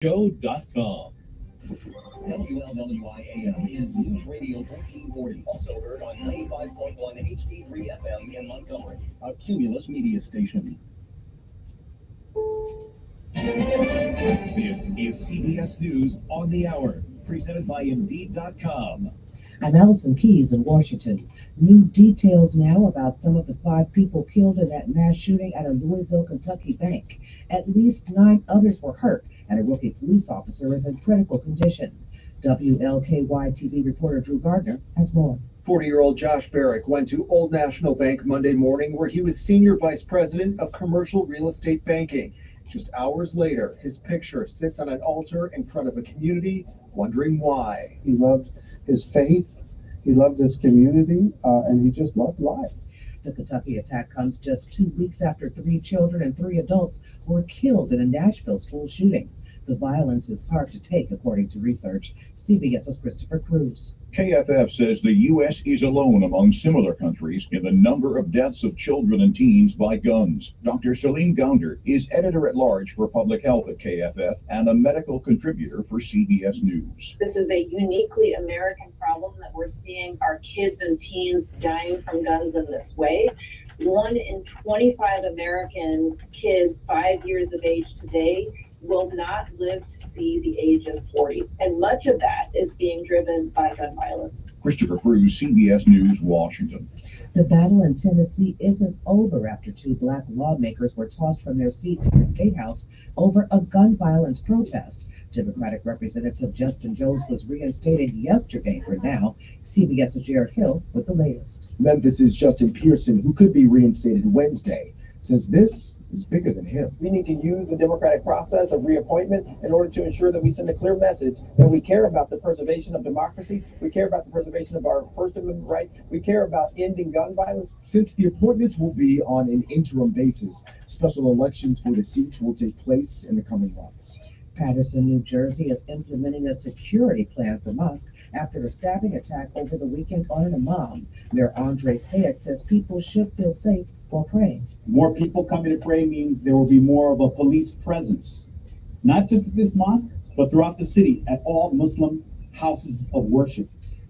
Show.com. WLWI-AM is News Radio 1440, also heard on 95.1 HD3 FM in Montgomery, a Cumulus media station. This is CBS News on the Hour, presented by Indeed.com. I'm Allison Keyes in Washington. New details now about some of the 5 people killed in that mass shooting at a Louisville, Kentucky bank. At least 9 others were hurt, and a rookie police officer is in critical condition. WLKY TV reporter Drew Gardner has more. 40-year-old Josh Barrick went to Old National Bank Monday morning, where he was senior vice president of commercial real estate banking. Just hours later, his picture sits on an altar in front of a community wondering why. He loved his faith, he loved his community, and he just loved life. The Kentucky attack comes just 2 weeks after 3 children and 3 adults were killed in a Nashville school shooting. The violence is hard to take, according to research. CBS's Christopher Cruz. KFF says the U.S. is alone among similar countries in the number of deaths of children and teens by guns. Dr. Celine Gounder is editor-at-large for public health at KFF and a medical contributor for CBS News. This is a uniquely American problem that we're seeing our kids and teens dying from guns in this way. 1 in 25 American kids 5 years of age today will not live to see the age of 40. And much of that is being driven by gun violence. Christopher Cruz, CBS News, Washington. The battle in Tennessee isn't over after 2 black lawmakers were tossed from their seats in the State House over a gun violence protest. Democratic Representative Justin Jones was reinstated yesterday for now. CBS's Jared Hill with the latest. Memphis's Justin Pearson, who could be reinstated Wednesday, says this is bigger than him. We need to use the democratic process of reappointment in order to ensure that we send a clear message that we care about the preservation of democracy, we care about the preservation of our First Amendment rights, we care about ending gun violence. Since the appointments will be on an interim basis, special elections for the seats will take place in the coming months. Paterson, New Jersey is implementing a security plan for mosque after a stabbing attack over the weekend on an imam. Mayor Andre Sayek says people should feel safe while praying. More people coming to pray means there will be more of a police presence, not just at this mosque, but throughout the city at all Muslim houses of worship.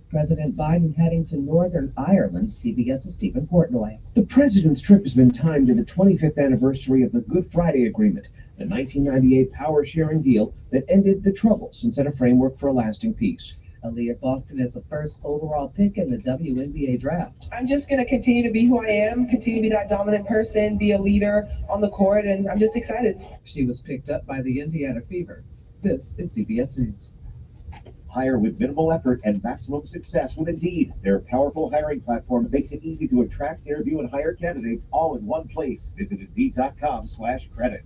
President Biden heading to Northern Ireland. CBS's Stephen Portnoy. The president's trip has been timed to the 25th anniversary of the Good Friday Agreement, the 1998 power-sharing deal that ended the Troubles and set a framework for a lasting peace. Aaliyah Boston is the first overall pick in the WNBA draft. I'm just going to continue to be who I am, continue to be that dominant person, be a leader on the court, and I'm just excited. She was picked up by the Indiana Fever. This is CBS News. Hire with minimal effort and maximum success with Indeed. Their powerful hiring platform makes it easy to attract, interview, and hire candidates all in one place. Visit Indeed.com/credit.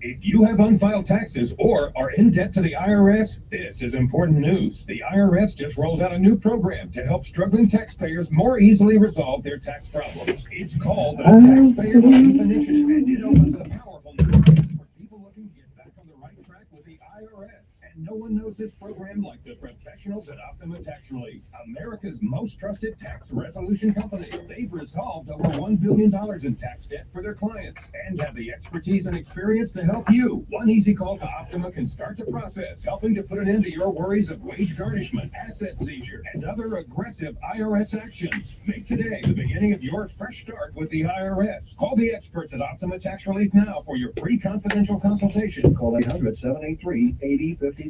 If you have unfiled taxes or are in debt to the IRS, this is important news. The IRS just rolled out a new program to help struggling taxpayers more easily resolve their tax problems. It's called the Taxpayer Relief Initiative, and it opens a powerful new market for people looking to get back on the right track with the IRS. And no one knows this program like the professionals at Optima Tax Relief, America's most trusted tax resolution company. They've resolved over $1 billion in tax debt for their clients and have the expertise and experience to help you. One easy call to Optima can start the process, helping to put an end to your worries of wage garnishment, asset seizure, and other aggressive IRS actions. Make today the beginning of your fresh start with the IRS. Call the experts at Optima Tax Relief now for your free confidential consultation. Call 800-783-8055.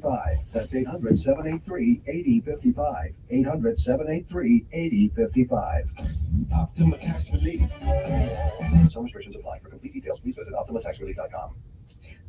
That's 800-783-8055. 800-783-8055. Optima Tax Relief. Some restrictions apply. For complete details, please visit OptimaTaxRelief.com.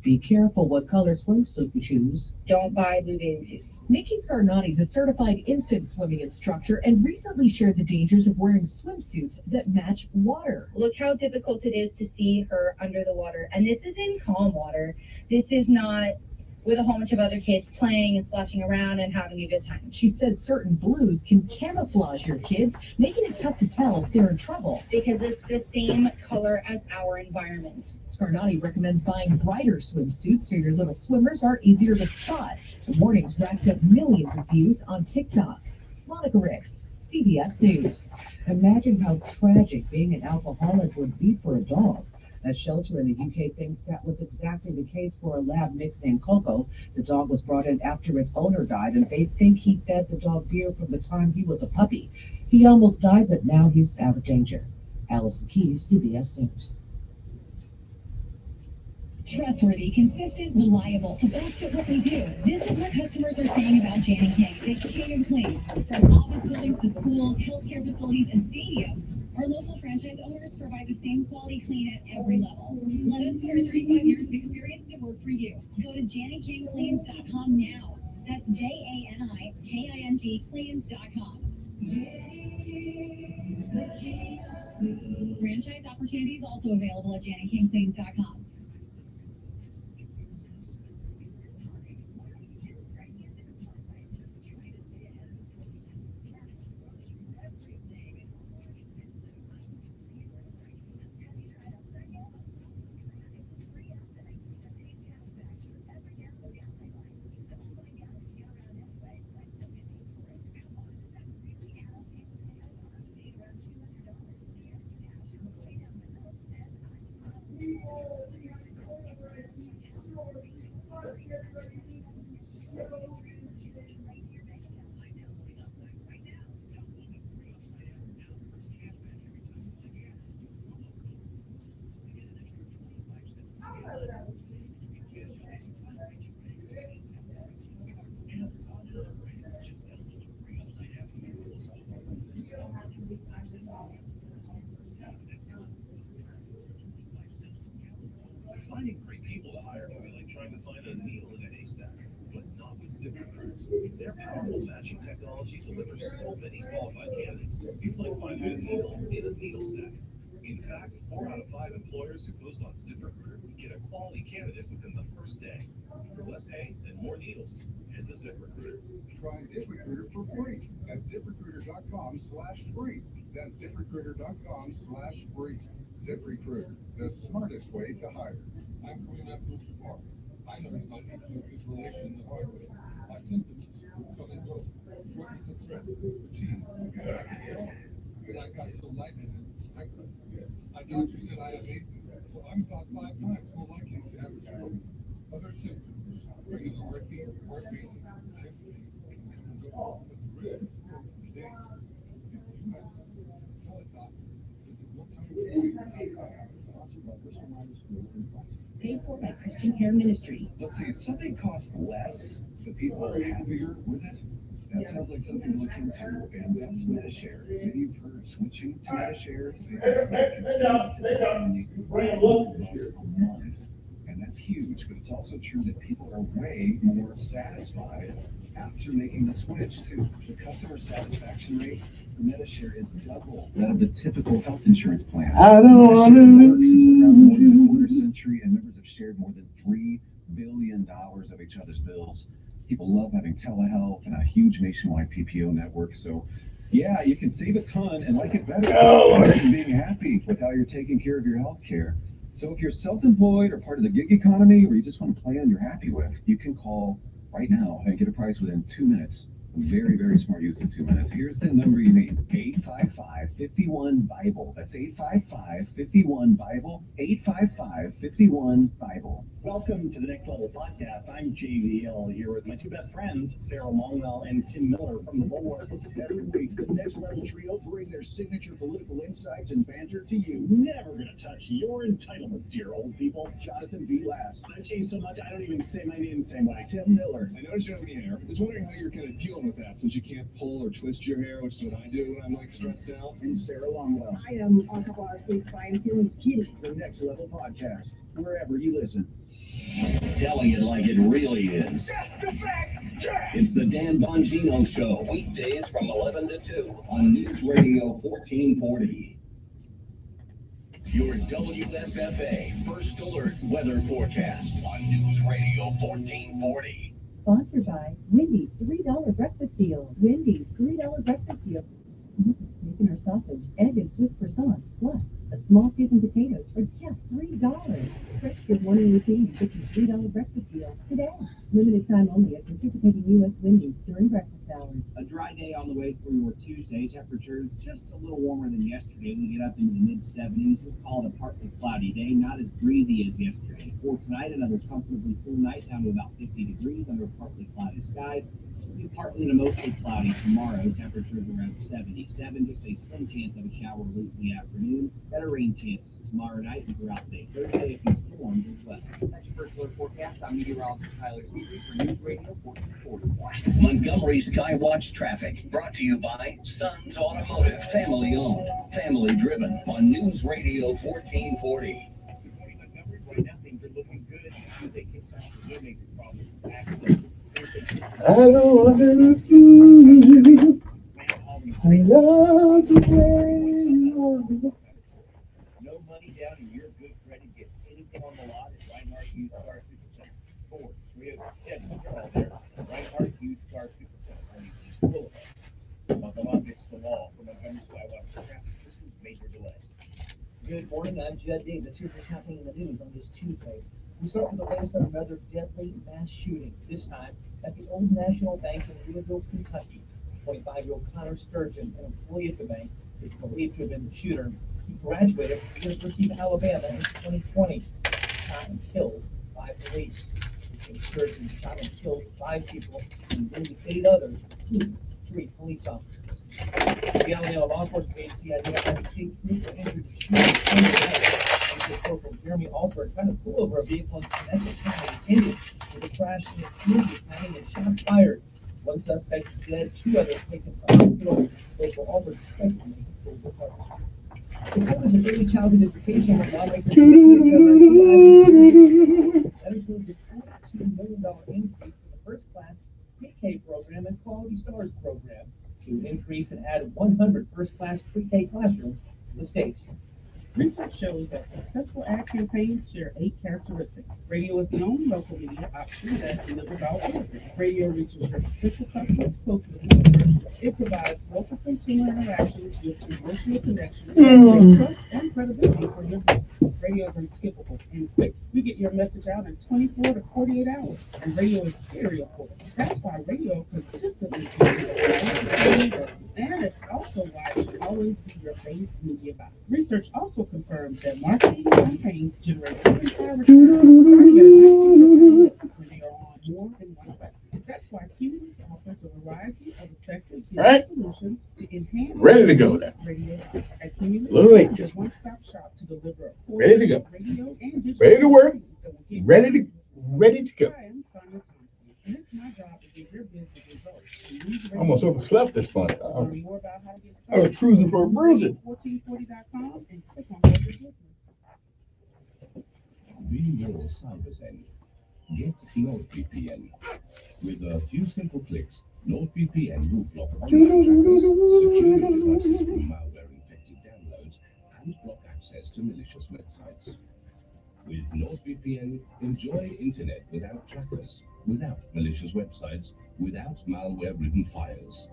Be careful what color swimsuit you choose. Don't buy blue bathing suits. Nikki Scarnati is a certified infant swimming instructor and recently shared the dangers of wearing swimsuits that match water. Look how difficult it is to see her under the water. And this is in calm water. This is not with a whole bunch of other kids playing and splashing around and having a good time. She says certain blues can camouflage your kids, making it tough to tell if they're in trouble. Because it's the same color as our environment. Scarnati recommends buying brighter swimsuits so your little swimmers are easier to spot. The warnings racked up millions of views on TikTok. Monica Ricks, CBS News. Imagine how tragic being an alcoholic would be for a dog. A shelter in the UK thinks that was exactly the case for a lab mix named Coco. The dog was brought in after its owner died, and they think he fed the dog beer from the time he was a puppy. He almost died, but now he's out of danger. Allison Keys, CBS News. Trustworthy, consistent, reliable, the best at what they do. This is what customers are saying about Janny King, the king of clean. From office buildings to schools, healthcare facilities, and stadiums, our local franchise owners provide the same quality clean at every level. Let us put our 35 years of experience to work for you. Go to JannyKingCleans.com now. That's JANIKING Cleans.com. Franchise opportunities also available at JannyKingCleans.com. Finding great people to hire can be like trying to find a needle in a haystack, but not with ZipRecruiter. Their powerful matching technology delivers so many qualified candidates, it's like finding a needle in a needle stack. In fact, 4 out of 5 employers who post on ZipRecruiter get a quality candidate within the first day. For less hay and more needles, head to ZipRecruiter. Try ZipRecruiter for free at ZipRecruiter.com/free. That's ZipRecruiter.com/free. ZipRecruiter, the smartest way to hire. I'm Kareem Abdul-Jabbar. I learned about opioid isolation the hard way. My symptoms would come and go. Shortness of breath, fatigue, but I got so lightheaded, I couldn't. My doctor said I have AFib, so I'm about 5 times more likely to have a stroke. Other symptoms, regular heartbeat, heart racing, chest pain, can come and go, but the risk is still days. If you have symptoms, tell a doctor. Visit OneTimeFreeway.com. Sponsored by Bristol Myers Squibb and Pfizer. Paid for by Christian Care Ministry. Let's see, if something costs less, but people are happier with it, that sounds like something to look into, and that's Medishare. Maybe you've heard switching to Medishare. They can save up to $100 a month, and that's huge, but it's also true that people are way more satisfied after making the switch, too. The customer satisfaction rate for Medishare is double that of the typical health insurance plan. I don't want to Works has been around more than a quarter century, and members have shared more than $3 billion of each other's bills. People love having telehealth and a huge nationwide PPO network. So, yeah, you can save a ton and like it better than being happy with how you're taking care of your health care. So if you're self-employed or part of the gig economy, or you just want a plan you're happy with, you can call right now and get a price within 2 minutes. Very, very smart use in 2 minutes. Here's the number you need. 855-51-BIBLE. That's 855-51-BIBLE. 855-51-BIBLE. Welcome to the Next Level Podcast. I'm JVL here with my 2 best friends, Sarah Longwell and Tim Miller from The Bulwark. Every week, the Next Level trio bring their signature political insights and banter to you. Never gonna touch your entitlements, dear old people. Jonathan B. Last. I've changed so much, I don't even say my name the same way. Tim Miller. I noticed you're on the air. I was wondering how you're kind of dealing with that, since you can't pull or twist your hair, which is what I do when I'm like stressed out. And Sarah Longwell. I am on a couple hours sleep, so I am feeling giddy. The Next Level Podcast, wherever you listen. Telling it like it really is. It's the Dan Bongino Show, weekdays from 11 to 2 on News Radio 1440. Your WSFA First Alert Weather Forecast on News Radio 1440. Sponsored by Wendy's $3 breakfast deal. Wendy's $3 breakfast deal. bacon or sausage, egg and Swiss croissant, plus a small seasoned potatoes for just $3. Fresh Good Morning Routine gets you $3 breakfast deal today. Limited time only at participating U.S. Wendy's during breakfast hours. A dry day on the way for your Tuesday. Temperatures just a little warmer than yesterday. We get up into the mid-70s. We'll call it a partly cloudy day, not as breezy as yesterday. For tonight, another comfortably cool night down to about 50 degrees under partly cloudy skies. It'll be partly to mostly cloudy tomorrow. Temperatures around 77. Just a slim chance of a shower late in the afternoon. Better rain chances tomorrow night and throughout the day. Thursday, a few storms as well. That's your first alert forecast. I'm meteorologist Tyler Sealy for News Radio 1440. Montgomery Skywatch traffic brought to you by Sons Automotive, family owned, family driven on News Radio 1440. Right now, things are looking good. They kicked off the major problems with accidents. I don't want to lose you. I love the way you are. No money down and your good credit gets anything on the lot at Reinhardt Used Car Supercenter. Ford, Toyota, Chevy, they're all there. Reinhardt Used Car Supercenter on East Boulevard. Buckle gets the law for Montgomery Skywatch traffic. This is major delay. Good morning, I'm Judd Davis. Here's what's happening in the news on this Tuesday. We start with the latest on another deadly mass shooting, this time at the Old National Bank in Louisville, Kentucky. 25-year-old Connor Sturgeon, an employee at the bank, is believed to have been the shooter. He graduated from the University of Alabama in 2020, shot and killed by police. Sturgeon shot and killed 5 people and wounded 8 others, including 3 police officers. The Alabama Law Enforcement Agency identified a state trooper injured in the shooting Sunday night. Corporal Jeremy Alford tried to pull over a vehicle in Connecticut County, Indiana, with a crash in a community county and shots fired. 1 suspect is dead, 2 others taken to the hospital. Corporal Alford expected to recover. The Office of Early Childhood Education will now make that includes a $42 million increase for the first class pre-K program and Quality Stars program to increase and add 100 first-class pre-K classrooms to the state. Research shows that successful ad campaigns share 8 characteristics. Radio is the only local media option that delivers all benefits. Radio reaches your potential customers closer to them. It provides local consumer interactions with emotional connections, trust, and credibility for your business. Radio is unskippable and quick. We get your message out in 24 to 48 hours, and radio is very affordable. That's why radio consistently and it's also why it should always be your base media buy. Research also confirms that marketing campaigns generate even higher returns starting at 19% when they are on more than one effect. That's why Cumulus offers a variety of effective solutions to enhance Ready to go now. Radio. At Cumulus, Lily. it's a one-stop shop to deliver Ready to go. radio and digital Ready to work. marketing Ready to go. and simultaneously. And it's my job to give your business results. I almost overslept this morning. Learn more about how to get I started. was cruising for a bruising. 1440.com and click on Better Business. Be your cyber zen. Get NordVPN. With a few simple clicks, NordVPN will block online trackers, secure your devices from malware-infected downloads, and block access to malicious websites. With NordVPN, enjoy internet without trackers, without malicious websites, without malware-ridden files.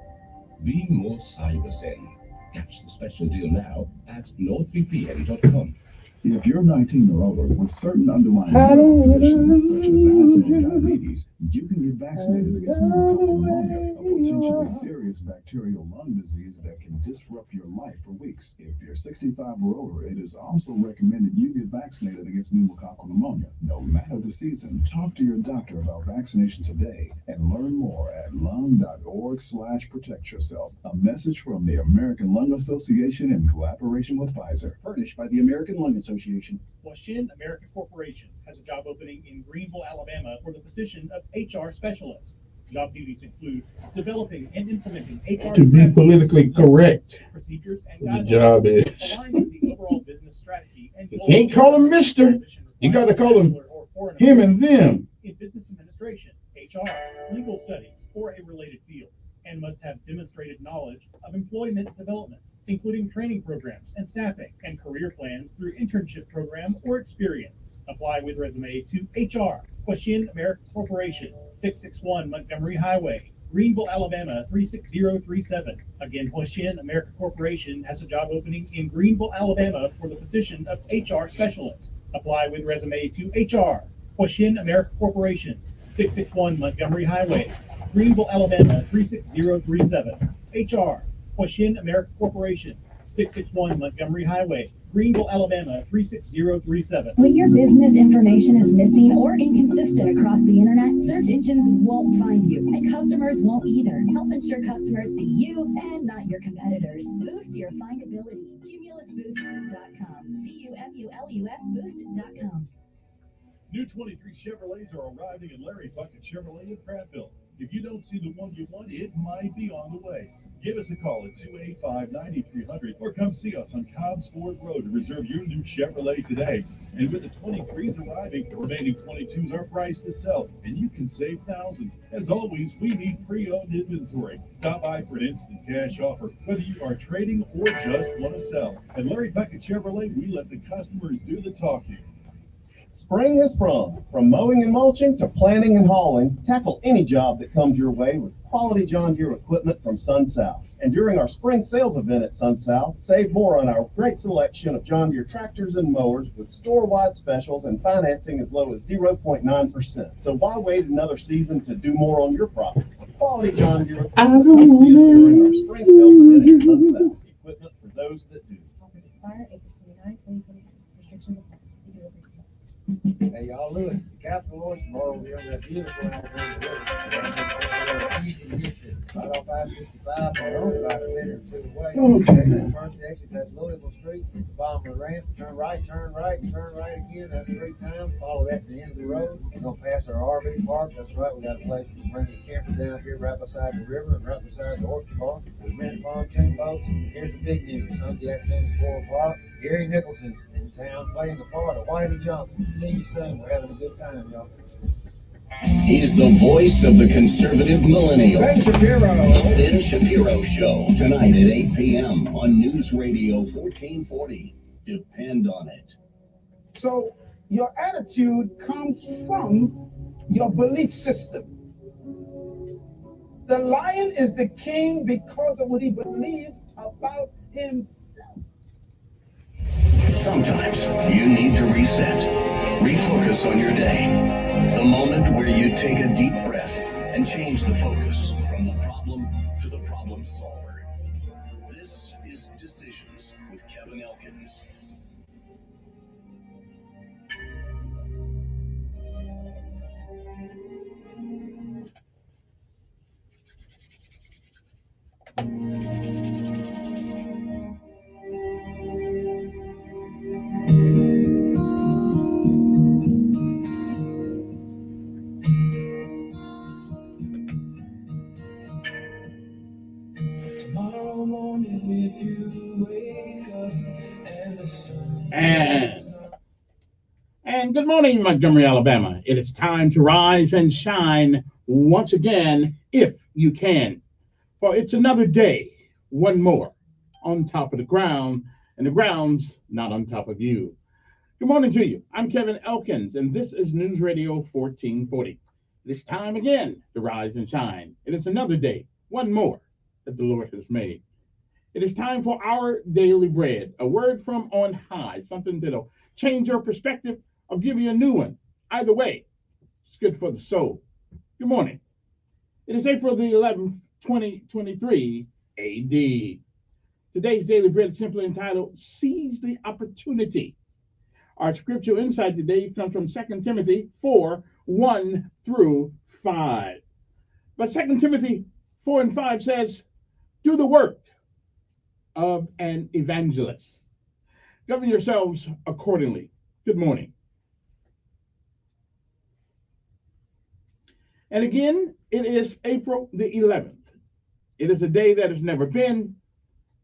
Be more cyber zen. Catch the special deal now at NordVPN.com. If you're 19 or older with certain underlying conditions such as asthma and diabetes, you can get vaccinated against pneumonia, a potentially serious bacterial lung disease that can disrupt your life for weeks. If you're 65 or older, it is also recommended you get vaccinated against pneumococcal pneumonia. No matter the season, talk to your doctor about vaccination today and learn more at lung.org/protect yourself. A message from the American Lung Association in collaboration with Pfizer. Furnished by the American Lung Association. Washin America Corporation has a job opening in Greenville, Alabama for the position of HR specialist. Job duties include developing and implementing HR To be politically correct, procedures and the guidelines job is. aligned with the overall business strategy and You goals can't call him Mister. You got to call him him and them. in business administration, HR, legal studies, or a related field, and must have demonstrated knowledge of employment development, including training programs and staffing and career plans through internship program or experience. Apply with resume to HR, Washin America Corporation, 661 Montgomery Highway, Greenville, Alabama 36037. Again, Huashin America Corporation has a job opening in Greenville, Alabama for the position of HR specialist. Apply with resume to HR. Huashin America Corporation, 661 Montgomery Highway, Greenville, Alabama 36037. HR. Huashin America Corporation, 661 Montgomery Highway, Greenville, Alabama 36037. When your business information is missing or inconsistent across the internet, search engines won't find you, and customers won't either. Help ensure customers see you and not your competitors. Boost your findability. Cumulusboost.com. CUMULUS Boost.com. New 23 Chevrolets are arriving at Larry Bucket Chevrolet in Prattville. If you don't see the one you want, it might be on the way. Give us a call at 285-9300 or come see us on Cobbs Ford Road to reserve your new Chevrolet today. And with the 23s arriving, the remaining 22s are priced to sell, and you can save thousands. As always, we need pre-owned inventory. Stop by for an instant cash offer, whether you are trading or just want to sell. At Larry Bucket Chevrolet, we let the customers do the talking. Spring has sprung. From mowing and mulching to planting and hauling, tackle any job that comes your way with quality John Deere equipment from SunSouth. And during our spring sales event at SunSouth, save more on our great selection of John Deere tractors and mowers with store-wide specials and financing as low as 0.9%. So why wait another season to do more on your property? Quality John Deere equipment. Come see us during our spring sales event at SunSouth. Equipment for those that do. Offers expire April 29, 2020. Restrictions apply. See delivery details. Hey, y'all, Lewis, the Capitol Orange tomorrow, we're on that beautiful Alabama River. Easy to get to. Right off I-65, or only about a minute or two away. Okay. First exit, that's Louisville Street, at the bottom of the ramp, turn right, and turn right again. That's 3 times. Follow that to the end of the road. We're gonna pass our RV park. That's right, we got a place to bring the camper down here right beside the river and right beside the oyster bar. We rent pontoon boats. Here's the big news. Sunday afternoon, 4 o'clock. Gary Nicholson's in town playing the part of Whitey Johnson. See you soon. We're having a good time, y'all. He's the voice of the conservative millennial. Ben Shapiro. The Ben Shapiro Show, tonight at 8 p.m. on News Radio 1440. Depend on it. So your attitude comes from your belief system. The lion is the king because of what he believes about himself. Sometimes you need to reset, refocus on your day. The moment where you take a deep breath and change the focus from the problem to the problem solver. This is Decisions with Kevin Elkins. Tomorrow morning, if you wake up and the sun And good morning, Montgomery, Alabama. It is time to rise and shine once again, if you can. For it's another day, one more, on top of the ground, and the ground's not on top of you. Good morning to you. I'm Kevin Elkins, and this is News Radio 1440. It is time again to rise and shine. It is another day, one more, that the Lord has made. It is time for our daily bread, a word from on high, something that'll change your perspective or give you a new one. Either way, it's good for the soul. Good morning. It is April the 11th, 2023 AD. Today's daily bread is simply entitled, Seize the Opportunity. Our scripture insight today comes from 2 Timothy 4, 1 through 5. But 2 Timothy 4 and 5 says, do the work of an evangelist. Govern yourselves accordingly. Good morning. And again, it is April the 11th. It is a day that has never been.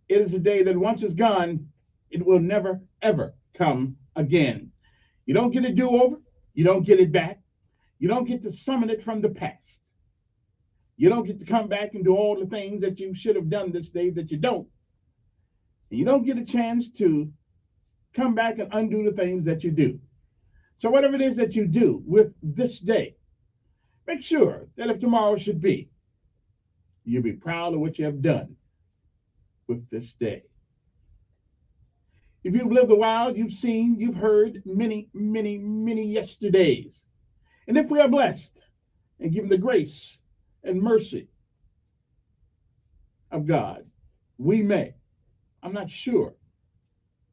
It is a day that once it's gone, it will never, ever come again. You don't get a do-over. You don't get it back. You don't get to summon it from the past. You don't get to come back and do all the things that you should have done this day that you don't. And you don't get a chance to come back and undo the things that you do. So whatever it is that you do with this day, make sure that if tomorrow should be, You'll be proud of what you have done with this day. If you've lived a while, you've seen, you've heard many, many, many yesterdays. And if we are blessed and given the grace and mercy of God, we may, I'm not sure,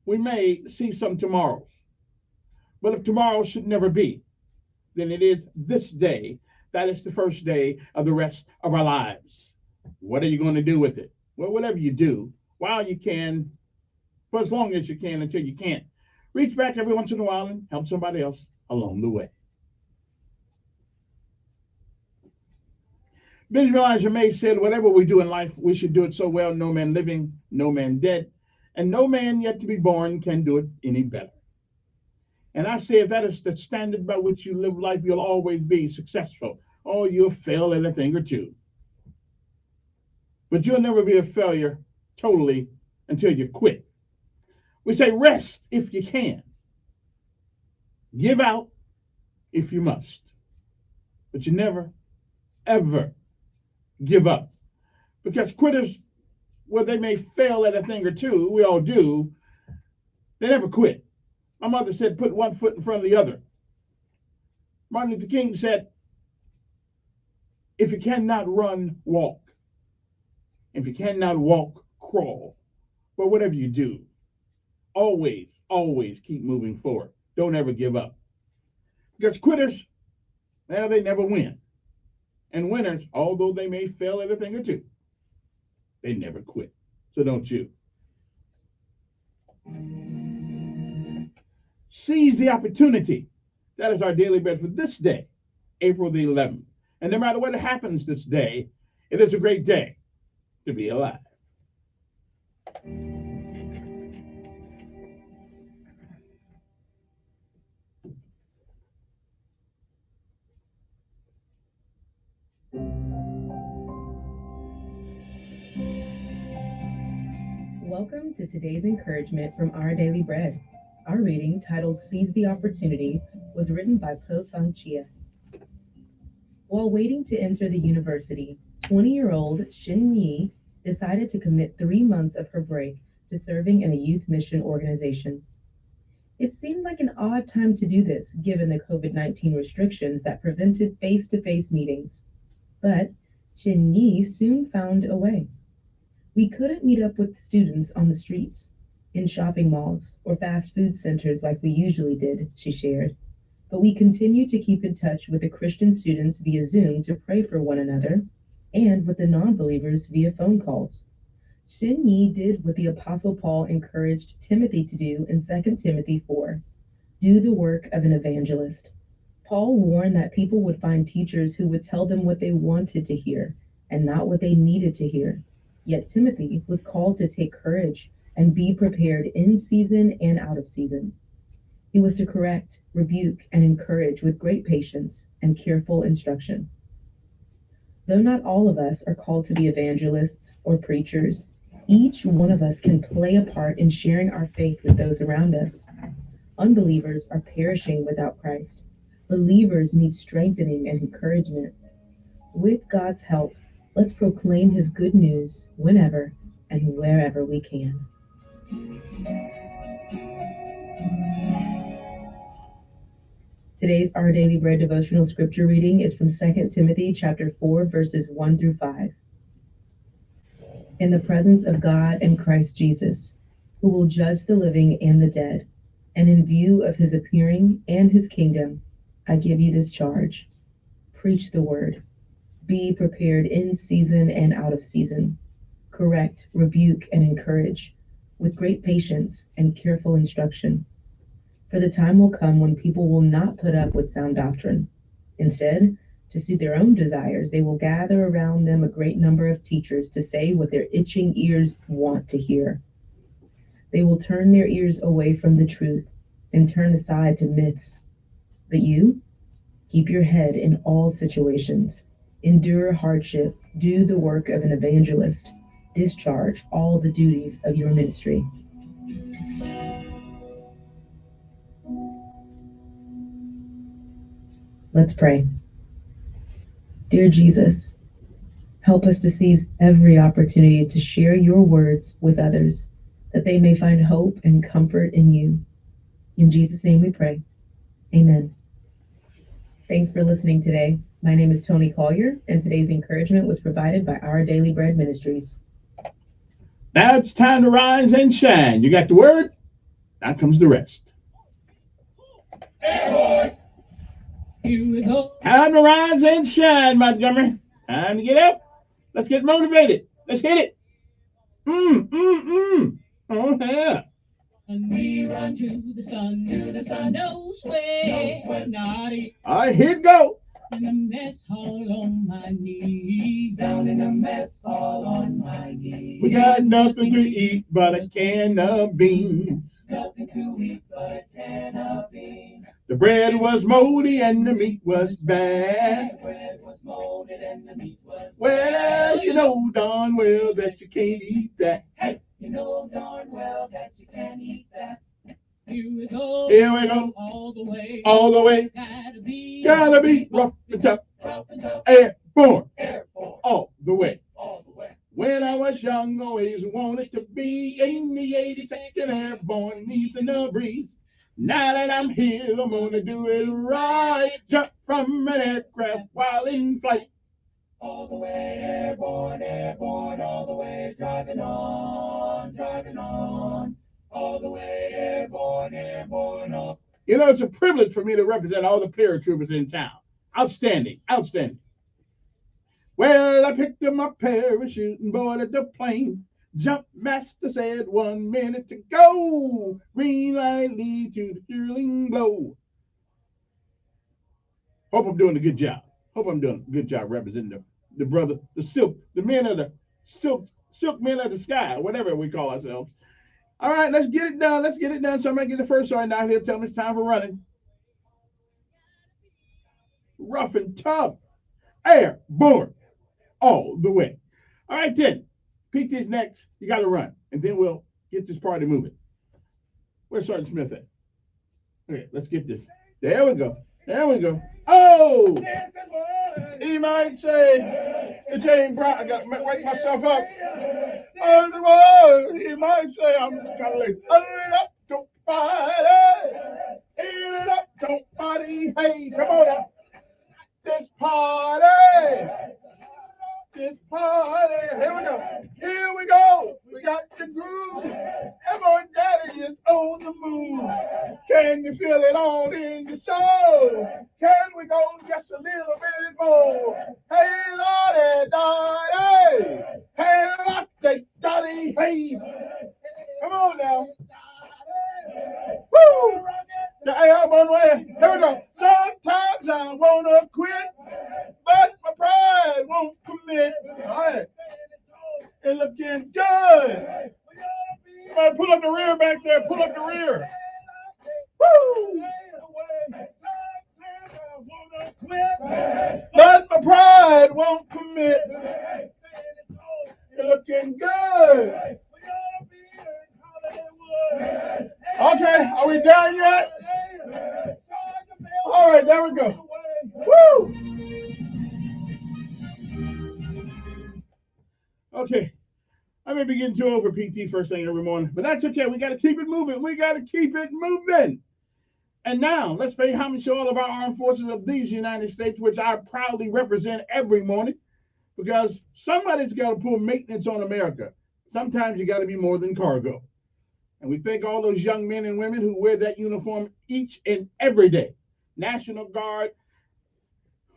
we may see some tomorrows. But if tomorrow should never be, then it is this day that is the first day of the rest of our lives. What are you going to do with it? Well, whatever you do, while you can, for as long as you can until you can't, reach back every once in a while and help somebody else along the way. Benjamin Elijah May said, whatever we do in life, we should do it so well, no man living, no man dead, and no man yet to be born can do it any better. And I say, if that is the standard by which you live life, you'll always be successful. Or you'll fail at a thing or two. But you'll never be a failure totally until you quit. We say rest if you can. Give out if you must. But you never, ever give up. Because quitters, well, they may fail at a thing or two, we all do, they never quit. My mother said, put one foot in front of the other. Martin Luther King said, if you cannot run, walk. If you cannot walk, crawl. But whatever you do, always, always keep moving forward. Don't ever give up. Because quitters, well, they never win. And winners, although they may fail at a thing or two, they never quit. So don't you. Seize the opportunity. That is our daily bread for this day, April the 11th. And no matter what happens this day, it is a great day to be alive. Welcome to today's encouragement from Our Daily Bread. Our reading, titled Seize the Opportunity, was written by Po Thang Chia. While waiting to enter the university, 20-year-old Shin Yi decided to commit 3 months of her break to serving in a youth mission organization. It seemed like an odd time to do this, given the COVID-19 restrictions that prevented face-to-face meetings. But Shin Yi soon found a way. We couldn't meet up with students on the streets, in shopping malls, or fast food centers like we usually did, she shared. But we continued to keep in touch with the Christian students via Zoom to pray for one another, and with the non-believers via phone calls. Shin Yi did what the Apostle Paul encouraged Timothy to do in 2 Timothy 4. Do the work of an evangelist. Paul warned that people would find teachers who would tell them what they wanted to hear, and not what they needed to hear. Yet Timothy was called to take courage and be prepared in season and out of season. He was to correct, rebuke, and encourage with great patience and careful instruction. Though not all of us are called to be evangelists or preachers, each one of us can play a part in sharing our faith with those around us. Unbelievers are perishing without Christ. Believers need strengthening and encouragement. With God's help, let's proclaim his good news whenever and wherever we can. Today's Our Daily Bread devotional scripture reading is from 2 Timothy chapter 4, verses 1 through 5. In the presence of God and Christ Jesus, who will judge the living and the dead, and in view of his appearing and his kingdom, I give you this charge. Preach the word. Be prepared in season and out of season. Correct, rebuke, and encourage with great patience and careful instruction. For the time will come when people will not put up with sound doctrine. Instead, to suit their own desires, they will gather around them a great number of teachers to say what their itching ears want to hear. They will turn their ears away from the truth and turn aside to myths. But you, keep your head in all situations. Endure hardship. Do the work of an evangelist. Discharge all the duties of your ministry. Let's pray. Dear Jesus, Help us to seize every opportunity to share your words with others, that they may find hope and comfort in you. In Jesus' name we pray. Amen. Thanks for listening today. My name is Tony Collier, and today's encouragement was provided by Our Daily Bread Ministries. Now it's time to rise and shine. You got the word? Now comes the rest. Here we go. Time to rise and shine, Montgomery. Time to get up. Let's get motivated. Let's hit it. Oh, yeah. And we run to the sun, no sweat, naughty. All right, here it go. In the mess hall on my knees, down in the mess hall on my knees. We got nothing to eat but a can of beans. Nothing to eat but a can of beans. The bread was moldy and the meat was bad. The bread was molded and the meat was Well, you know darn well that you can't eat that. Hey, you know darn well that you can't eat that. Here we go. Here we go. All the way. All the way. Gotta be rough and tough. Airborne. All the way. When I was young, always wanted to be in the 82nd Airborne, easing the breeze. Now that I'm here, I'm gonna do it right. Jump from an aircraft while in flight. All the way airborne, airborne, all the way driving on, driving on. All the way airborne, airborne, all. You know, it's a privilege for me to represent all the paratroopers in town. Outstanding, outstanding. Well, I picked up my parachute and boarded the plane. Jump master said 1 minute to go. Green light lead to the fueling blow. Hope I'm doing a good job. Hope I'm doing a good job representing the brother, the silk, the men of the silk men of the sky, whatever we call ourselves. All right, let's get it done. Let's get it done. Somebody get the first sergeant out here. Tell me it's time for running. Rough and tough. Airborne. All the way. All right, then. PT's next. You got to run. And then we'll get this party moving. Where's Sergeant Smith at? Okay, let's get this. There we go. There we go. Oh! He might say, it ain't bright. I got to wake myself up. Oh, the world. He might say, I'm just kind of late. Eat it up, don't fight it. Eat it up, don't party. Hey, come on up. This party. This party. Here we go. Here we go. We got the groove. Everyone daddy is on the move. Can you feel it all in your soul? Can we go just a little bit more? Hey, Lordy, Dottie. Hey, Lottie, Dottie. Hey. Come on now. Woo! The airborne way. Here we go. Sometimes I want to quit, but my pride won't commit. All right. It's looking good. Somebody pull up the rear back there. Pull up the rear. Woo! But my pride won't commit. It's looking good. Okay, are we done yet? All right, there we go. Woo! Okay, I may be getting too over PT first thing every morning, but that's okay. We got to keep it moving. We got to keep it moving. And now, let's pay homage to all of our armed forces of these United States, which I proudly represent every morning, because somebody's got to pull maintenance on America. Sometimes you got to be more than cargo. And we thank all those young men and women who wear that uniform each and every day. National Guard,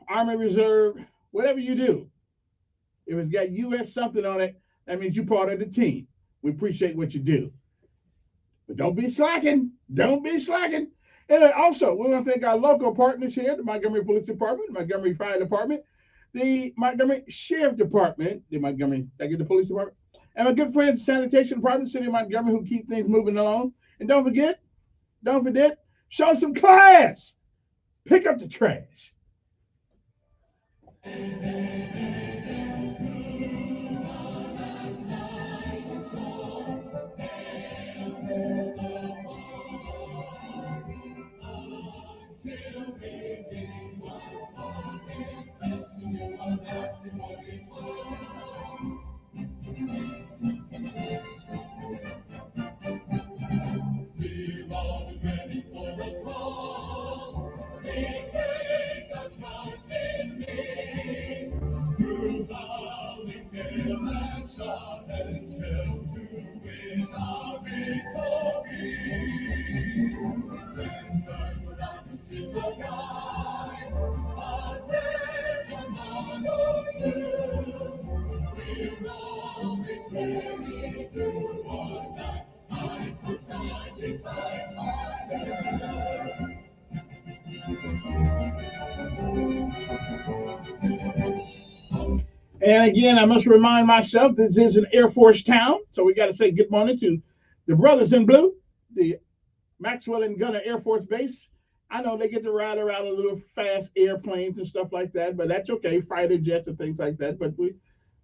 Army Reserve, whatever you do. If it's got U.S. something on it, that means you're part of the team. We appreciate what you do. But don't be slacking. Don't be slacking. And also, we want to thank our local partners here, the Montgomery Police Department, the Montgomery Fire Department, the Montgomery Sheriff Department, the Police Department, and my good friends, Sanitation Department, City of Montgomery, who keep things moving along. And don't forget, show some class. Pick up the trash. And again, I must remind myself this is an Air Force town, so we got to say good morning to the brothers in blue, the Maxwell and Gunner Air Force Base. I know they get to ride around a little fast airplanes and stuff like that, but that's okay, fighter jets and things like that. But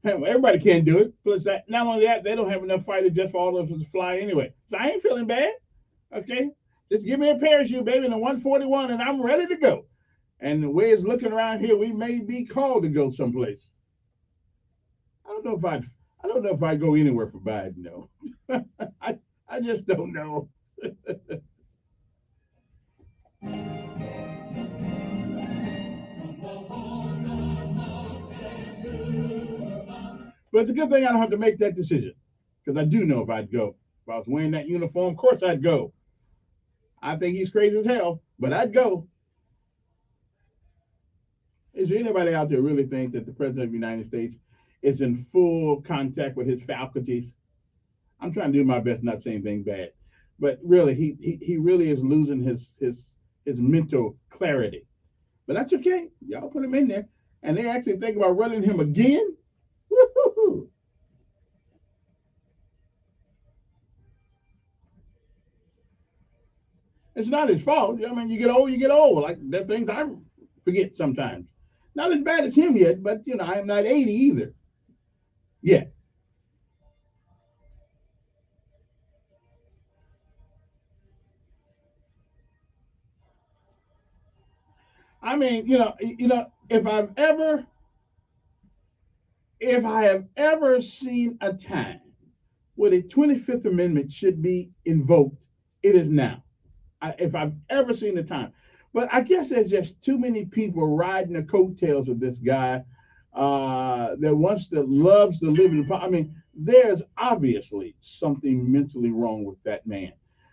everybody can't do it. Plus, not only that, they don't have enough fighter jets for all of us to fly anyway. So I ain't feeling bad. Okay, just give me a parachute, baby, and a 141, and I'm ready to go. And the way it's looking around here, we may be called to go someplace. I don't know if I'd go anywhere for Biden, no. I just don't know. But it's a good thing I don't have to make that decision, because I do know if I'd go. If I was wearing that uniform, of course I'd go. I think he's crazy as hell, but I'd go. Is there anybody out there really think that the President of the United States is in full contact with his faculties? I'm trying to do my best not to say anything bad, but really, he really is losing his mental clarity. But that's okay. Y'all put him in there, and they actually think about running him again. Woo-hoo-hoo. It's not his fault. I mean, you get old. Like, there are things I forget sometimes. Not as bad as him yet, but, I'm not 80 either. Yeah. I mean, if I have ever seen a time where the 25th Amendment should be invoked, it is now. If I've ever seen a time. But I guess there's just too many people riding the coattails of this guy that loves to live in the. I mean, there's obviously something mentally wrong with that man.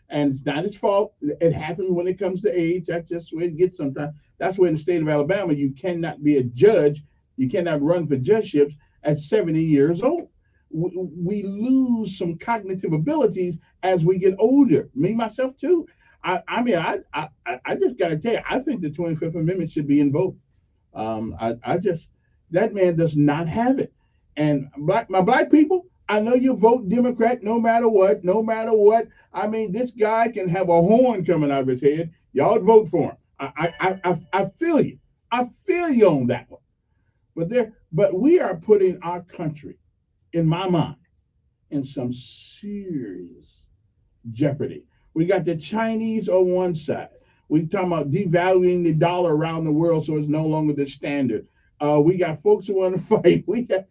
And it's not his fault. It happens when it comes to age. That's just where it gets sometimes. That's where in the state of Alabama, you cannot be a judge. You cannot run for judgeships at 70 years old. We lose some cognitive abilities as we get older. Me, myself, too. I just got to tell you, I think the 25th Amendment should be invoked. That man does not have it. And my black people, I know you vote Democrat no matter what. I mean, this guy can have a horn coming out of his head. Y'all vote for him. I feel you. I feel you on that one. But we are putting our country, in my mind, in some serious jeopardy. We got the Chinese on one side. We talking about devaluing the dollar around the world so it's no longer the standard. We got folks who want to fight. We got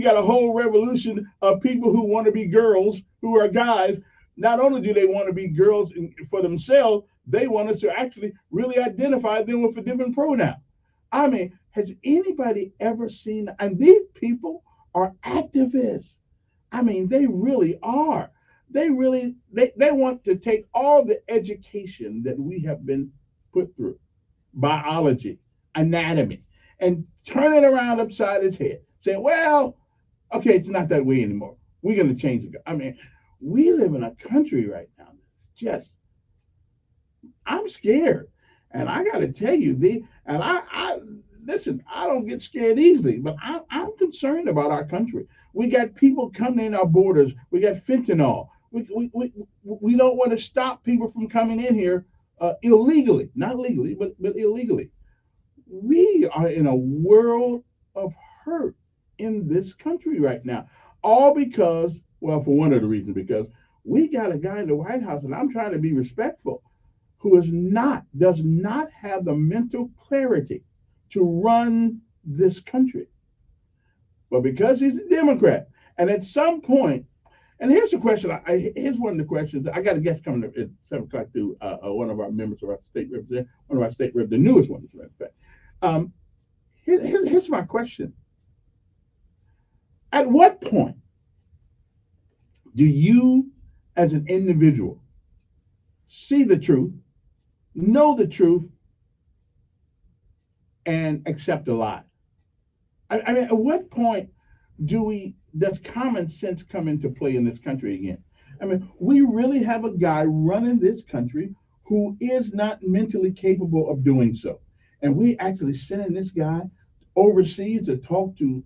a whole revolution of people who want to be girls, who are guys. Not only do they want to be girls for themselves, they want us to actually really identify them with a different pronoun. I mean, has anybody ever seen? And these people are activists. I mean, they really are. They want to take all the education that we have been put through, biology, anatomy, and turn it around upside its head. Say, well, okay, it's not that way anymore. We're going to change it. I mean, we live in a country right now that's just, I'm scared. And I got to tell you, listen, I don't get scared easily, but I'm concerned about our country. We got people coming in our borders. We got fentanyl. We don't want to stop people from coming in here illegally, not legally, but illegally. We are in a world of hurt in this country right now, all because, well, for one of the reasons, because we got a guy in the White House, and I'm trying to be respectful, who does not have the mental clarity to run this country. But because he's a Democrat, and at some point, and here's the question. Here's one of the questions. I got a guest coming up at 7 o'clock to one of our members of our state representative, the newest one, as a matter of fact. Here's my question. At what point do you, as an individual, see the truth, know the truth, and accept a lie? I mean, at what point does common sense come into play in this country again? I mean, we really have a guy running this country who is not mentally capable of doing so. And we actually sending this guy overseas to talk to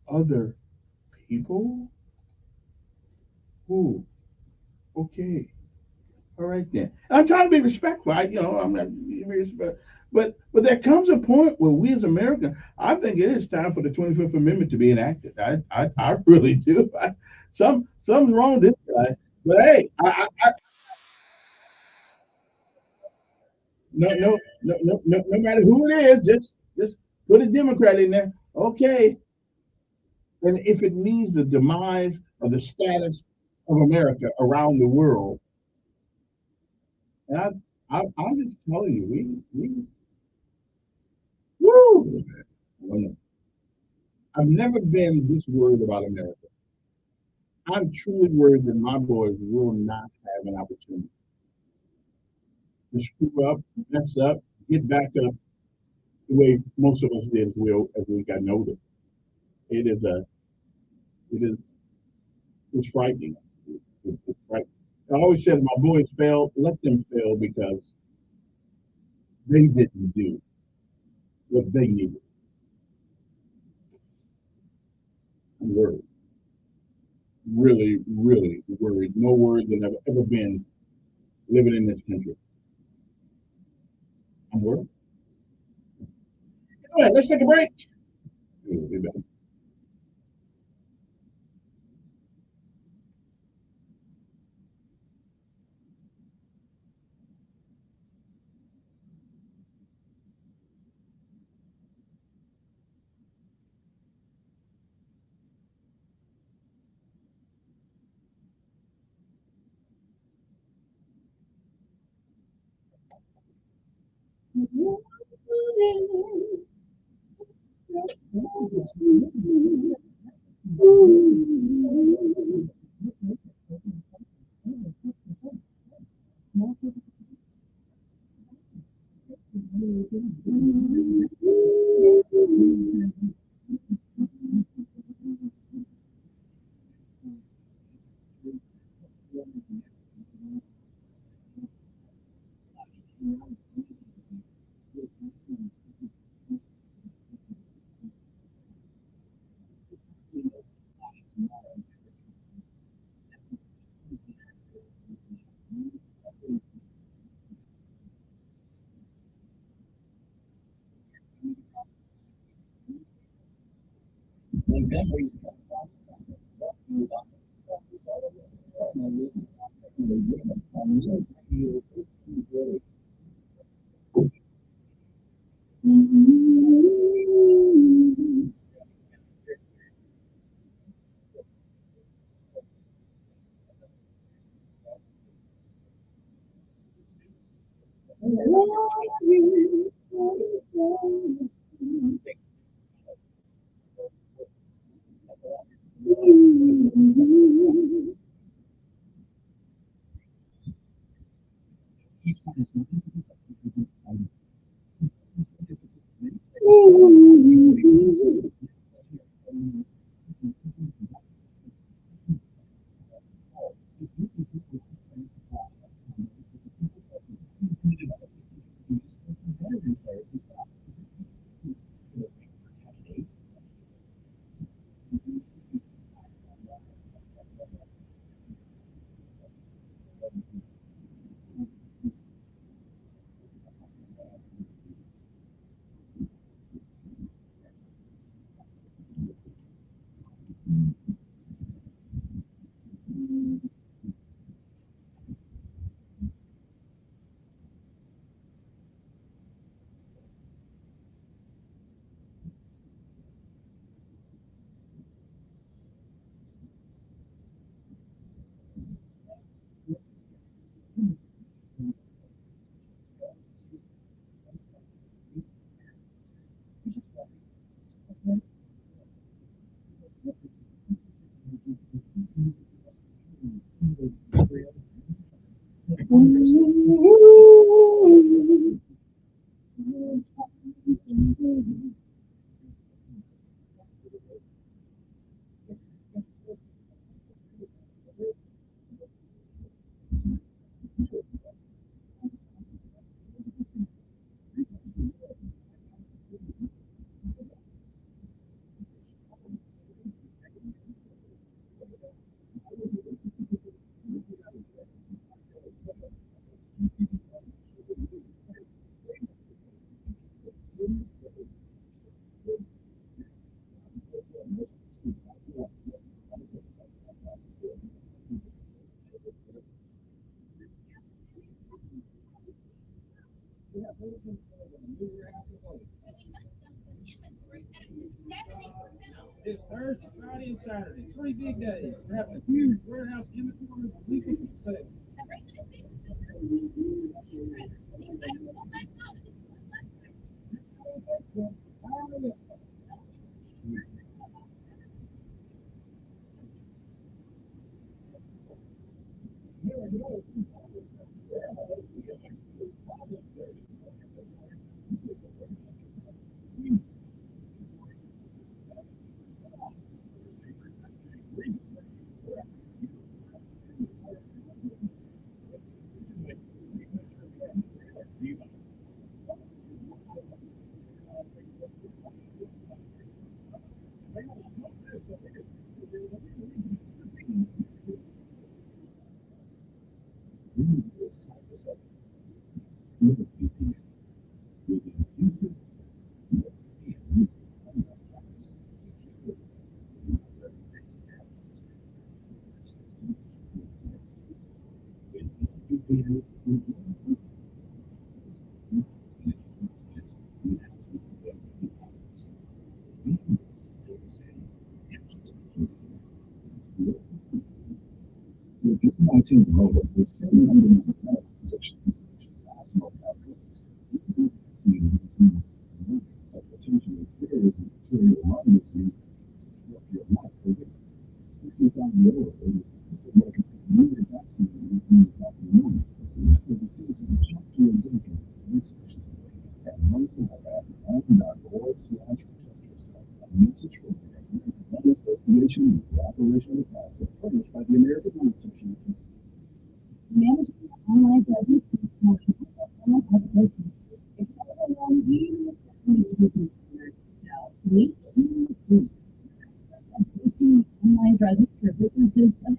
other people? Ooh, okay. All right then. I'm trying to be respectful. I'm not being respectful. But there comes a point where we as Americans, I think it is time for the 25th Amendment to be enacted. I really do. Something's wrong with this guy. But hey, no matter who it is, just put a Democrat in there. Okay. And if it means the demise of the status of America around the world, and I'm just telling you, we woo. I've never been this worried about America. I'm truly worried that my boys will not have an opportunity to screw up, mess up, get back up the way most of us did as we got older. It is a, it is, it's frightening. It's frightening. I always said, my boys failed, let them fail because they didn't do what they needed. I'm worried, really, really worried. No worried than I've ever been living in this country. I'm worried. All right, let's take a break. We'll be back. It's Thursday, Friday, and Saturday. 3 big days. We're having a huge warehouse inventory of legal sale. The COVID-19 model is still under predictions, such as asthma pathogens, a potentially serious bacterial lung disease disrupt your life for weeks. 65-year-old is recommended immediate vaccine using papilloma after the season. Talk to your doctor, research, and learn more at on.org/protect yourself. A message from the American Lung Association and Cooperation with Gaza, published by the American Lung Association. Managing your online presence to become online experts. If you have a long even business owners, so meet Cumulus Boost, experts at boosting the online presence for businesses of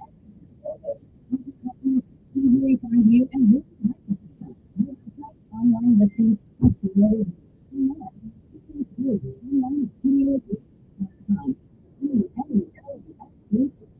companies easily find you and who can help you. Your website, online listings, SEO, and more. Cumulus Boost, online at cumulusboost.com. CUMULUS.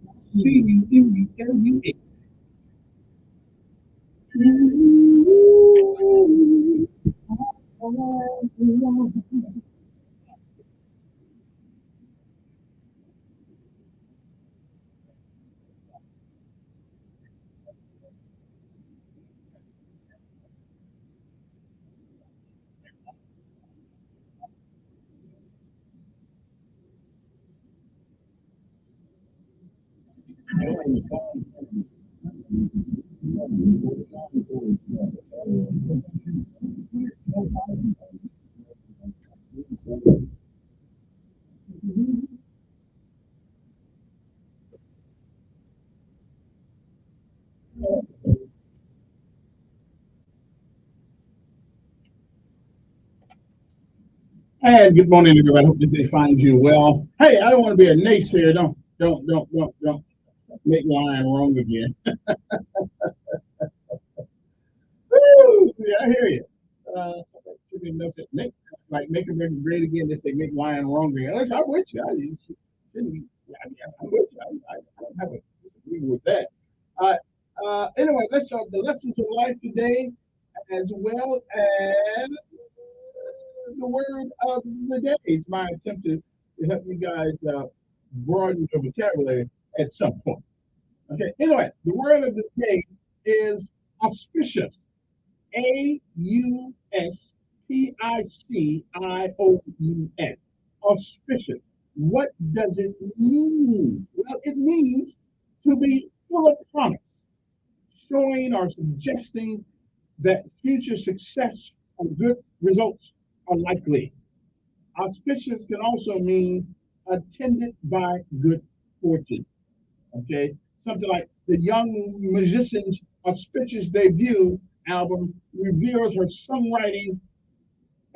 And good morning, everybody. Hope that they find you well. Hey, I don't want to be a naysayer. Don't make my line wrong again. Woo! Yeah, I hear you. Somebody knows it. Like make America great again. They say make lion wrong again. Listen, I'm with you. I'm with you. I don't have a disagree with that. Anyway, let's start the lessons of life today, as well as the word of the day. It's my attempt to help you guys broaden your vocabulary at some point. Okay. Anyway, the word of the day is auspicious. AUSPICIOUS. Auspicious. What does it mean? Well, it means to be full of promise, showing or suggesting that future success or good results are likely. Auspicious can also mean attended by good fortune. Okay, something like the young musician's auspicious debut album reveals her songwriting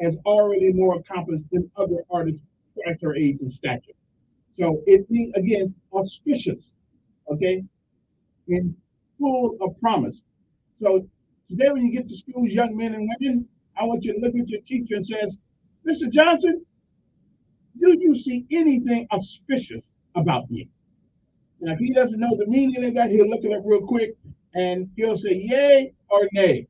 as already more accomplished than other artists at her age and stature. So it means again auspicious, okay, and full of promise. So today when you get to school, young men and women, I want you to look at your teacher and says, Mr. Johnson, do you see anything auspicious about me? Now, if he doesn't know the meaning of that, he'll look it up real quick and he'll say yay or nay.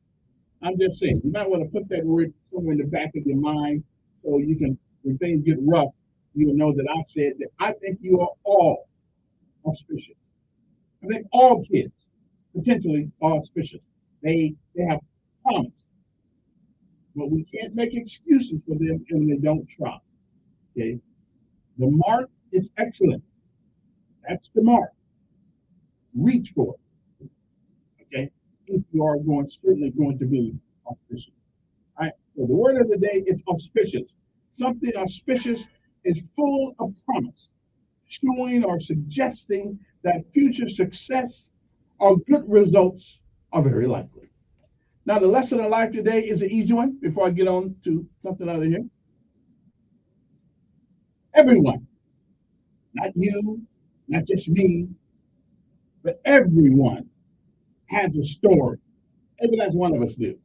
I'm just saying, you might want to put that word somewhere in the back of your mind so you can, when things get rough, you will know that I said that I think you are all auspicious. I think all kids potentially are auspicious. They have promise, but we can't make excuses for them when they don't try. Okay, the mark is excellent. That's the mark. Reach for it. Okay, if you are certainly going to be auspicious. All right. So the word of the day is auspicious. Something auspicious is full of promise, showing or suggesting that future success or good results are very likely. Now, the lesson of life today is an easy one before I get on to something other here. Everyone, not you, not just me, but everyone has a story. Every last one of us do.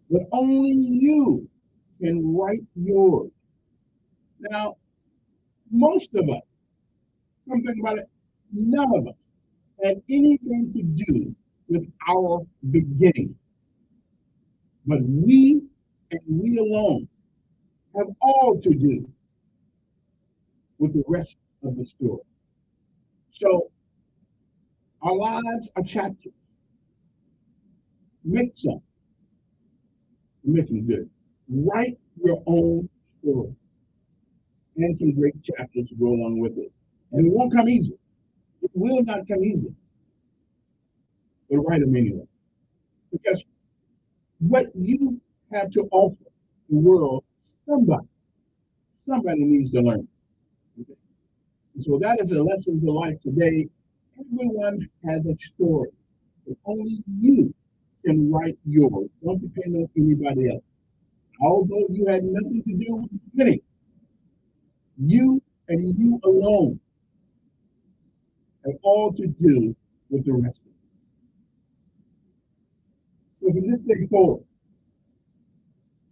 But only you can write yours. Now, most of us, come think about it, none of us had anything to do with our beginning. But we and we alone have all to do with the rest of the story. So our lives are chapters. Make some. Make them good. Write your own story. And some great chapters to go along with it. And it won't come easy. It will not come easy. But write them anyway. Because what you have to offer the world, somebody needs to learn. Okay? And so that is the lessons of life today. Everyone has a story, but only you can write yours. Don't depend on anybody else. Although you had nothing to do with the beginning, you and you alone have all to do with the rest of it. So from this day forward,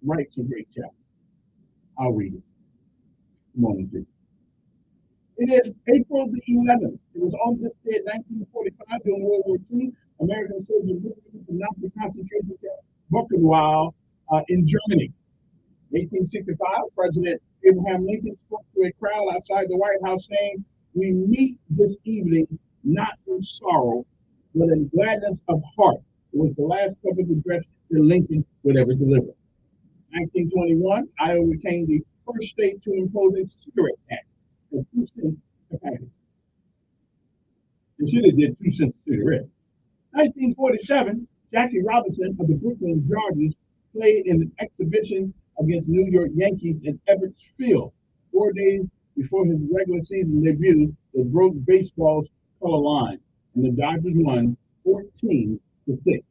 write some great chapters. I'll read it. Good morning to you. It is April the 11th. It was on this day in 1945 during World War II. American soldiers moved to Nazi concentration camp Buchenwald in Germany. 1865, President Abraham Lincoln spoke to a crowd outside the White House saying, "We meet this evening not in sorrow, but in gladness of heart." It was the last public address that Lincoln would ever deliver. 1921, Iowa became the first state to impose a cigarette tax for 2 cents a package. They should have did 2 cents a cigarette. 1947, Jackie Robinson of the Brooklyn Dodgers played in an exhibition against New York Yankees in Ebbets Field 4 days before his regular season debut that broke baseball's color line, and the Dodgers won 14-6. The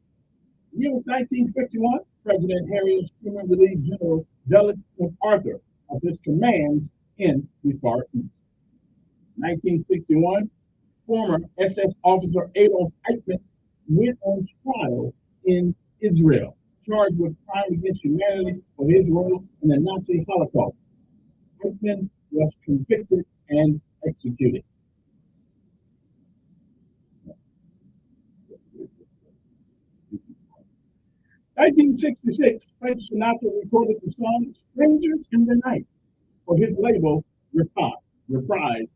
year was 1951. President Harry S. Truman relieved General Douglas MacArthur of his commands in the Far East. 1961, former SS officer Adolf Eichmann went on trial in Israel, charged with crime against humanity for his role in the Nazi Holocaust. Eichmann was convicted and executed. In 1966, Frank Sinatra recorded the song "Strangers in the Night" for his label Reprise Records.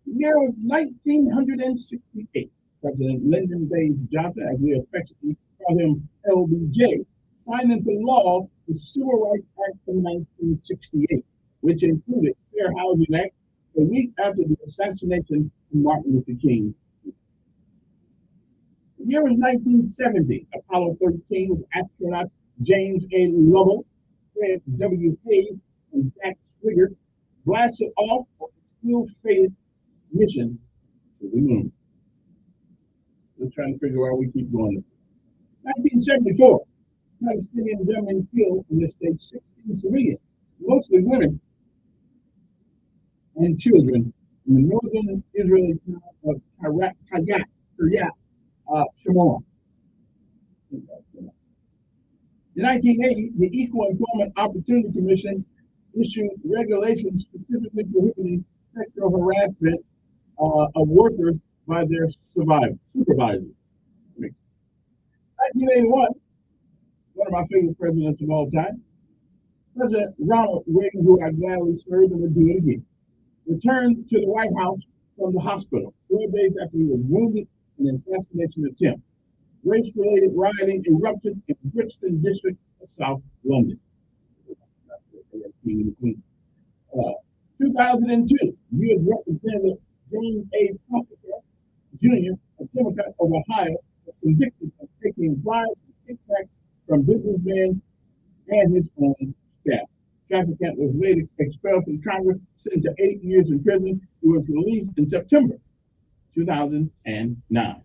The year was 1968. President Lyndon B. Johnson, as we affectionately call him LBJ, signed into law the Civil Rights Act of 1968, which included Fair Housing Act a week after the assassination of Martin Luther King. The year was 1970. Apollo 13 with astronauts James A. Lovell, Fred W. Hayes, and Jack Swigert blasted off for a ill-fated mission to the moon. We're trying to figure out why we keep going. 1974, Palestinian gunmen killed in the state 16 civilians, mostly women and children, in the northern Israeli town of Kiryat Shimon. In 1980, the Equal Employment Opportunity Commission issued regulations specifically prohibiting sexual harassment of workers by their supervisors. 1981, one of my favorite presidents of all time, President Ronald Reagan, who I gladly served and will do it again, returned to the White House from the hospital 4 days after he was wounded in an assassination attempt. Race-related rioting erupted in Brixton district of South London. 2002, U.S. Representative James A. Potter Jr., a Democrat of Ohio, was convicted of taking bribes and kickbacks from businessmen and his own staff. Traficant was later expelled from Congress, sentenced to 8 years in prison. He was released in September 2009.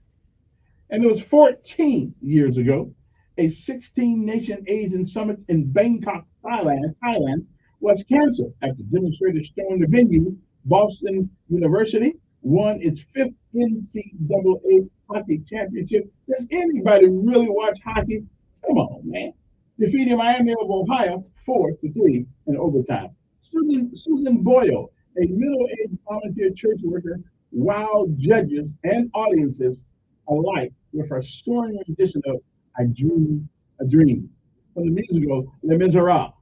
And it was 14 years ago, a 16-nation Asian summit in Bangkok, Thailand, was canceled after demonstrators stormed the venue. Boston University won its 5th NCAA hockey championship. Does anybody really watch hockey? Come on, man. Defeating Miami of Ohio 4-3 in overtime. Susan Boyle, a middle-aged volunteer church worker, wowed judges and audiences alike with her soaring rendition of "I Dream a Dream" from the musical Les Miserables.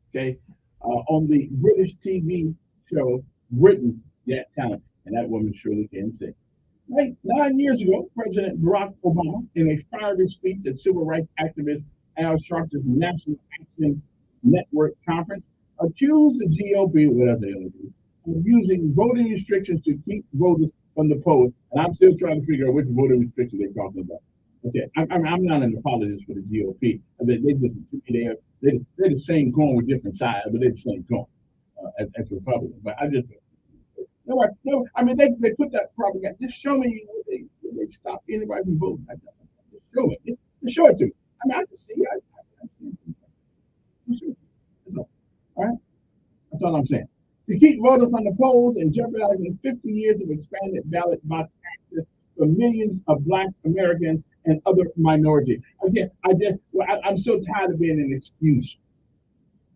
Okay, on the British TV show Britain Got Talent, and that woman surely can sing. 9 years ago, President Barack Obama, in a fiery speech at civil rights activist Al Sharpton's National Action Network conference, accused the GOP, of using voting restrictions to keep voters from the polls. And I'm still trying to figure out which voting restrictions they're talking about. Okay, I'm not an apologist for the GOP. They're the same coin with different sides, but they're the same coin as Republicans. But I just no. I mean, they put that propaganda. Just show me where they stop anybody from voting. Just show it. Just show it to me. I mean, I can see. That's all. All right. That's all I'm saying. To keep voters on the polls and jeopardizing 50 years of expanded ballot box access for millions of Black Americans and other minorities. Again, I'm so tired of being an excuse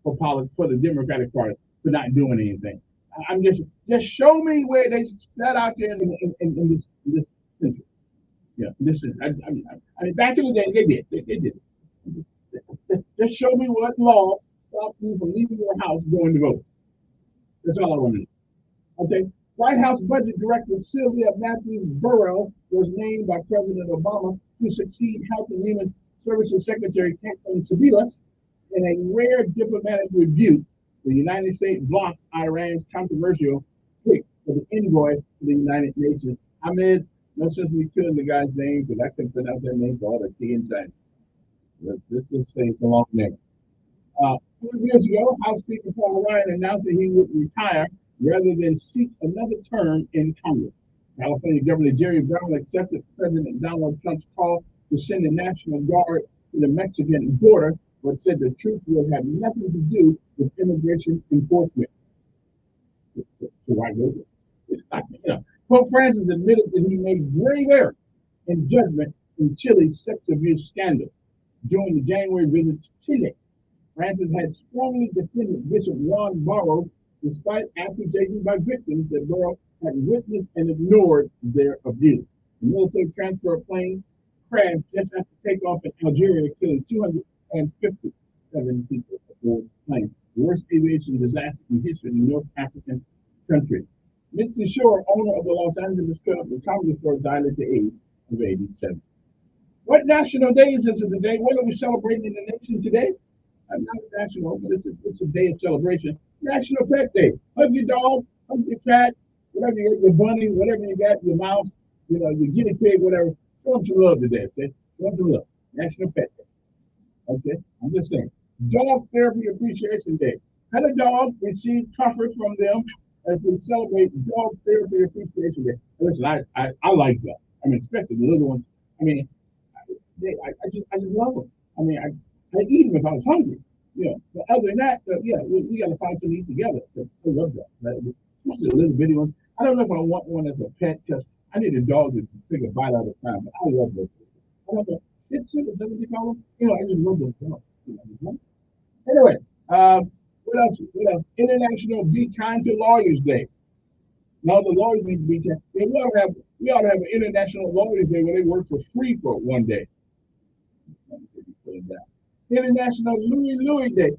for the Democratic Party for not doing anything. I'm just show me where they sat out there in this country. Yeah, listen. I mean, back in the day, they did. They did. Just show me what law stopped you from leaving your house going to vote. That's all I want to know. Okay. White House Budget Director Sylvia Matthews Burrell was named by President Obama to succeed Health and Human Services Secretary Kathleen Sebelius. In a rare diplomatic rebuke, the United States blocked Iran's controversial pick for the envoy to the United Nations. Ahmed, no sense me killing the guy's name because I couldn't pronounce that name for all the T in China. Let's just say it's a long name. 4 years ago, House Speaker Paul Ryan announced that he would retire rather than seek another term in Congress. California Governor Jerry Brown accepted President Donald Trump's call to send the National Guard to the Mexican border, but said the troops will have nothing to do with immigration enforcement. Pope Francis admitted that he made grave error in judgment in Chile's sex abuse scandal. During the January visit to Chile, Francis had strongly defended Bishop Juan Barros, despite accusations by victims that Barros had witnessed and ignored their abuse. The military transfer plane crashed just after takeoff in Algeria, killing 257 people aboard the plane. The worst aviation disaster in history in the North African country. Mitzi Shore, owner of the Los Angeles Club and comedy store, died at the age of 87. What national day is it today? What are we celebrating in the nation today? Not national, but it's a day of celebration. National Pet Day. Hug your dog, hug your cat, whatever you got, your bunny, whatever you got, your mouse, your guinea pig, whatever. Show them some love today, okay? Show them some love. National Pet Day. Okay? I'm just saying. Dog Therapy Appreciation Day. Pet a dog, receive comfort from them as we celebrate Dog Therapy Appreciation Day. Listen, I like that. I mean, especially the little ones. I mean, I just love them. I mean, I'd eat them if I was hungry. But other than that, we got to find something to eat together. I love that. Especially the little bitty ones. I don't know if I want one as a pet because I need a dog to take a bite at a time. But I love those. I love that. It's what you call them. I just love those dogs. Anyway, what else? International Be Kind to Lawyers Day. Now the lawyers need to be kind. We ought to have an International Lawyers Day where they work for free for one day. International Louie Louie Day.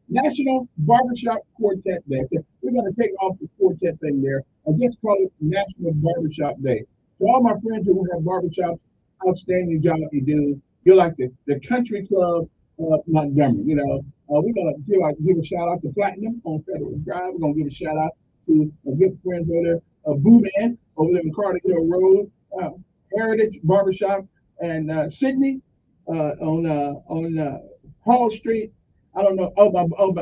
National Barbershop Quartet Day. We're going to take off the quartet thing there and just call it National Barbershop Day. To all my friends who have barbershops, outstanding job you do. You're like the country club of Montgomery. You know, we're going to give a shout out to Platinum on Federal Drive. We're going to give a shout out to my good friends over there, Boo Man over there in Carter Hill Road, Heritage Barbershop, and Sydney on Hall Street. I don't know.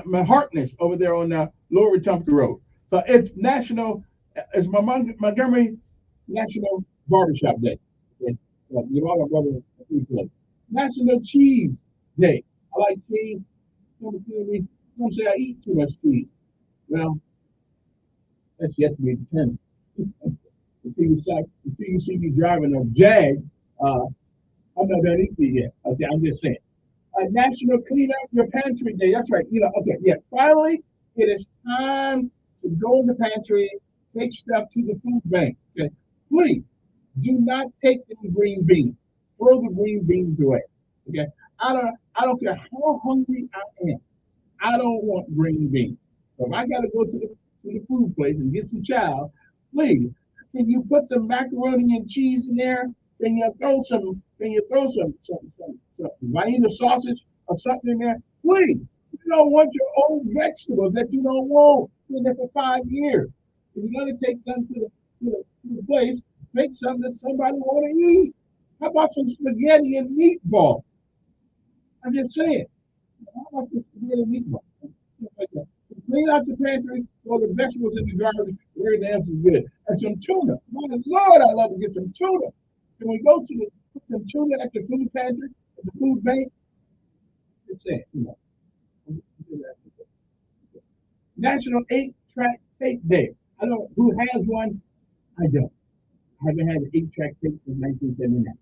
My Harkness over there on Lower Wetumpka Road. So it's it's Montgomery National Barbershop Day. Okay. You all are brother. National Cheese Day. I like cheese. Some say I eat too much cheese. Well, that's yet to be determined. Until you see me driving a Jag, I'm not done eating yet. Okay, I'm just saying. National Clean Out Your Pantry Day. That's right. You know, okay, yeah. Finally, it is time to go in the pantry, take stuff to the food bank. Okay, please do not take the green beans. Throw the green beans away. Okay, I don't care how hungry I am. I don't want green beans. So if I got to go to the food place and get some chow, please, can you put some macaroni and cheese in there? Then you throw some Vienna sausage or something in there. Please, you don't want your old vegetables that you don't want. Been there for 5 years. If you're gonna take some to the place, make something that somebody want to eat. How about some spaghetti and meatball? I'm just saying. How about some spaghetti and meatball? Like that. Clean out your pantry, throw the vegetables in the garbage, everything else is good. And some tuna. My Lord, I love to get some tuna. Can we go to put some tuna at the food pantry, at the food bank? Just saying, you know. National 8-track tape day. I don't know who has one. I don't. I haven't had an 8-track tape since 1979.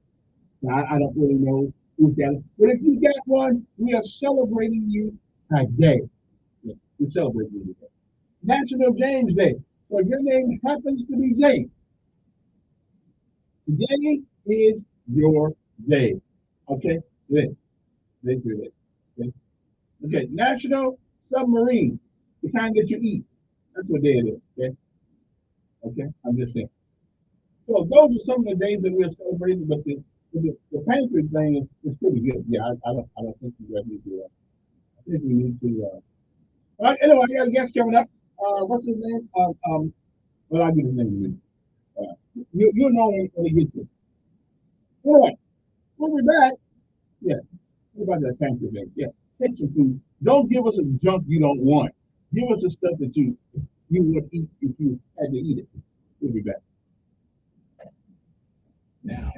So I don't really know who's got it. But if you got one, we are celebrating you today. Yeah, we're celebrating you today. National James Day. So if your name happens to be James, today is your day. Okay? Good. Okay. National Submarine. The kind that you eat. That's what day it is. Okay? Okay? I'm just saying. So those are some of the days that we're celebrating, but the pantry thing is pretty good. Yeah, I don't think we really need to. I think we need to. All right, anyway, I got a guest coming up. What's his name? Well, I'll get his name in a minute. You'll know when he gets here. Anyway, we'll be back. Yeah. What about that pantry thing? Yeah. Take some food. Don't give us a junk you don't want. Give us the stuff that you would eat if you had to eat it. We'll be back. Now.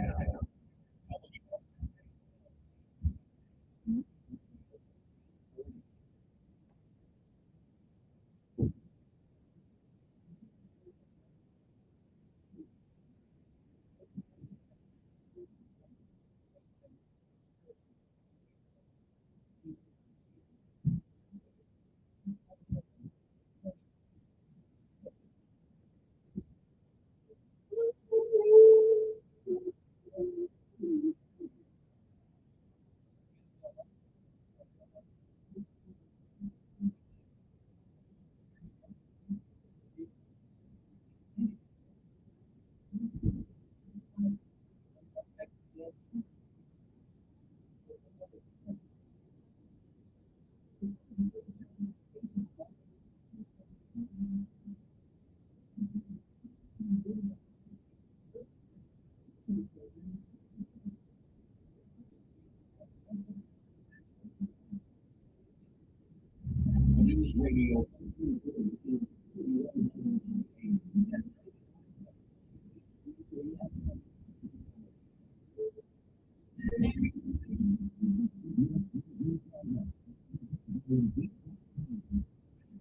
News Radio.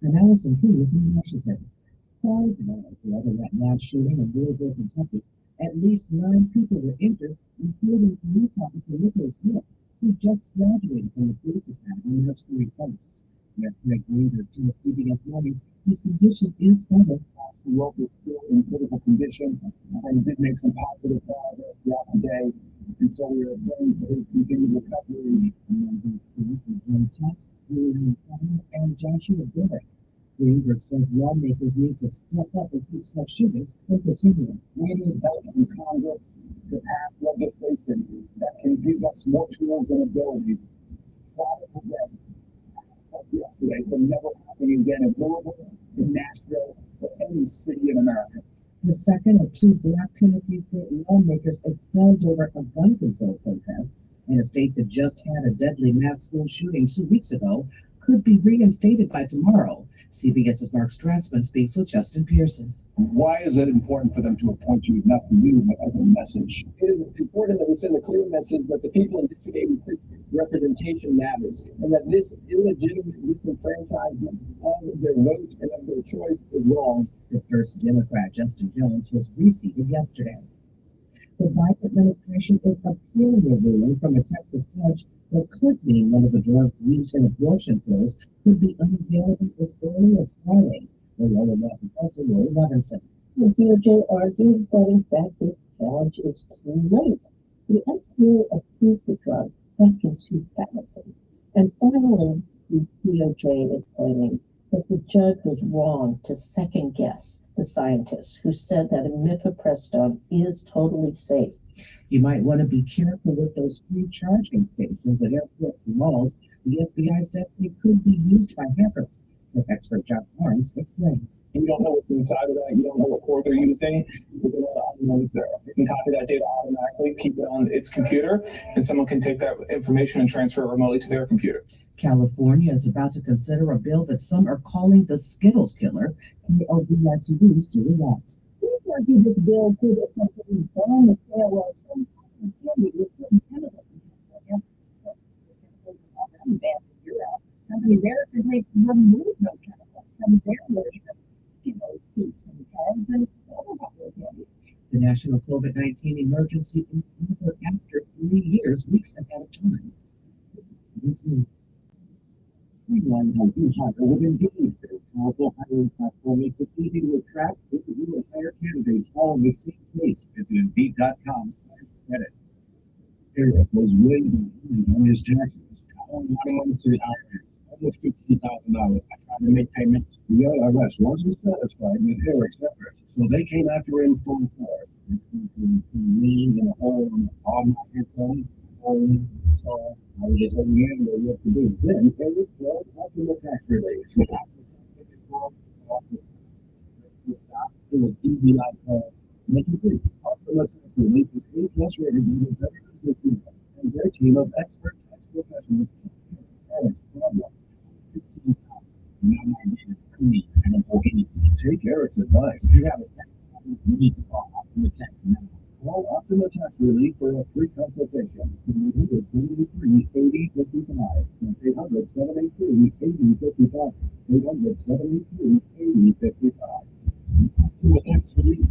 And Allison Hughes in Washington. Prior to that mass shooting in Louisville, Kentucky, at least 9 people were injured, including police officer Nicholas Wood, who just graduated from the police academy in Upstate Coast. Greg Reader to CBS Mornings, his condition is stable. The local school in critical condition and did make some positive progress throughout the day. And so we are praying for his continued recovery. And Joshua Bennett. Greenberg says lawmakers need to step up and keep such shootings from continuing. We need help from Congress to pass legislation that can give us more tools and ability to try to prevent like yesterday from never happening again in Louisville, in Nashville, or any city in America. The second of two Black Tennessee state lawmakers expelled over a gun control protest in a state that just had a deadly mass school shooting 2 weeks ago could be reinstated by tomorrow. CBS's Mark Strassman speaks with Justin Pearson. Why is it important for them to appoint you, not for you, but as a message? It is important that we send a clear message that the people in District 86 representation matters, and that this illegitimate disenfranchisement of their vote and of their choice is wrong. The first Democrat, Justin Jones, was reseated yesterday. The Biden administration is appealing a ruling from a Texas judge that could mean one of the drugs used in abortion pills could be unavailable as early as Friday. Loyola Law Professor Roy Levinson. The DOJ argued that in fact this challenge is too late. The FDA approved the drug back in 2000. And finally, the DOJ is claiming that the judge was wrong to second guess the scientists who said that imifepristone is totally safe. You might want to be careful with those free charging stations at airports and malls. The FBI says they could be used by hackers. Expert John Barnes explains. You don't know what's inside of that. You don't know what core they're using. There's a lot of unknowns there. It can copy that data automatically, keep it on its computer, and someone can take that information and transfer it remotely to their computer. California is about to consider a bill that some are calling the Skittles killer, KOVI-TV's Julie Watts. We argue this bill could essentially ban the sale of candy with certain chemicals in California. Company there could remove those chemicals from their version of foods and carbs and other candy. The national COVID-19 emergency is over after 3 years, weeks ahead of time. This is Streamline how you hire with Indeed. Their powerful hiring platform makes it easy to attract, interview, and hire candidates all in the same place. Visit Indeed.com/credit. Eric was way behind on his taxes. I only wanted to hire almost $15,000. I tried to make payments. The IRS wasn't satisfied with Eric's efforts, so they came after him full force. Me in a hole on my headphone. So I was just letting him know what to do. Then Eric called Optimal Tax Relief. It was easy like mental free. Optimal Tax Relief is A+ rated by the Better Business Bureau and their team of expert tax professionals. Take Eric's advice. If you have a tax problem, you need to call Optima Tax now. Call Optima Tax Relief for a free consultation. 800-783-8055. That's 800-783-8055. 800-783-8055. Optima Tax Relief.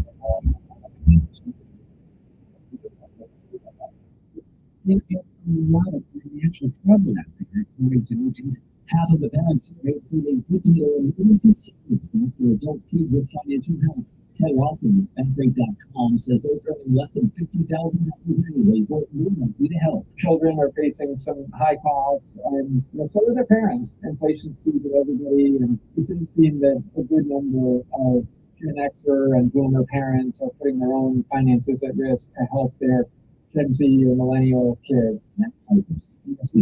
There is a lot of financial trouble out there, according to new data. Half of the parents are receiving $50 emergency savings for adult kids with financial help. Ted Rossman with Bankrate.com says those earning less than $50,000 annually work more likely to help. Children are facing some high costs, and so are their parents. Inflation squeezes everybody, and it does seem that a good number of Gen Xer and Boomer parents are putting their own finances at risk to help their Gen Z or millennial kids. It's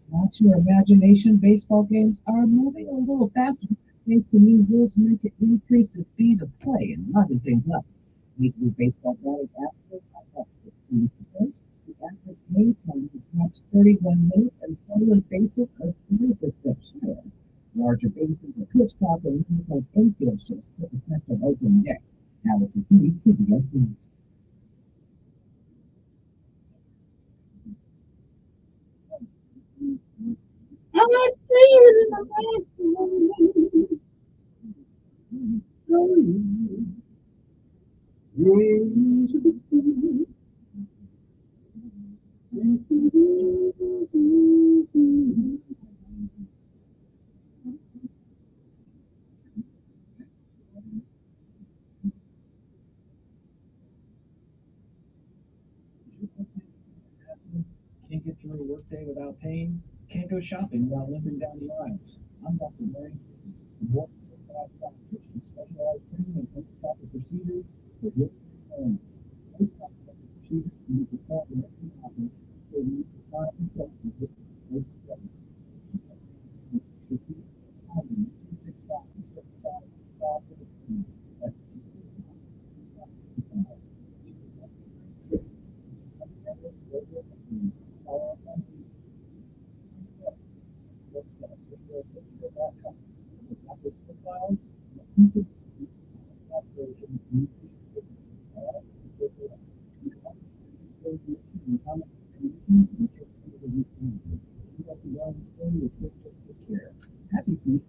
not your imagination. Baseball games are moving a little faster thanks to new rules meant to increase the speed of play and liven things up. Major League Baseball players average up 15%. The average game time drops 31 minutes and stolen bases are 3% higher. Larger bases and pitch clock and limits on infield shifts took effect on opening day. Allison Lee, CBS News. I see you in the go shopping without limping down the aisles. I'm Dr. Mary. What specialized training and endoscopic procedures for hip and endoscopic procedures can be performed in every office so you can find yourself in hip and Happy feet.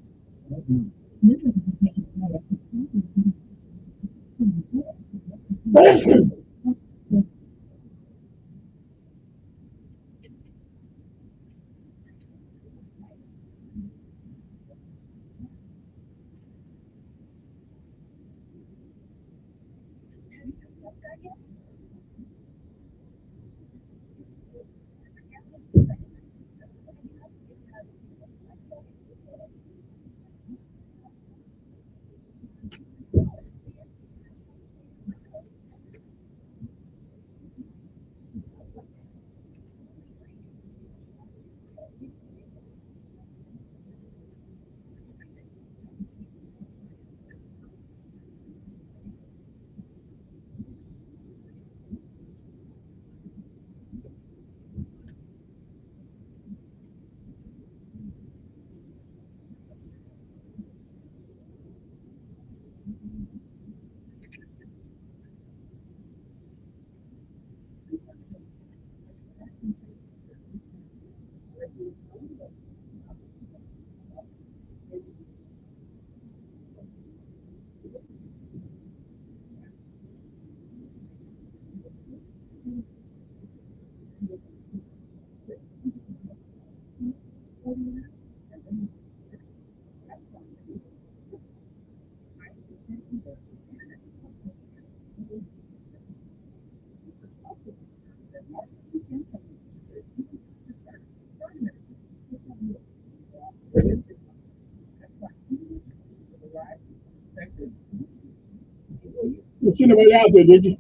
You see nobody out there, did you?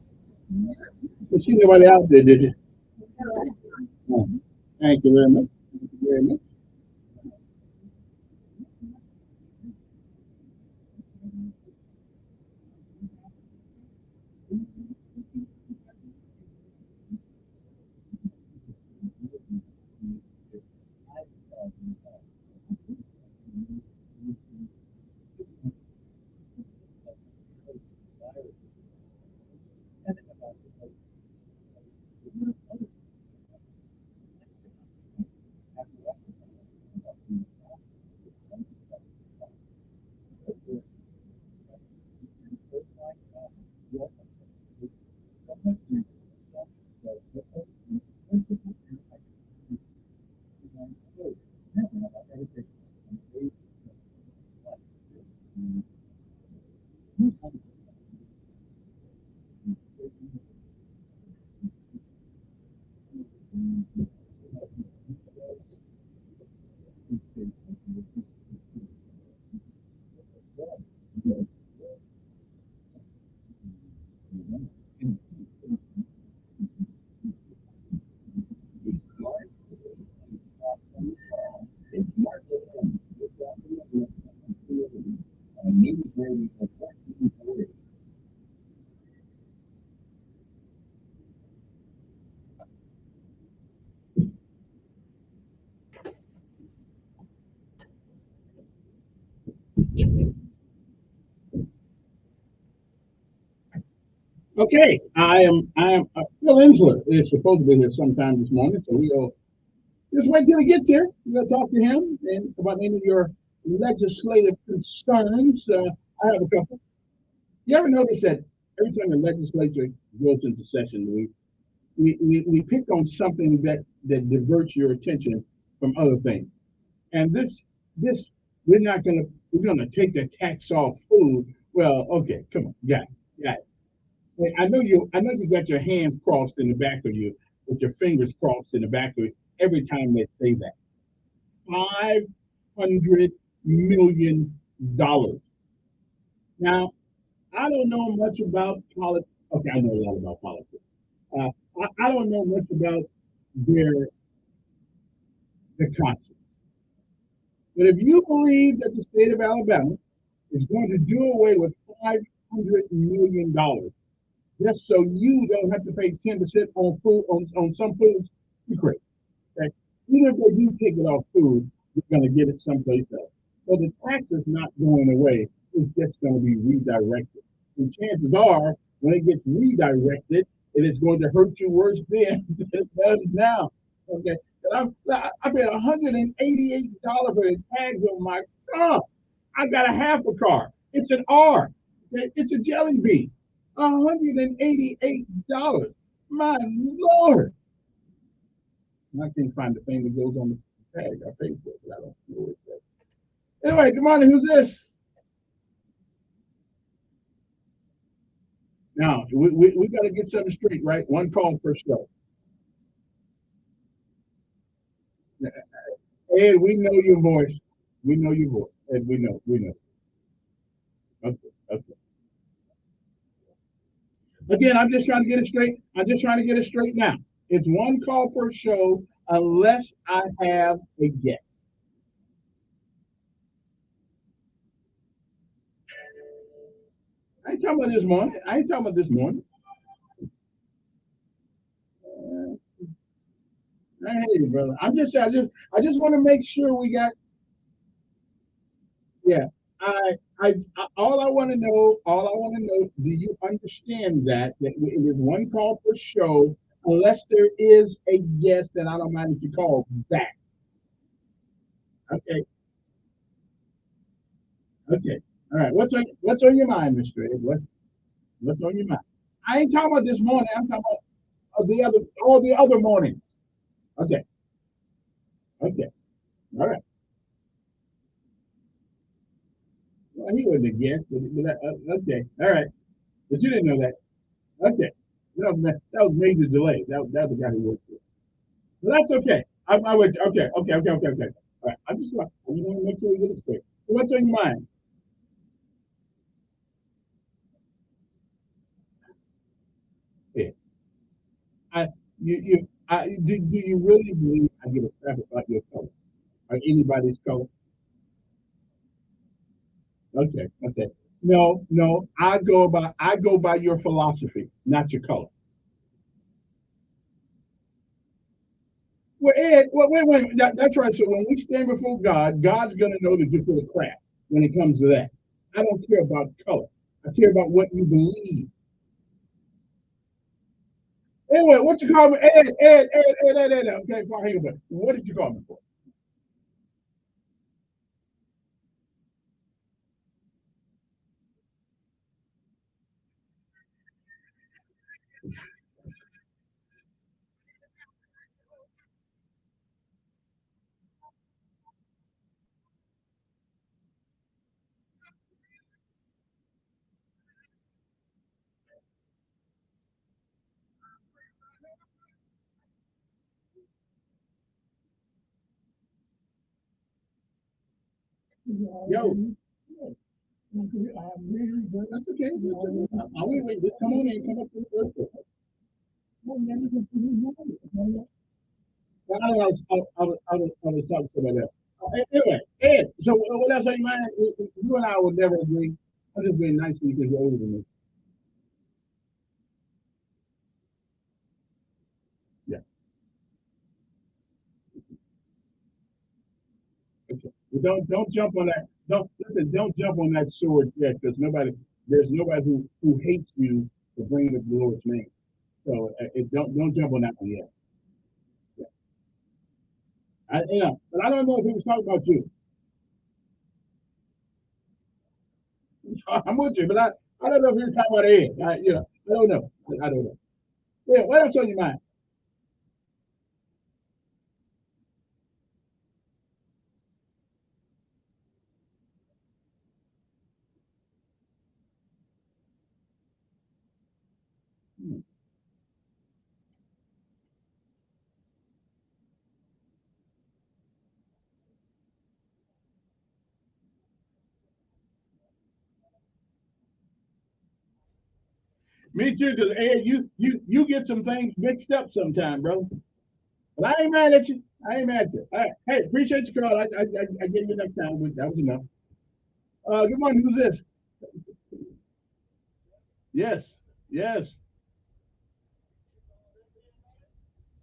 You see nobody out there, did you? Oh, thank you very much. Thank you very much. Okay, I am Phil Insler is supposed to be here sometime this morning, so we'll just wait till he gets here. We'll talk to him and about any of your legislative concerns. I have a couple. You ever notice that every time the legislature goes into session, we pick on something that diverts your attention from other things. And this we're gonna take the tax off food. Well, okay, come on, got it. Hey, I know you got your hands crossed in the back of you with your fingers crossed in the back of you every time they say that. $500 million. Now, I don't know much about politics. Okay, I know a lot about politics. I don't know much about their the conscience. But if you believe that the state of Alabama is going to do away with $500 million just so you don't have to pay 10% on food on some foods, you're crazy. Okay? Even if they do take it off food, you're going to get it someplace else. So the tax is not going away. It's just going to be redirected. And chances are, when it gets redirected, it is going to hurt you worse than it does now. Okay. And I paid $188 for the tags on my car. I got a half a car. It's an R. Okay? It's a jelly bean. $188. My Lord. I can't find the thing that goes on the tag. I paid for it, but I don't know what it says. Anyway, good morning. Who's this? Now, we got to get something straight, right? One call per show. Ed, we know your voice. We know your voice. Ed, we know. Okay. Again, I'm just trying to get it straight. Now. It's one call per show unless I have a guest. I ain't talking about this morning. Hey, brother. I just want to make sure we got. Yeah. All I want to know. Do you understand that it is one call per show unless there is a guest, then I don't mind if you call back. Okay. All right. What's on your mind, Mr. Ed? What's on your mind? I ain't talking about this morning. I'm talking about all the other mornings. Okay. All right. Well, he wasn't a guest, but okay. All right. But you didn't know that. Okay. That was major delay. That was the guy who worked for. But that's okay. I went. Okay. All right. I just want to make sure we get it straight. So what's on your mind? Yeah. Do you really believe I give a crap about your color or anybody's color? Okay. No. I go by your philosophy, not your color. Well, Ed, wait. That's right. So when we stand before God, God's going to know that you're full of crap when it comes to that. I don't care about color. I care about what you believe. Anyway, what you call me? Ed. Okay, fine. What did you call me for? Yo. That's okay. I will wait. Just come on in. Come up to the first floor. I was talking to somebody else. Anyway, Ed, so what else on your mind? You and I will never agree. I'm just being nice to you because you're older than me. Yeah. Okay. Well, don't jump on that. Don't jump on that sword yet, because there's nobody who hates you for bringing up the Lord's name. So don't jump on that one yet. Yeah. But I don't know if he was talking about you. I'm with you, but I don't know if he was talking about Ed. I don't know. I don't know. Yeah. What else on your mind? Me too, because Ed, you get some things mixed up sometime, bro. But I ain't mad at you. I ain't mad at you. All right. Hey, appreciate your call. I get you next time. That was enough. Good morning. Who's this? Yes. Yes.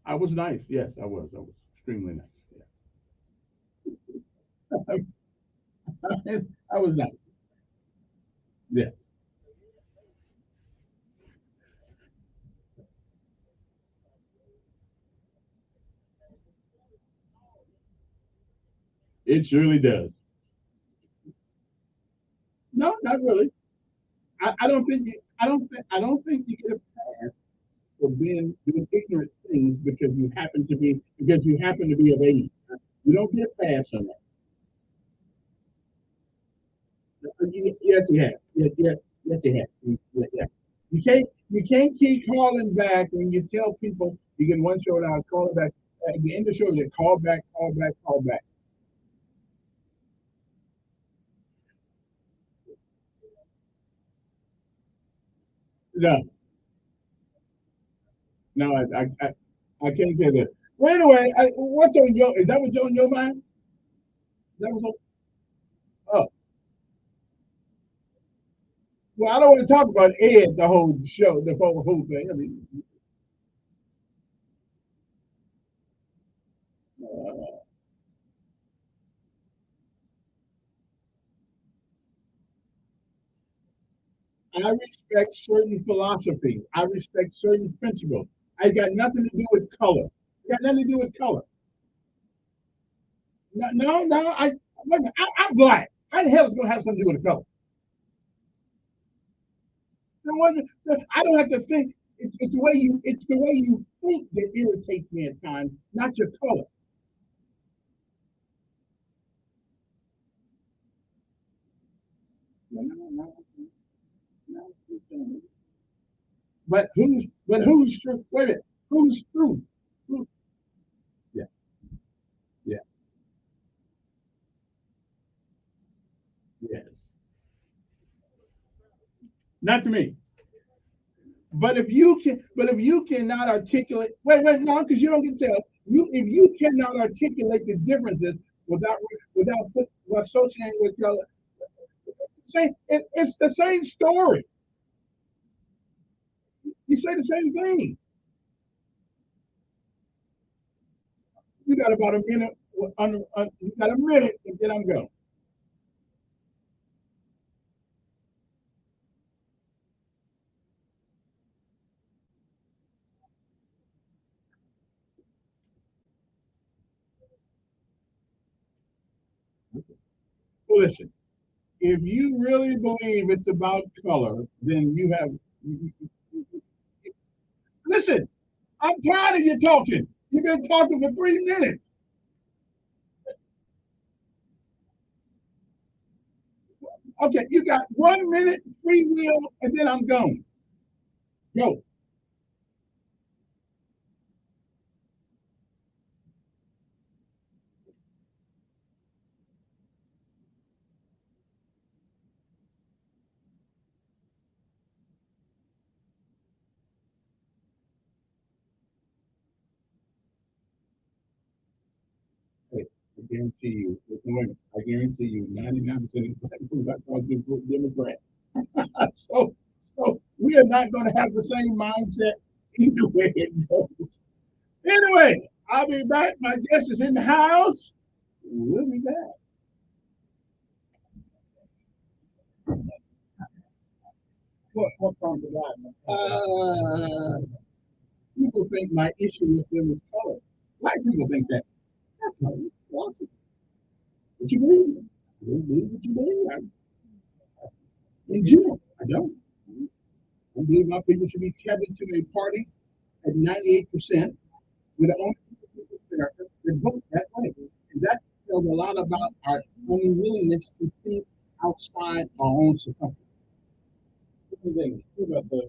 I was nice. Yes, I was. I was extremely nice. Yeah. I was nice. Yeah. It surely does. No, not really. I don't think I don't think you get a pass for being doing ignorant things because you happen to be of age. You don't get a pass on that. Yes, you have. Yes, you have. Yeah. You can't keep calling back when you tell people you get one show out, call it back. At the end of the show, you call back, call back, call back. No, no, I can't say that. Well, anyway, what's on your? Is that what's on your mind? Is that what's on? Oh, well, I don't want to talk about Ed the whole show, the whole thing. I mean, uh, I respect certain philosophies. I respect certain principles. I got nothing to do with color. It got nothing to do with color. No, no, no. Wait a minute, I'm black. How the hell is it going to have something to do with the color? I don't have to think. It's the way you think that irritates me at times, not your color. No, no, no, no, no. But who's true? Wait a minute. Who's true? Who, yeah, yeah, yes. Not to me. But if you cannot articulate, wait, no, because you don't get to tell. If you cannot articulate the differences without without associating with color, it's the same story. You say the same thing. You got about a minute. You got a minute, and then I'm going. Well, listen, if you really believe it's about color, then you have. Listen, I'm tired of you talking. You've been talking for 3 minutes. Okay, you got 1 minute, free will, and then I'm gone. Go. Hey, I guarantee you, I guarantee you, 99% of the black people are going to vote Democrat. So we are not going to have the same mindset either way it goes. Anyway, I'll be back. My guest is in the house. We'll be back. What prompted that? People think my issue with them is color. White people think that. That's not what you believe. You believe what you believe. In general, I don't. I believe my people should be tethered to a party at 98% with the only people that vote that way. And that tells a lot about our unwillingness to think outside our own circumference. What do you think about the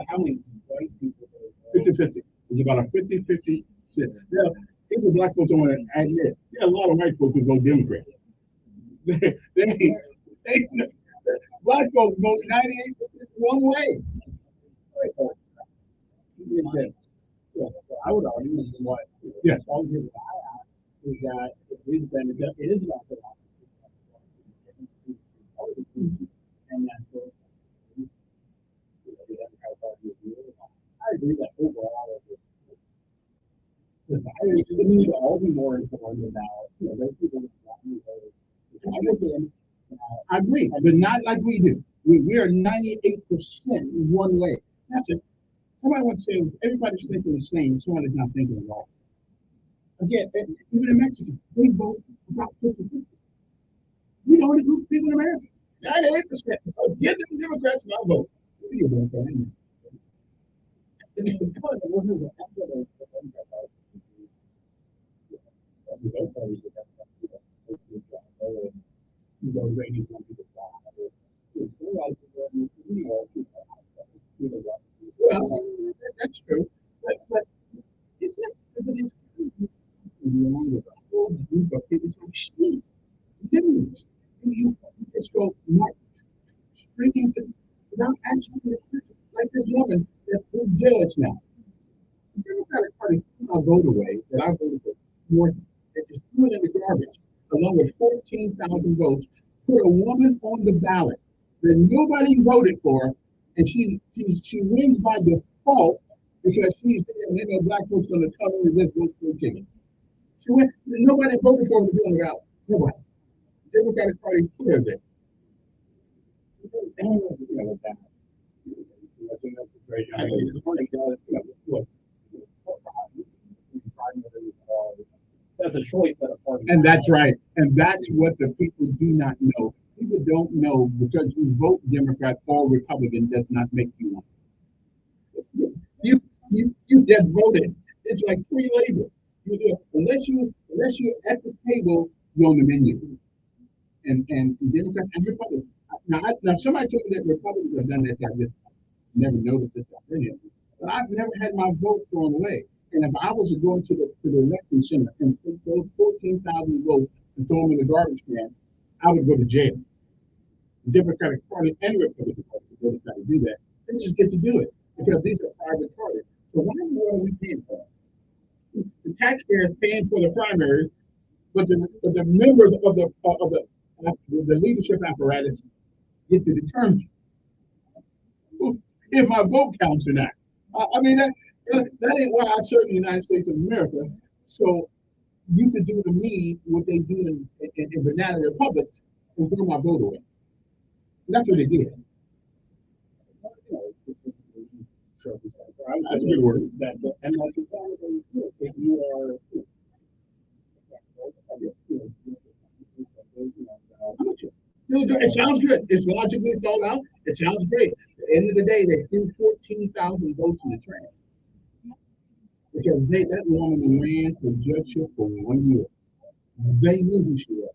how many white people? 50-50. It's about a 50-50 shit. Now, even black folks don't want to admit, there are a lot of white folks who vote Democrat. They, they, they, Black folks vote 98% one way. Yeah, I would argue is what Yeah. all the people I ask is that it is then it is about the and that goes I agree that overall society we need to all be more informed about those people that want to vote. I agree, but not like we do. We are 98% one way. That's it. Somebody would say everybody's thinking the same. Someone is not thinking at all. Again, even in Mexico, we vote about 50-50. We the only group of people in America. 98%. Get them Democrats my vote. What are you doing for them? Well, that's true. But it's not it's wrong with a whole group of people. It's like sheep. Millions. You just go not stringing to without asking the question. Like this woman that was judge now. The Democratic Party threw my vote away that I voted for more. They just threw it in the garbage along with 14,000 votes. Put a woman on the ballot that nobody voted for, and she wins by default because she's there and they know black folks going to come in and just vote for a ticket. She went. Nobody voted for her to be on the ballot. Nobody. The Democratic Party put her there. That's a choice that a party. And that's right. And that's what the people do not know. People don't know because you vote Democrat or Republican does not make you one. You just voted. It's like free labor. Unless you at the table, you're on the menu. And Democrats and Republicans. Now somebody told me that Republicans have done that. I just never noticed it already. But I've never had my vote thrown away. And if I was going to the election center and put those 14,000 votes and throw them in the garbage can, I would go to jail. The Democratic Party and Republican Party would decide to do that. They just get to do it because these are private parties. So why in the world are we paying for it? The taxpayers paying for the primaries, but the members of the leadership apparatus get to determine if my vote counts or not. I mean, that ain't why I serve in the United States of America. So you could do to me what they do in banana republics and throw my vote away. And that's what they did. That's a good word. And like if you are it sounds good. It's logically thought out. It sounds great. At the end of the day, they threw 14,000 votes in the trash. Because that woman ran for judgeship for 1 year. They knew who she was.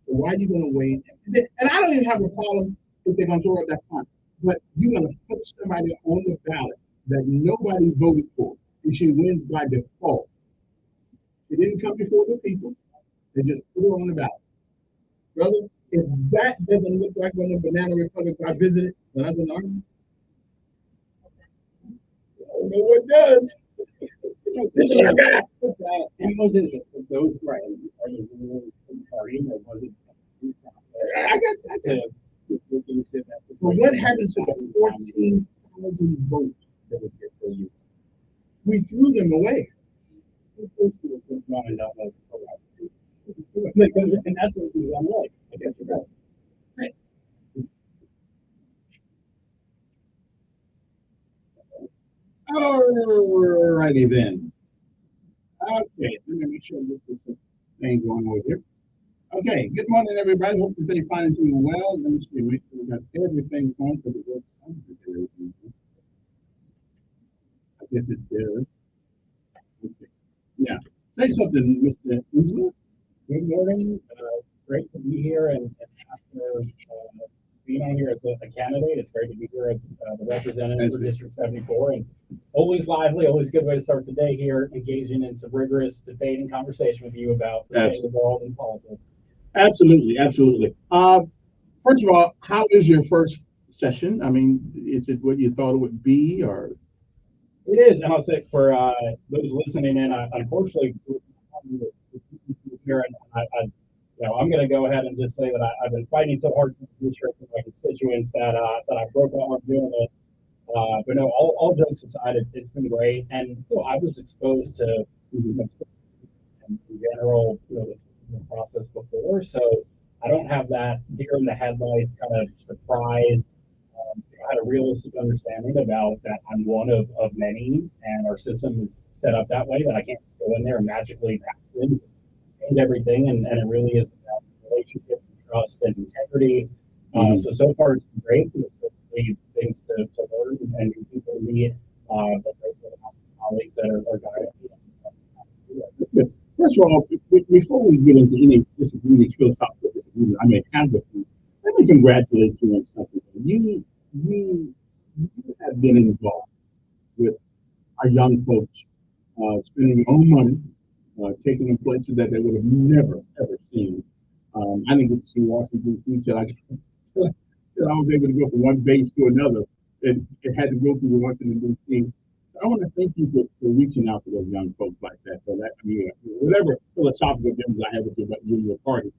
So why are you going to wait? And I don't even have a problem if they're going to throw up that fund. But you're going to put somebody on the ballot that nobody voted for, and she wins by default. She didn't come before the people. They just put her on the ballot. Brother, if that doesn't look like one of the banana republics I visited when I was in the Army, I don't know what does. This is what I got. And was it those right? Are the rules in the party, or was it? I got that. But what happens to the 14,000 votes that would get for you? We threw them away. And that's what we like. I guess you're right. Right. Alrighty then. Okay, let me make sure I get this thing going over here. Okay, good morning, everybody. Hope that they find you well. Let me see. Make sure we got everything on for the work. I guess it does. Okay. Yeah. Say something, Mr. Winslow. Good morning. Great to be here, and after being on here as a candidate, it's great to be here as the representative for District 74, and always lively, always a good way to start the day here, engaging in some rigorous debate and conversation with you about the state of the world and politics. Absolutely, absolutely. First of all, how is your first session? I mean, is it what you thought it would be, or? It is, and I'll say for those listening in, unfortunately, here, and I'm going to go ahead and just say that I've been fighting so hard to reach out to my constituents that I broke out on doing it. But no, all jokes aside, it's been great, and I was exposed to in general, the process before, so I don't have that deer in the headlights kind of surprise. I had a realistic understanding about that I'm one of many, and our system is set up that way that I can't go in there and magically change everything, and it really is about relationships and trust and integrity. So far it's been great. There's certainly things to learn and new people to meet, but colleagues that are guiding. First of all, before we get into any disagreements, philosophical disagreements, I may have with you, let me congratulate you on something. You have been involved with our young folks, spending their own money, taking them places that they would have never, ever seen. I didn't get to see Washington D.C. till I was able to go from one base to another. It had to go through Washington D.C. I want to thank you for reaching out to those young folks like that. So that, I mean, whatever philosophical difference I have with you about you and your party,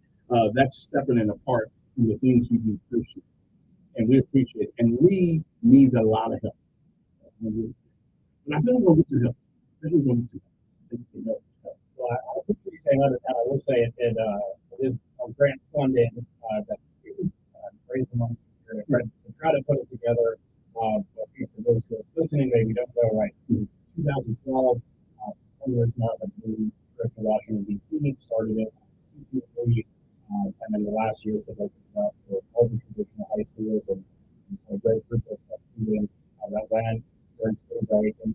that's stepping in apart from the things you do personally. And we appreciate it. And we needs a lot of help. And I think we're going to get some help. I think we're going to get some help. Well, I appreciate that. I will say it is a grant funding that raise money to try to put it together. For those who are listening, maybe don't know, right? It's 2012. Hundreds now have moved to Washington D.C. Started it, and then the last year they've opened up for all the traditional high schools and a great group of students that land during school break. And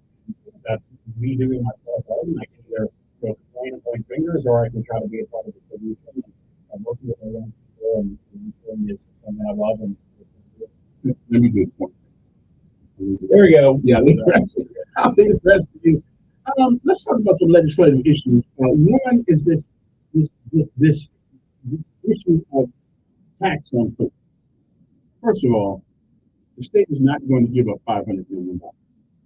that's me doing my stuff alone. I can either go complain and point fingers, or I can try to be a part of the solution. And working with my young people and doing is something I love. And let me do it for you. There we go. Yeah, I'll leave the rest to you. Let's talk about some legislative issues. One is this issue of tax on food. First of all, the state is not going to give up $500 million.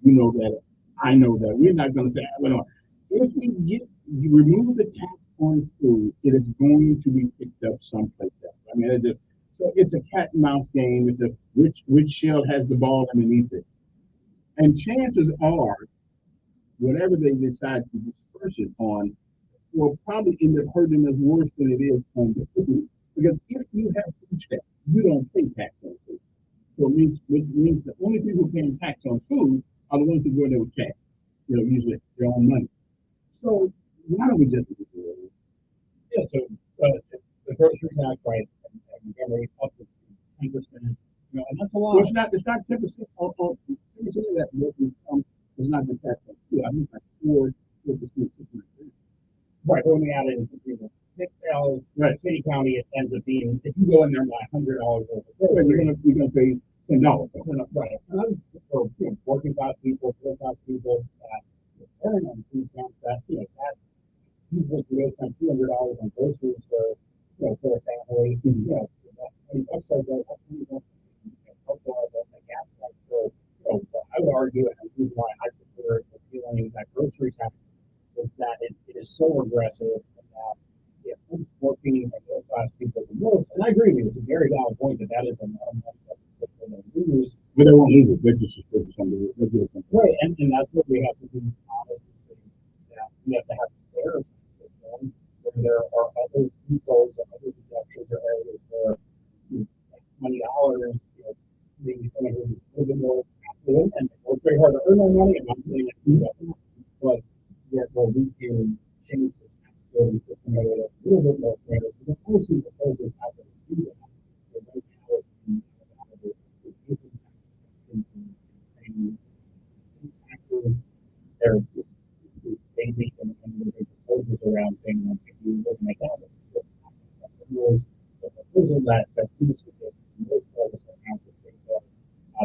You know that. I know that. We're not going to say, well, if we remove the tax on food, it is going to be picked up someplace else. I mean, so it's a cat and mouse game. It's a which shell has the ball underneath it. And chances are, whatever they decide to disperse it on will probably end up hurting us worse than it is on the food. Because if you have food stamps, you don't pay tax on food. So it means the only people paying tax on food are the ones who go there with cash. Usually their own money. So why don't we just do it? Yeah, so the grocery tax, right, and generally up to 10%, and that's a lot. Well, it's not 10%. 10% of that is not the tax on food. I mean, like 4%. Right, when we add in six sales, right, city county, it ends up being, if you go in there and buy $100 over, you're gonna pay $10. Right, and for working class people, middle class people that earn on food stamps, that that easily can go spend $200 on groceries for a family. $20 or the gas price. So I would argue, and the reason why I prefer appealing that grocery tax is that it is so aggressive that working and middle class people the most. And I agree with you. It's a very valid point that is a lose. But they won't lose it. They're just something. Right, and that's what we have to do. That we have to have a fair system where there are other people's and other deductions or areas where $20, maybe someone who's a little bit more affluent and work very hard to earn more money. I'm not saying that, but yet we can change the taxability system in a way that's a little bit more fair. So the policy proposals have to do that. Taxes, they're basic and the proposals around saying that if you look at that, the proposal that seems to be most focused around the state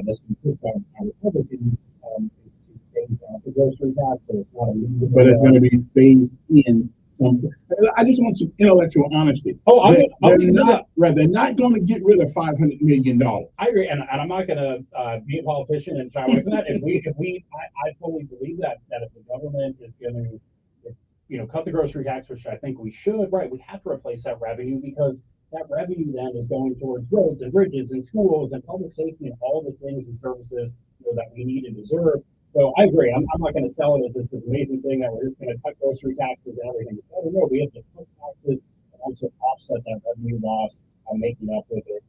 that's been pushed by Republicans is to phase out the grocery tax, so it's not a but it's going to be phased in I just want some intellectual honesty. Oh, I'm they're not going to get rid of $500 million. I agree, and I'm not going to be a politician and shy away from that. I fully believe that if the government is going to, cut the grocery tax, which I think we should, right? We have to replace that revenue because that revenue then is going towards roads and bridges and schools and public safety and all the things and services that we need and deserve. So I agree. I'm not going to sell it as this amazing thing that we're just going to cut grocery taxes and everything. No, we have to cut taxes and also offset that revenue loss by making up with it.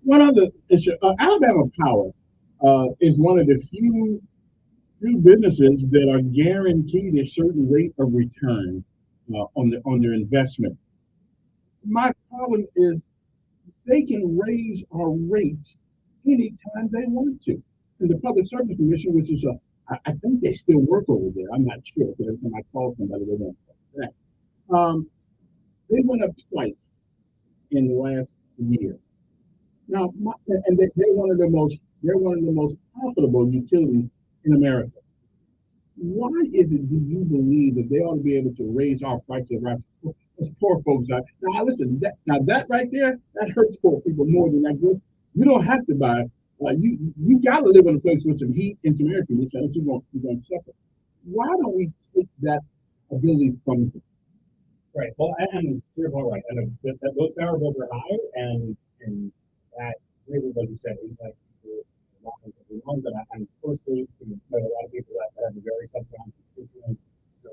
One other issue, Alabama Power is one of the few businesses that are guaranteed a certain rate of return on their investment. My problem is they can raise our rates anytime they want to. And the Public Service Commission, which is I think they still work over there. I'm not sure, because every time I call somebody, they won't that. They went up twice in the last year. Now, they're one of the most profitable utilities in America. Why is it do you believe that they ought to be able to raise our prices as poor folks are? Now listen, that right there, that hurts poor people more than that good. You don't have to buy. You got to live in a place with some heat and some air conditioning, else you're going to suffer. Why don't we take that ability from them? Right. Well, and you're all right. And those power bills are high, and that really, like you said, impacts people long. But I'm personally, know a lot of people that have a very tough time constituents.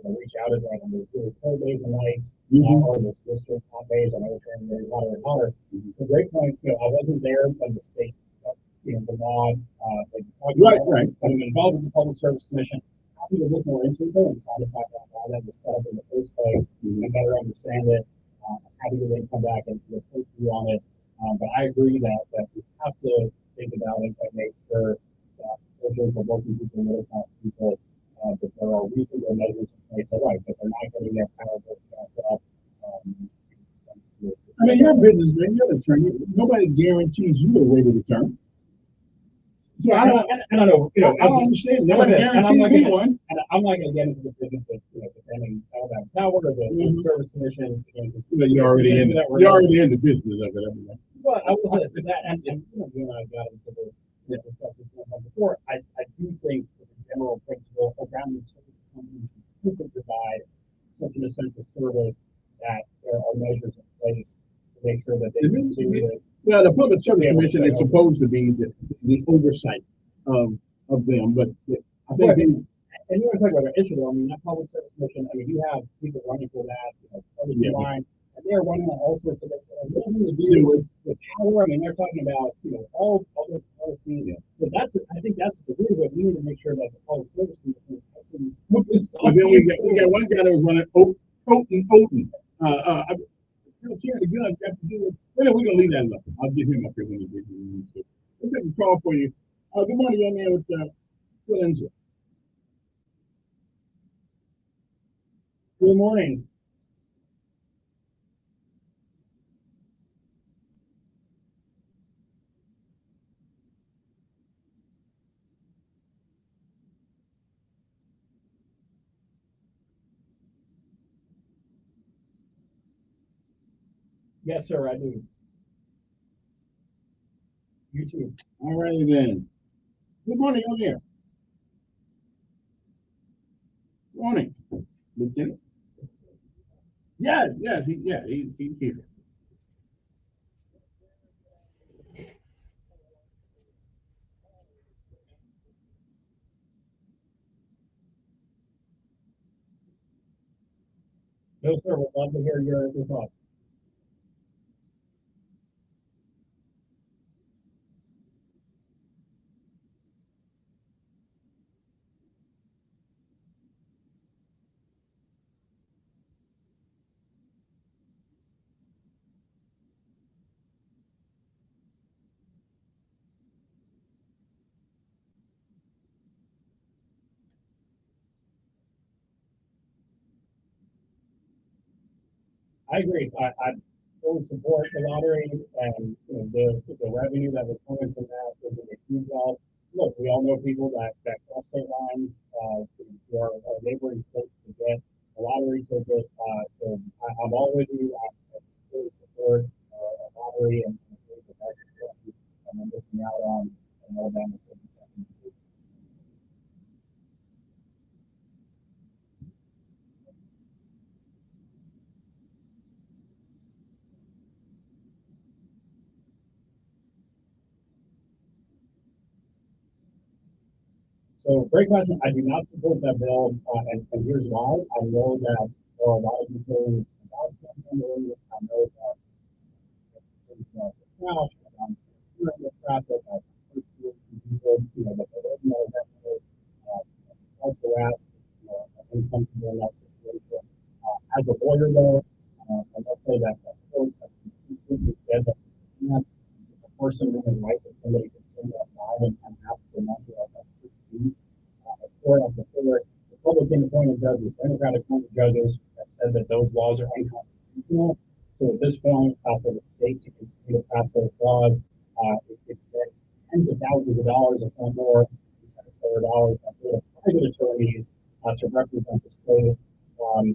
They reach out at on those really cold days and nights, or those blistering hot days. I know it's turning very hotter and hotter. A great point. I wasn't there when the state, the law, right. I'm involved with the Public Service Commission. Happy to look more into it and try to find out how that was set up in the first place and better understand it. Happy to then come back and report to you on it. But I agree that we have to think about it and make sure that especially for working people and middle class people, that there are reasonable measures in place that right, but they're not getting their power bills up. I mean, you're a businessman, you're an attorney. Nobody guarantees you a rate of return. So I don't understand. Nobody guarantees me one. And I'm not going to get into the business of defending Alabama Power or the Service Commission. You're already in the business of it. Well, I will say that, and you and I got into this, discussed this one time before. I do think that the general principle around the service company to provide such an essential service that there are measures in place to make sure that they continue to. Well, the Public Service Commission is supposed to be the oversight of them, but I think and you want to talk about our issue, I mean, that Public Service Commission, I mean, you have people running for that, lines, and they're running on all sorts of nothing to do with power. I mean, they're talking about, all other policies. So I think that's the root of it. We need to make sure that the Public Service Commission is focused on. Then we got one guy that was running Oten. Carrying the guns got to do with. Well, we're gonna leave that alone. I'll give him up here when he gets. Let's take a call for you. Good morning, young man with Phil Enzo. Good morning. Yes, sir, I do. You too. All righty then. Good morning, on here. Good morning, Lieutenant. Yes, he's here. No, sir, we'd love to hear your thoughts. I agree. I fully support the lottery and the revenue that was coming from that was a huge help. Look, we all know people that cross state lines who are neighboring states to get a lottery ticket. So I'm already fully support a lottery and I'm missing out on an Alabama. So great question. I do not support that bill, and here's why. I know that there are a lot of concerns about handling. I know that there's crash, the traffic, people, that they don't know that harass, uncomfortable in that situation. As a lawyer, though, I must say that the courts have consistently said that the person in right that somebody can stand outside and ask for money like that. Court after court, Republican appointed judges, Democratic appointed judges have said that those laws are unconstitutional. So at this point, for the state to continue to pass those laws, it's tens of thousands of dollars, if not more, dollars for private attorneys to represent the state.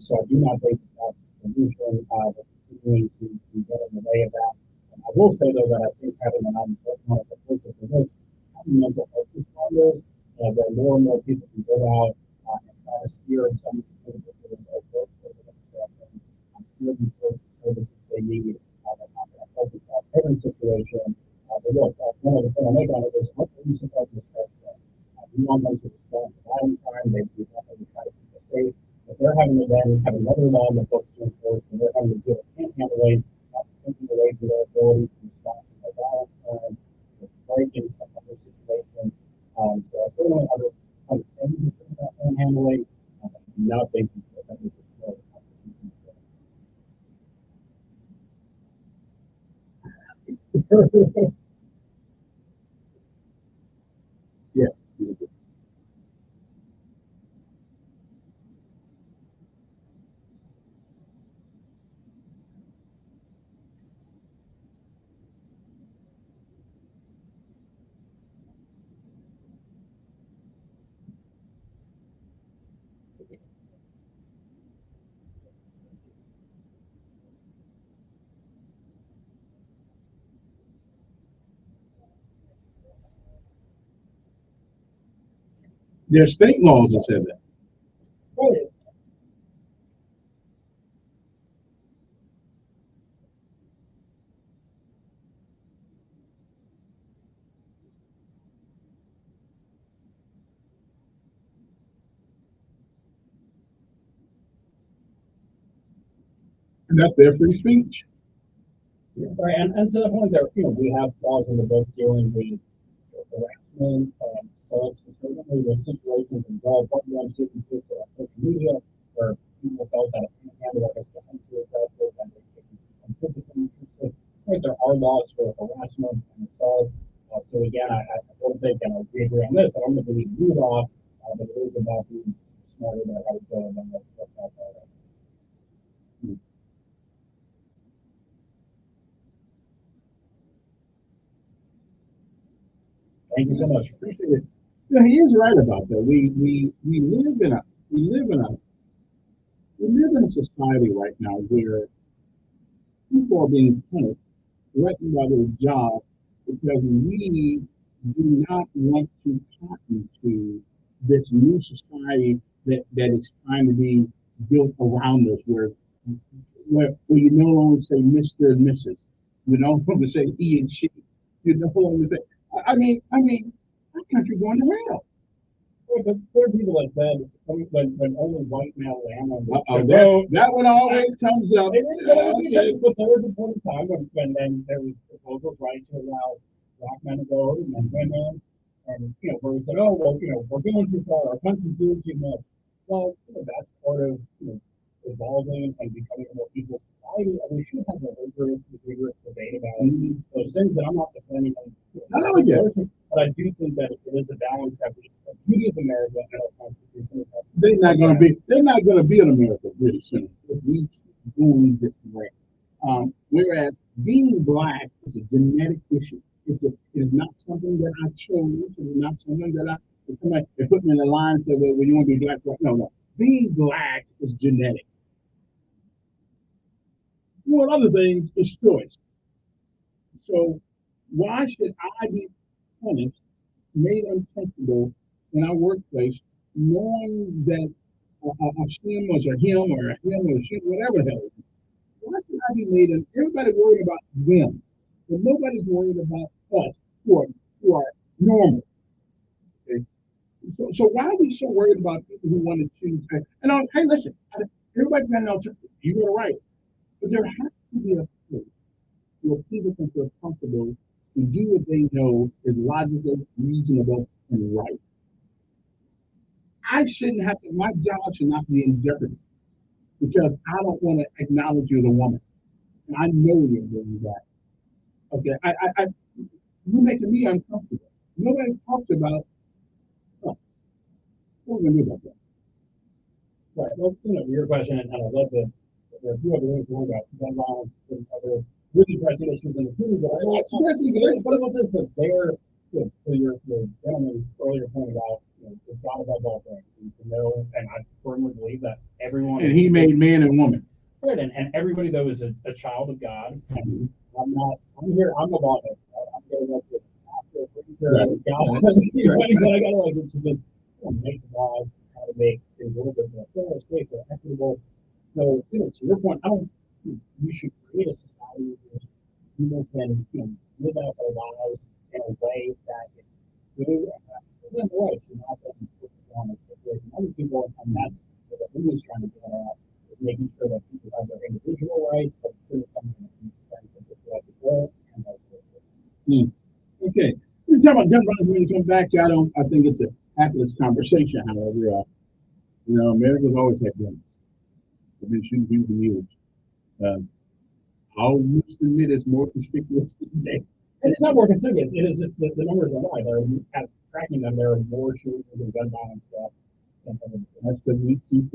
So I do not think that that's a solution that's continuing to get in the way of that. And I will say, though, that I think having an unemployment for this, having mental health responders, that more and more people can go out and try to steer some of the services they need. That's not going to focus on every situation. But look, one of the things I make on it is what police and public we want them to respond to violent crime. They want them to try to keep us safe. But they're having to then have another law in the books to enforce, and they're having to do it handling, not taking away from their ability to respond to violent crime, break in some other situation. So I certainly understand the thing about handling. I do not think that we should go. Yeah. There's state laws that said that. And that's their free speech. Right, and to the point that we have laws in the books dealing with harassment, assaults, and certainly the situations involved what you see on social media where people felt that a handler has gotten too aggressive and they can physically intrusive. Right, there are laws for harassment and assault. So again, I don't think, and we agree on this, I don't think we need to move off, but it is about being smarter about how to go and then what's out there. Thank you so much. Appreciate it. Yeah, he is right about that. We live in a society right now where people are being punished, threatened by their job because we do not want to cotton to this new society that is trying to be built around us, where you no longer say Mr. and Mrs. You no longer say he and she. You no longer say. I mean, our country going to hell. But there are people that said when only white male landlords. That one always comes up. But there was a point in time when then there was proposals, right, to allow black men to vote and then women, and where we said, oh well, we're going too far, our country's doing too much. Well, that's part of evolving and becoming a more equal society, and we should have a rigorous debate about those things. And I'm not defending them. But I do think that it is a balance that the beauty of America and our Constitution. They're not going to be in America really soon if we keep going this way. Whereas being black is a genetic issue. It is not something that I chose. It is not something that they put me in the line and say, well, you want to be black? No. being black is genetic. Well, other things is choice. So why should I be punished, made uncomfortable in our workplace, knowing that a shim was a him or a him or a shim, whatever the hell it is? Why should I be made? Everybody's worried about them, but nobody's worried about us who are normal. Okay? So why are we so worried about people who want to choose? And hey, listen, everybody's got an alternative. You got it right, but there has to be a place where people can feel comfortable to do what they know is logical, reasonable, and right. I shouldn't have to. My job should not be in jeopardy because I don't want to acknowledge you as a woman, and I know you're doing that. Okay, you're making me uncomfortable. Nobody talks about. Oh, what are we gonna do about that? Right. Well, your question, and I love that there are a few other things to worry about, gun violence and other really pressing issues in the community. But it was just that they're, to your gentleman's earlier point about, it's God above all things. And to know, and I firmly believe that everyone. And he made man and woman. Right, and everybody though is a child of God. And I'm the law. I'm getting up with God. But I gotta to just make laws, how to make things a little bit more fair, safer, equitable. So, to your point, you should create a society where people can, live out their lives in a way that is good and the way to not let them put on other people, and that's what the movie is trying to get at, is making sure that people have their individual rights, but still come to the extent that they like to go and Okay. We talk about gun violence when you come back. I think it's a hapless conversation, however. America's always had guns. I've been shooting people for years. I'll admit it's more conspicuous today. And it's not more conspicuous. It is just the numbers are high. As tracking them, there are more shootings and gun violence stuff. That's because we keep.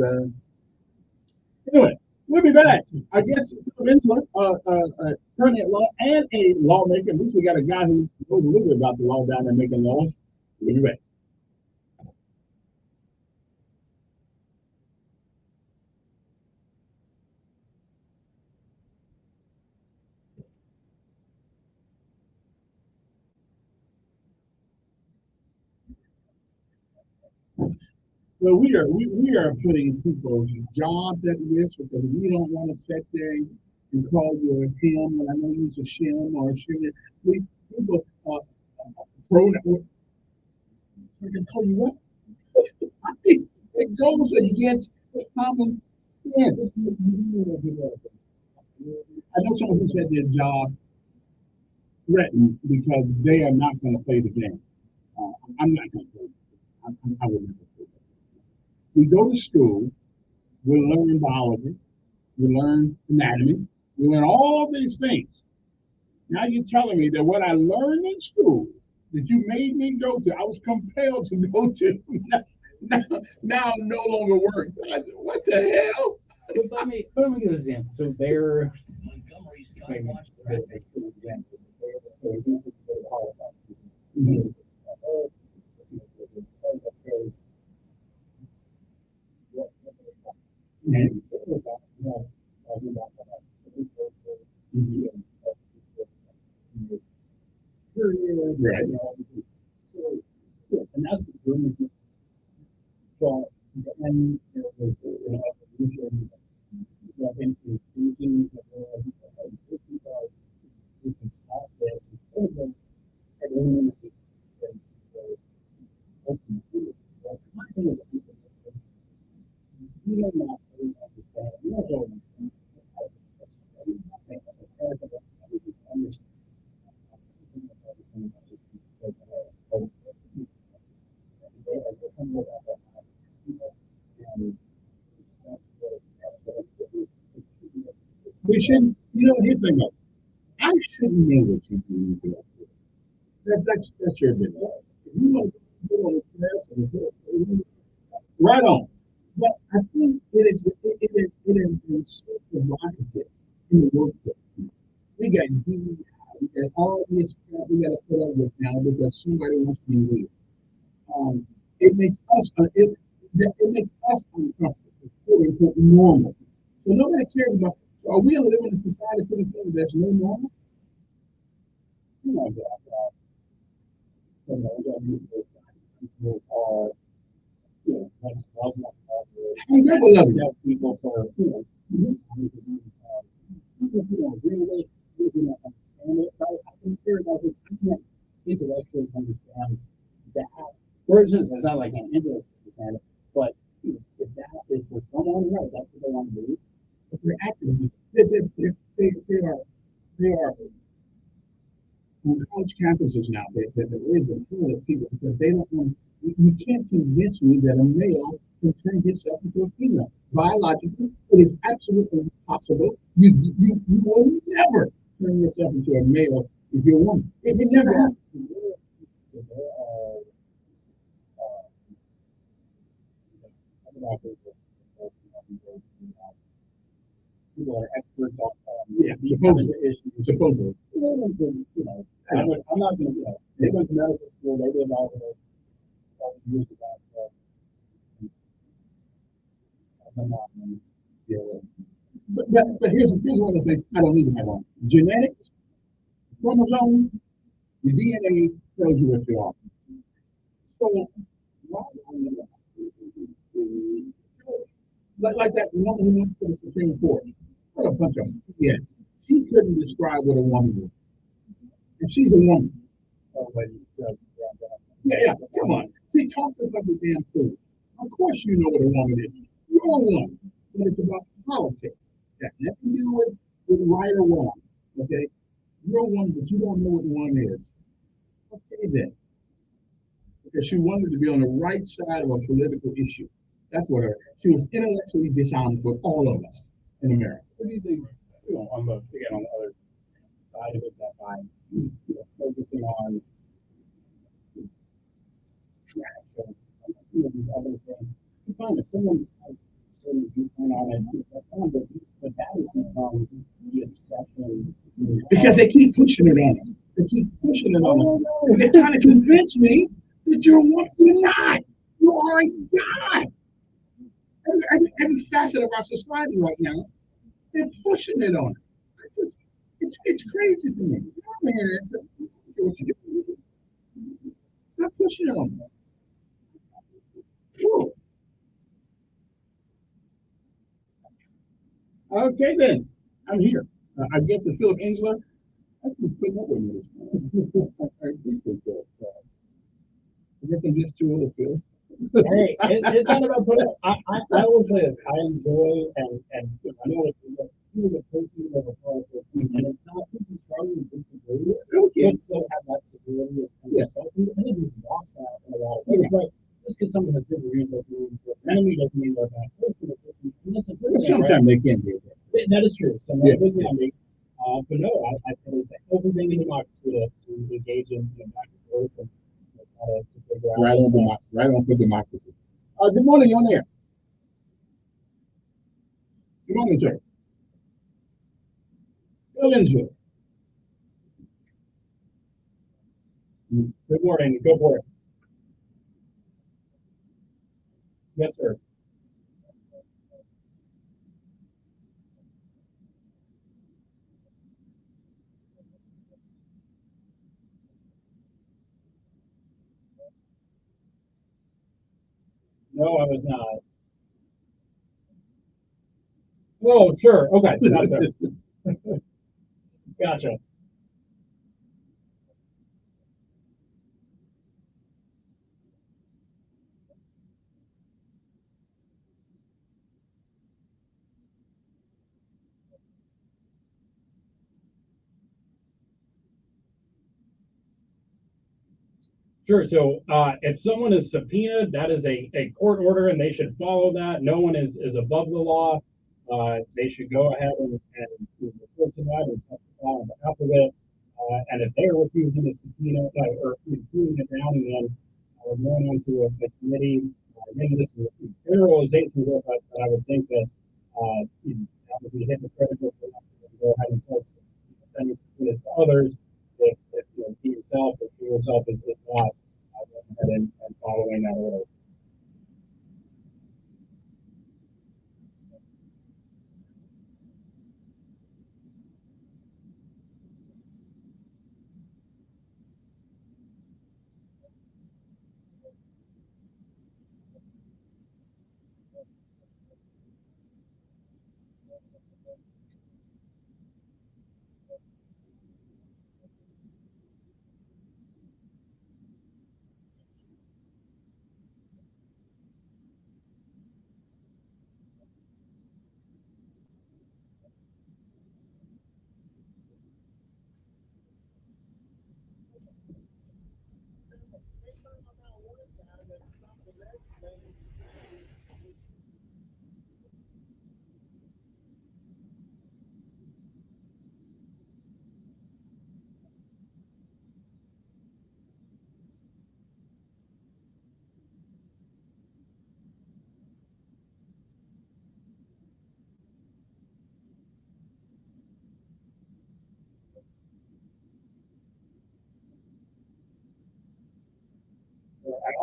Anyway, we'll be back. I guess attorney at law and a lawmaker. At least we got a guy who knows a little bit about the law down there making laws. We'll be back. Well, we are putting people's jobs at risk because we don't want to sit there and call you a him, and I know you're a shim or a shim. People we can call you what? It goes against common sense. I know someone who's had their job threatened because they are not going to play the game. I'm not going to play. I would never play. We go to school, we learn biology, we learn anatomy, we learn all these things. Now you're telling me that what I learned in school, that you made me go to, I was compelled to go to, now no longer works. What the hell? Let me give an example. So they're Right. And that's well, and there was We shouldn't, here's the thing. I shouldn't know what you do. That's your business. If you want to go on a class, right on. But I think it is so provocative in the workplace. We got DEI, we got all this crap we got to put up with now because somebody wants to be weird. It makes us It makes us uncomfortable, quote unquote, normal. So nobody cares about, are we living in a society pretty soon that's no normal? You know, I never love it. People for, people who don't agree with it, people who don't understand it, but I can care about it. I can't intellectually understand that. For instance, it's not like I can't intellectually understand it, but if that is for someone, right, that's what they want to do. If they're acting, they are on college campuses now, there is a pool of people because they don't want, you can't convince me that a male can turn himself into a female. Biologically, it is absolutely impossible. You will never turn yourself into a male if you're a woman. It never happens. People are experts on these kinds of issues. Supposedly. I'm not going to, they went to medical school, they did all the years about but here's one of the things I don't even have on. Genetics, chromosomes, the DNA tells you what you are. So, like that woman who went to the Supreme Court. What a bunch of yes. She couldn't describe what a woman was. And she's a woman. Yeah, come on. She talked us like a damn fool. Of course you know what a woman is. You're a woman. But it's about politics. That nothing to do with right or wrong. Okay? You're a woman, but you don't know what one is. Okay then. Because she wanted to be on the right side of a political issue. That's what her. She was intellectually dishonest with all of us in America. What do you think? On the other side of it, that by focusing on trash and these other things, you find that someone has certain viewpoint on it, but that has become the obsession. Because they keep pushing it on us. They keep pushing it on us. And they're trying to convince me that you're what you're not. You are a god. Every facet of our society right now, they're pushing it on us. It's crazy to me. They're pushing it on us. Cool. Okay then, I'm here. I get to Philip Insler. I just putting up with me this morning. I appreciate that. I guess I'm just too old to feel. Hey, it's not about putting. I will say this. I enjoy and I know it's people get personal of a political team, and it's not people strongly disagree. But still have that security of yourself. I think we've lost that in a lot of ways. Right? Just because someone has different views doesn't mean they're an enemy, doesn't mean they're a bad person. Sometimes they can be. That is true. Sometimes they can be. But no, I think it's a healthy thing in democracy to engage in back and forth and to figure out. Right on for democracy. Good morning, you're on there. Good morning, sir. Bill Insler. Good morning. Go for it. Yes, sir. No, I was not. Oh, sure. Okay. Gotcha. Gotcha. Sure. So if someone is subpoenaed, that is a court order and they should follow that. No one is above the law. They should go ahead and report to that and testify on behalf of it. And if they are refusing to subpoena or cooling it down, and then we're going on to a committee, maybe this is a generalization, but I would think that that would be hypocritical for them to go ahead and start sending subpoenas to others. If he himself or she herself is not going ahead and following that order.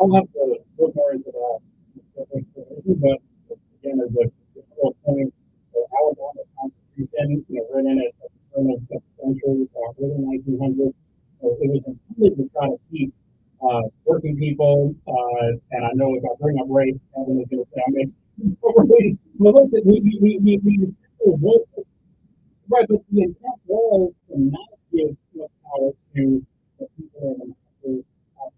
I'll have to look more into that, but again, as a general point, the Alabama Constitution, written at the turn of the century, written 1900, it was intended to try to keep working people, and I know if I bring up race, Kevin is going to say I'm making but look, right, but the intent was to not give power to the people in the masses.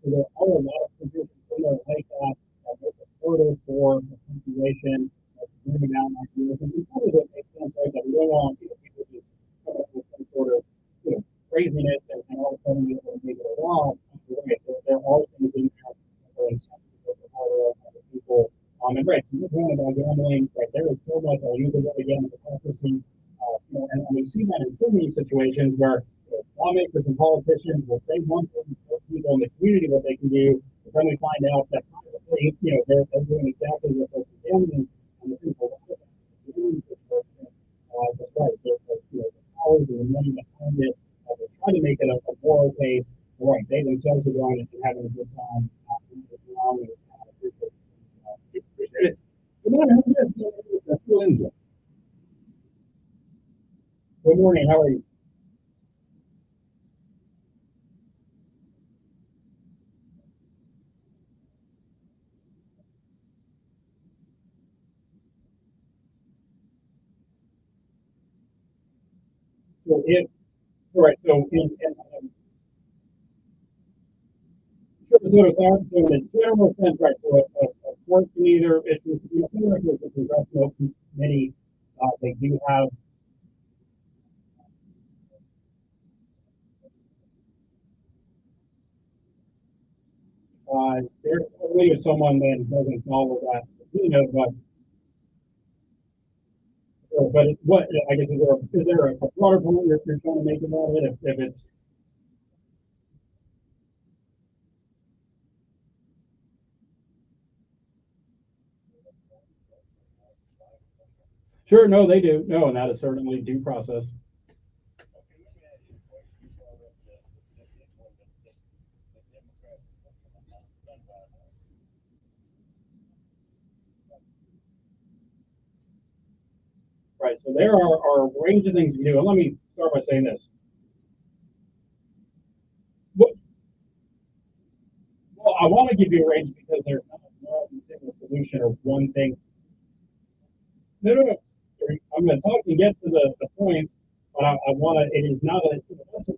So there are a lot of positions in there like that that make it harder for the population to bring down ideas. And because it makes sense, right, that we don't want people just come up with some sort of craziness and all of a sudden be able to make it a law. Right, there are things in there that are incentives for other people. And right, to your point about gambling, right, there is so much, I'll use it again, hypocrisy. And we see that in so many situations where lawmakers and politicians will say one thing to people in the community what they can do, but then we find out that they're doing exactly what they're condemning, and the people that's right, the powers and the money behind it, they try to make it a moral case. Right, they themselves are going and having a good time. Good morning. That's Lindsay. Good morning. How are you? So if right, so so in a general sense, right, so a court can either, if it's a congressional committee, they do have there's only if someone then doesn't follow that, but what I guess is there a broader point you're trying to make about it if it's sure, no, they do. No, and that is certainly due process. Right, so there are a range of things we do. And let me start by saying this. Well, I want to give you a range because there's not one single solution or one thing. No. I'm going to talk and get to the points, but I want to, it is not a, the issue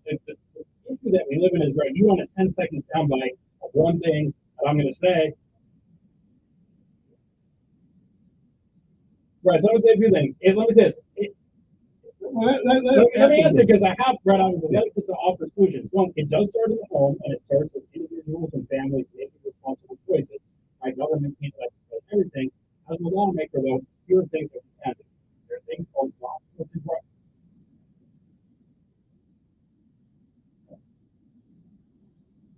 that we live in is right. You want a 10-second soundbite of one thing that I'm going to say. Right, so I would say a few things. Let me say this. Let me answer because I have read on this to offer solutions. One, it does start in the home, and it starts with individuals and families making responsible choices. My government can't legislate everything. As a lawmaker, though, fewer things that we can do. There are things called blocks of the right.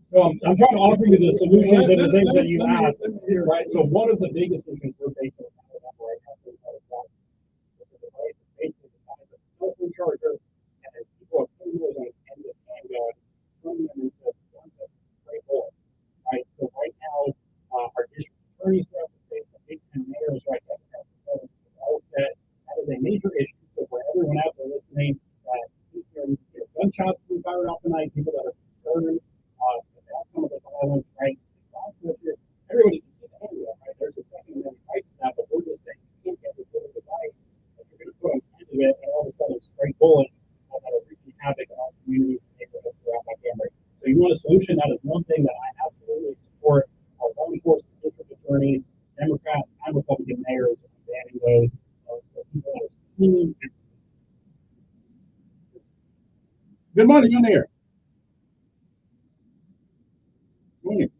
So I'm trying to offer you the solutions and the things that you have. Right. So one of the biggest issues we're facing right now basically the size of the cell phone charger, and people are putting those on end of handguns, turning them into guns that spray bullets. Right. So right now, our district attorneys throughout the state, the big 10 mayors right now, all said that is a major issue. So for everyone out there listening, that gunshots being fired off the night, people that are concerned about some of the violence, right? Everybody can get angry, right? There's a second amendment right to that, but we're just saying you can't get rid of the device. If you're going to put on it, and all of a sudden it's straight bullets that are wreaking havoc in our communities and neighborhoods throughout Montgomery. So you want a solution? That is one thing that I absolutely support. Our law enforcement district attorneys, Democrat and Republican mayors, banning those. The people that are scheming. Good morning, you're there. Morning.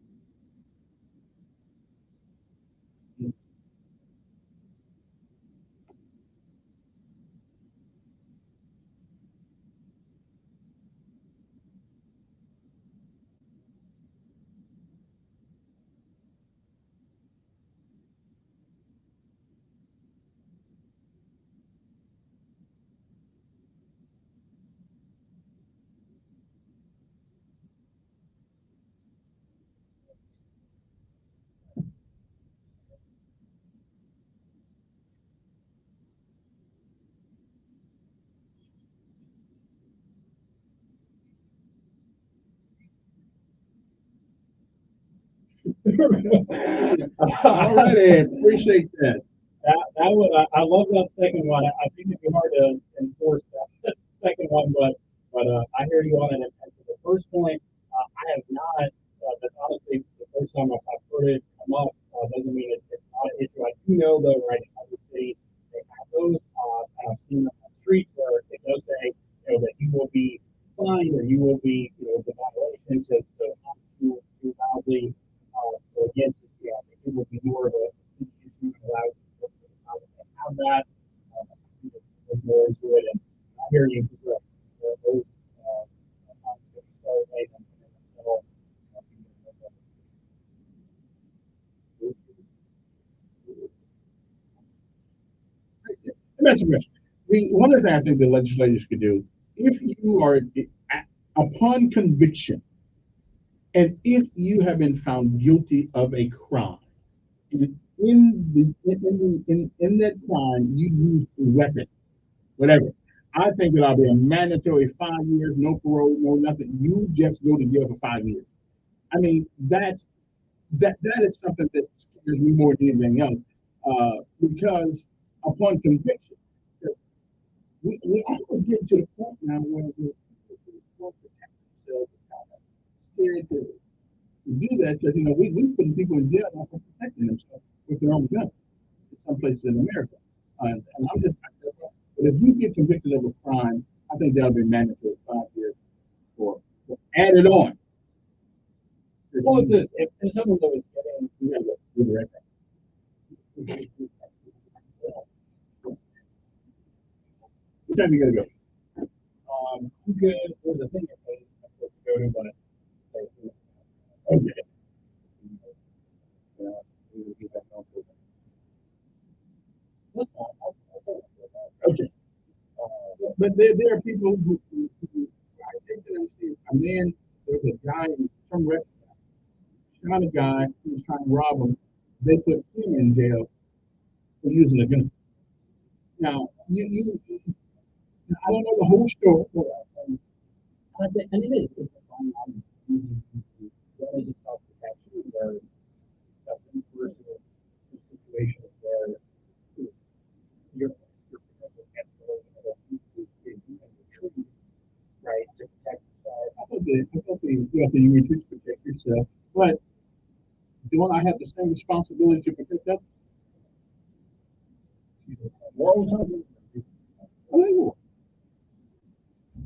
All righty, appreciate that. That would, I love that second one. I think it'd be hard to enforce that second one, but I hear you on it. And to the first point, I have not. That's honestly the first time I've heard it come up. Doesn't mean it's not an issue. I do know though, right? In other cities they have those, and I've seen them on the streets where it does say, that you will be fined or you will be, it's a violation to not too loudly. So again, it will be more of a issue allowed to have that. Look more into it, and I hear you. Those That's a question. One of the things I think the legislators could do, if you are upon conviction, and if you have been found guilty of a crime, in that crime you use a weapon, whatever, I think it'll be a mandatory 5 years, no parole, no nothing. You just go to jail for 5 years. I mean, that is something that scares me more than anything else, because upon conviction, we almost get to the point now where we're protect ourselves, scared to do that because we putting people in jail now for protecting themselves with their own guns in some places in America. And I'm just, but if you get convicted of a crime, I think that'll be mandatory 5 years for added on. Well, it's this. If someone that was getting, what time you gotta go? I'm good. There's a thing I'm supposed to go to, but okay. That's fine. Okay. But there are people who I think that I've seen a man, there's a guy in some restaurant, shot a guy who was trying to rob him. They put him in jail for using a gun. Now, I don't know the whole story. And it is. It's a fine line using what is it self-protection where personal situations where you're potentially escalating right to protect yourself. I thought you were to protect yourself, but don't I have the same responsibility to protect others?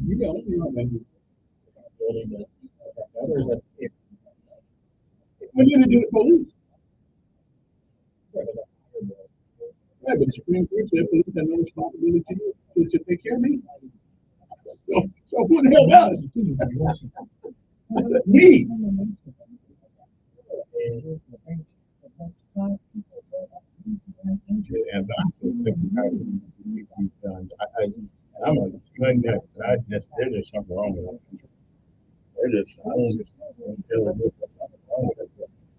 You don't building that others. What are you going to do to police? Right, but the Supreme Court said police have no responsibility to take care of me. So who the hell does? Me. And I'm so sick and tired of these guns. I'm a gun nut. There's just something wrong with it. I don't understand.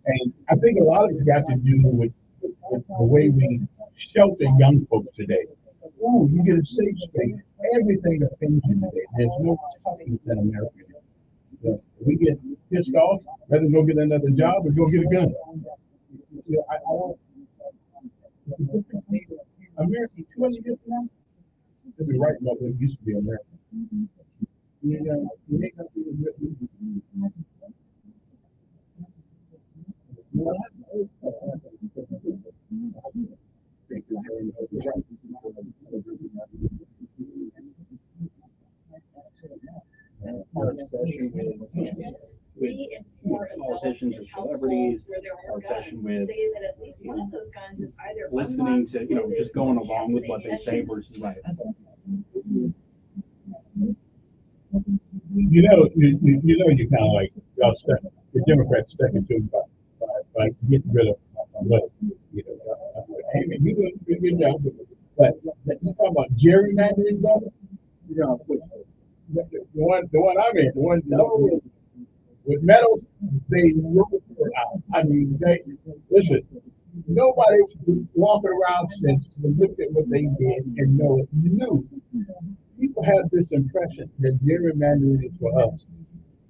And I think a lot of it's got to do with the way we shelter young folks today. Oh, you get a safe space. Everything offends you today. There's no toughness in America. We get pissed off, rather go get another job or go get a gun. America 200 years from now, This is right about what it used to be America. Yeah, you may not be as good. Our obsession with politicians or celebrities, our obsession with listening to, just going along with what they say versus right. You kind of like y'all stuck. The Democrats stuck into by getting rid of money. And you doing a good job. But you talk about gerrymandering, brother. The one I'm in, the one with Meadows, they wrote it out. I mean, listen. Nobody's walking around since and looked at what they did and know it's new. People have this impression that gerrymandering is for us.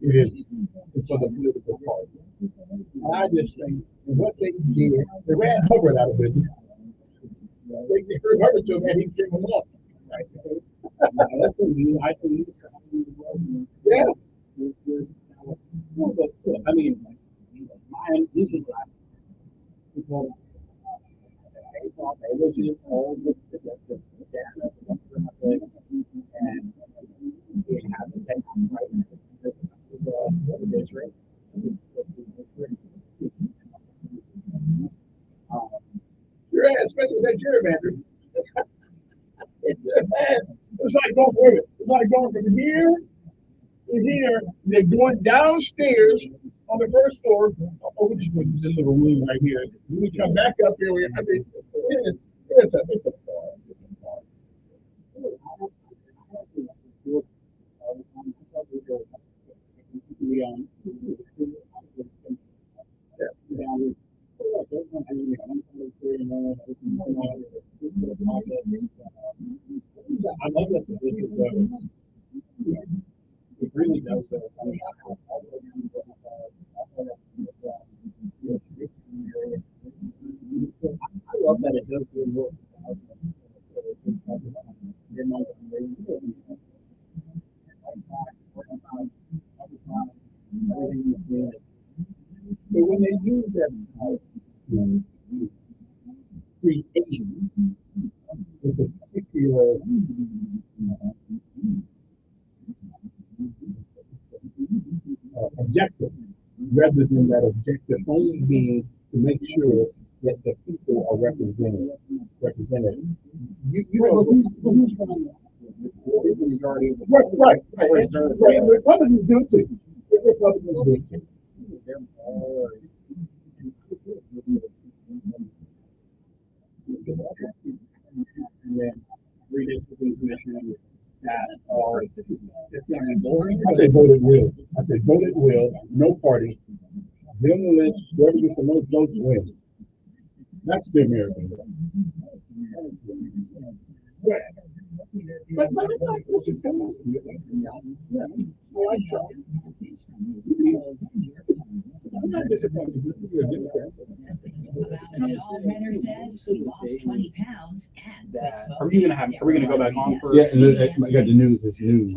It isn't. It's for the political party. And I just think what they did, they ran Hubbard out of business. They heard Hubbard to him and he came along. Right? That's a new, I think. Yeah. I mean, this is it was just all the data and it happened right. You're right, especially that gerrymander. It's like going from here to here. They're going downstairs on the first floor. Oh, we just went to this little room right here. We come back up here. I mean, it's a farm. I love that this is it really does. I love that it does good work. But when they use that creation, with a particular objective, rather than that objective only being to make sure that the people are represented. You know, right. The Republicans do too. The Republicans do too. And then redistricting commission that are, it's not boring. I say vote at will. Vote at will, no party. Be on the list, whoever gets the most votes wins. That's the American way. But it's like, this is kind of, I'm not disappointed. Renner says he lost 20 pounds and quit smoking. Are we gonna go back on for? Yeah, and I got the news. It's news.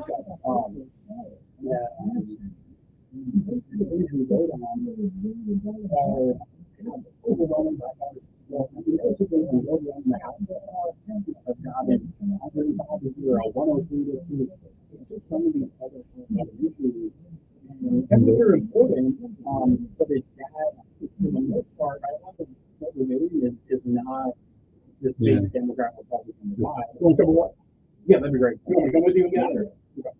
These are important, but it's sad for the most part. I want to what we're doing is not this big Democrat Republican divide. Yeah, that'd be great. You want to come with you again? Okay.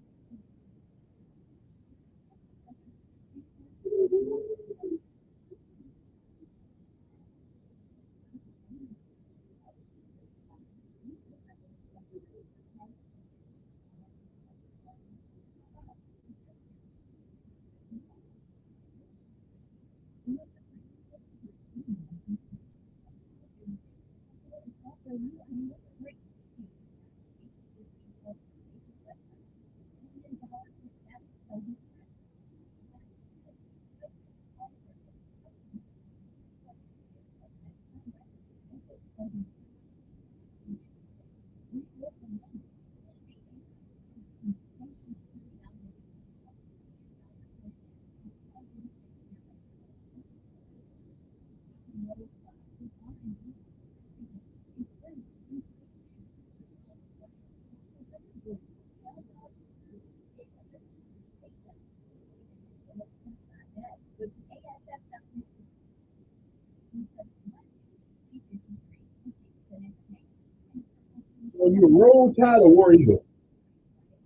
Are you a Roll Tide or War Eagle?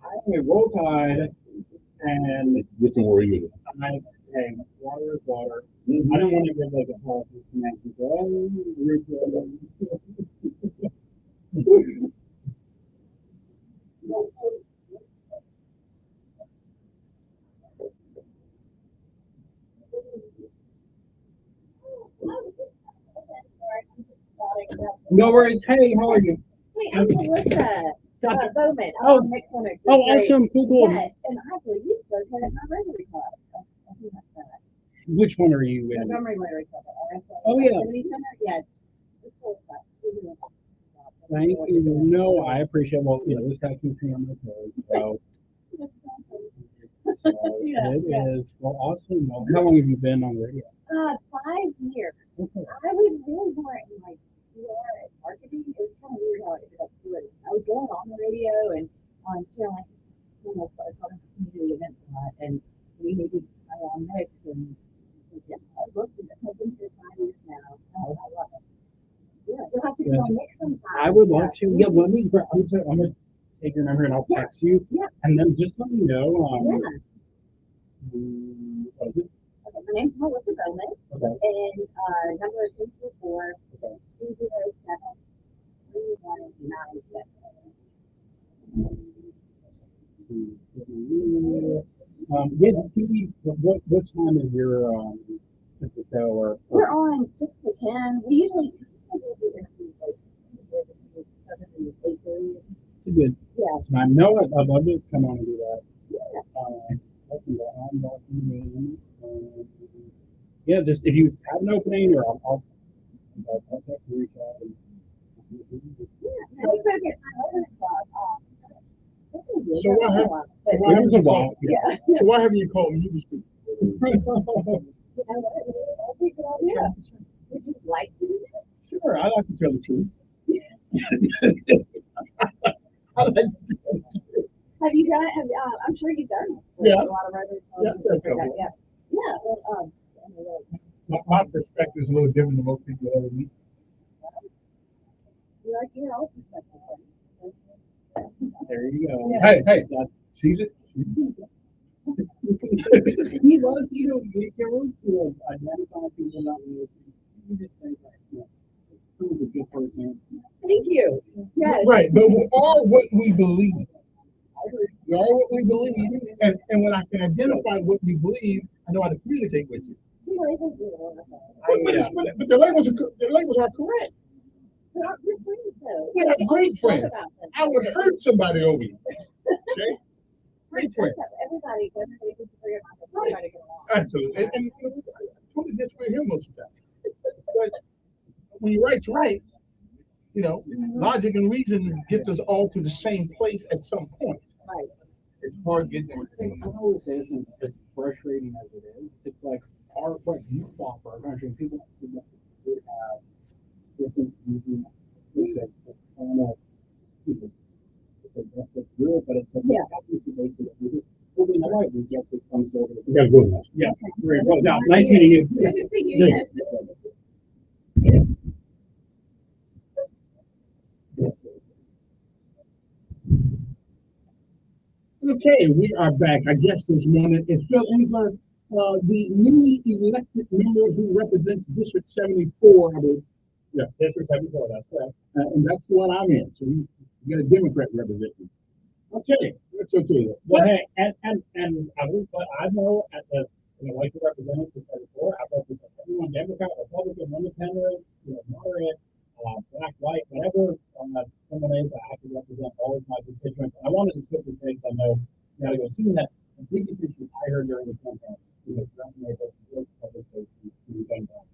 I'm a Roll Tide, and Which one War Eagle? hey, water is water. I don't want to give like a politics connection. So, no worries. Hey, how are you? Hey, I'm Melissa Bowman. Oh. I'm next one. Oh, awesome. Cool. Yes, and I believe you spoke at my Rotary Club. I think that's that. Which one are you in? Montgomery Rotary Club at RSL. Oh, yeah. Activity Center? Yes. It's so fast. Thank you. No, I appreciate. Well, this guy keeps me on my toes. So it is. Well, awesome. Well, how long have you been on the radio? 5 years. I was really more in like PR and marketing. It was kind of weird how I ended up doing it. I was going on the radio and on channel community events a lot, and we needed to try on mix, and yeah, I loved it. I've been here 5 years now. I love it. Yeah, you'll have to come on mix sometime. I would love to. Yeah, let me. I'm gonna take your number and I'll text you. Yeah. And then just let me know. What is it? Okay, my name's Melissa Bowman, and number is 204-207-3197. Yeah, just give me what time is your show or We're on 6 to 10. We usually do interviews like between 7 and 8:30. good. Yeah. Time. No, I'd love to come on and do that. Yeah. Just if you have an opening, or I'll text you, reach out. And we spoke at my other club. So why haven't you called me to speak? Would you like to do that? Sure, I like to tell the truth. I like to tell the truth. Have you done it? I'm sure you've done it. Yeah. A lot of Rotary clubs. Yeah. Yeah. Well, My perspective is a little different than most people ever meet. you like to hear all perspectives. There you go. Hey, That's she's it. he was, identify people that you just think like, someone's a good person. Thank you. Yes. Right, but we are what we believe. We are what we believe, and when I can identify what we believe, I know how to communicate with you. But the labels are correct. We're friends, though. We're great friends. I would hurt somebody over you. Okay? Great friends. Everybody, whether they disagree or not, they try to get along. Absolutely. And totally disagree with him most of the time. But when you right's right, logic and reason gets us all to the same place at some point. Right. It's hard getting there. I always say this is as frustrating as it is. It's like what you fought for our country, and people would have different reasons. It's a kind of, it's good, but it's a basic. Well, we know we get this some sort of. Yeah, good. Yeah, great. Well, nice meeting you. Good to see you. Okay, we are back. Our guest this morning is Phil Engler, the newly elected member who represents District 74. I believe. Yeah, District 74, that's correct. And that's what I'm in. So you get a Democrat representing. Okay, that's okay. Well, hey, and I know at this, like the representative 74, I represent everyone, Democrat, Republican, Independent, moderate, black, white, whatever someone is, I have to represent all of my constituents. I wanted to quickly say, because I know you got to go see that the biggest issue I heard during the campaign was public safety to the gun ban.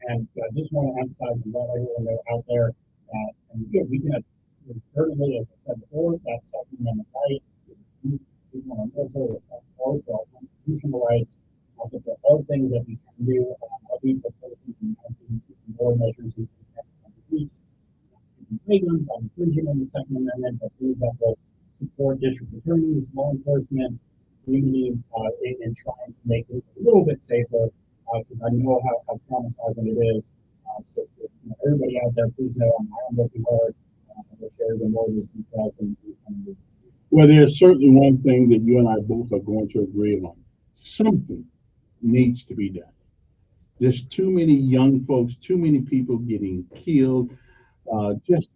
And I just want to emphasize and let everyone know out there that, we can have, certainly, as I said before, that's Second Amendment right. We want to also all of our constitutional rights. I think there are things that we can do. We propose more measures in weeks. Guns on infringing on the Second Amendment, but for example, support district attorneys, law enforcement, community, in trying to make it a little bit safer, because I know how traumatizing it is. So everybody out there, please know I'm working hard the shares and more recent cuts and. Well, there's certainly one thing that you and I both are going to agree on. Something needs to be done. There's too many young folks, too many people getting killed. Just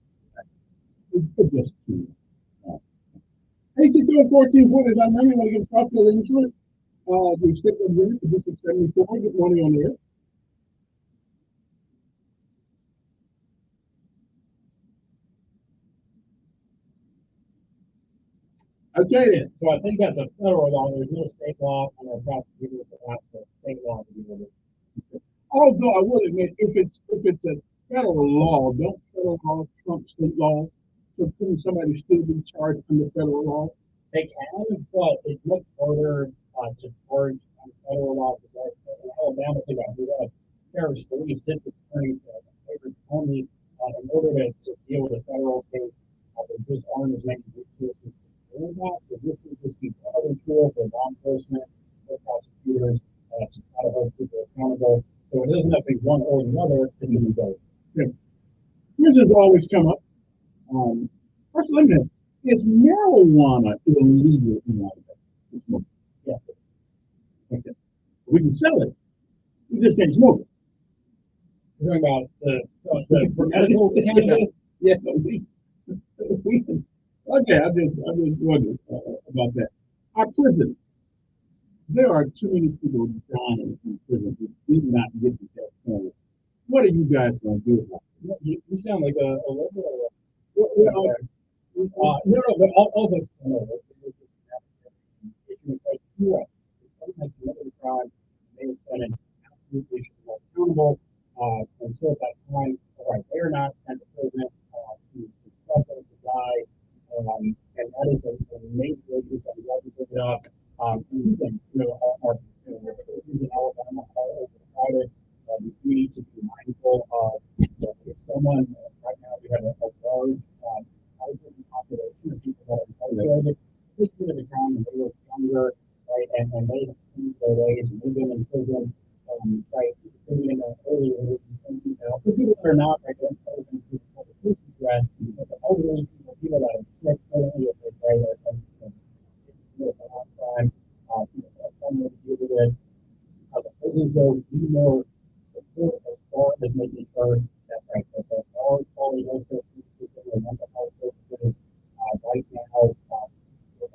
too much. 862-1440 is our number. You want to get a call for the insurance? The state representative for District 74. Good morning on there. Okay then. So I think that's a federal law. There's no state law, and our prosecutors have asked for state law to be able to. Although I will admit, if it's a federal law, don't federal law trump state law? So couldn't somebody still be charged under federal law? They can, but it's much harder to charge on federal law because in Alabama, we have terrorist police district attorneys that are favored only in order to deal with a federal case. There just aren't as many resources to do that. So this would just be another tool for law enforcement, for prosecutors to try to hold people accountable. So it doesn't have to be one or the other. It's in both. Yeah. This has always come up. First, let me know, is marijuana illegal in Alabama? Yes. Sir. Okay. We can sell it. We just can't smoke it. You're talking about the medical cannabis? Yeah, we can. Okay, I just wondered about that. Our prison. There are too many people dying in prison who did not get to that point. What are you guys going to do about it? You sound like a liberal. No, but all those come over. Sometimes committed a crime, they were sentenced, absolutely should be accountable. And so at that time, all right, they're not sent to prison to suffer, to die. And that is a major issue that we have to bring it up. And even, our in Alabama are overcrowded. We need to be mindful of if someone, right now we have a large population of people that are incarcerated. They committed a crime when they were younger, right? And they have changed their ways and they've been in prison, right? Maybe in the early ages, for people that are not, right, don't pose into public safety threat, but the elderly people that are sick, certainly if they pray that commit a long crime, people that have to deal with it. The prisons, though, we know support as far as making sure that, right, that all quality health care services and mental health services right now,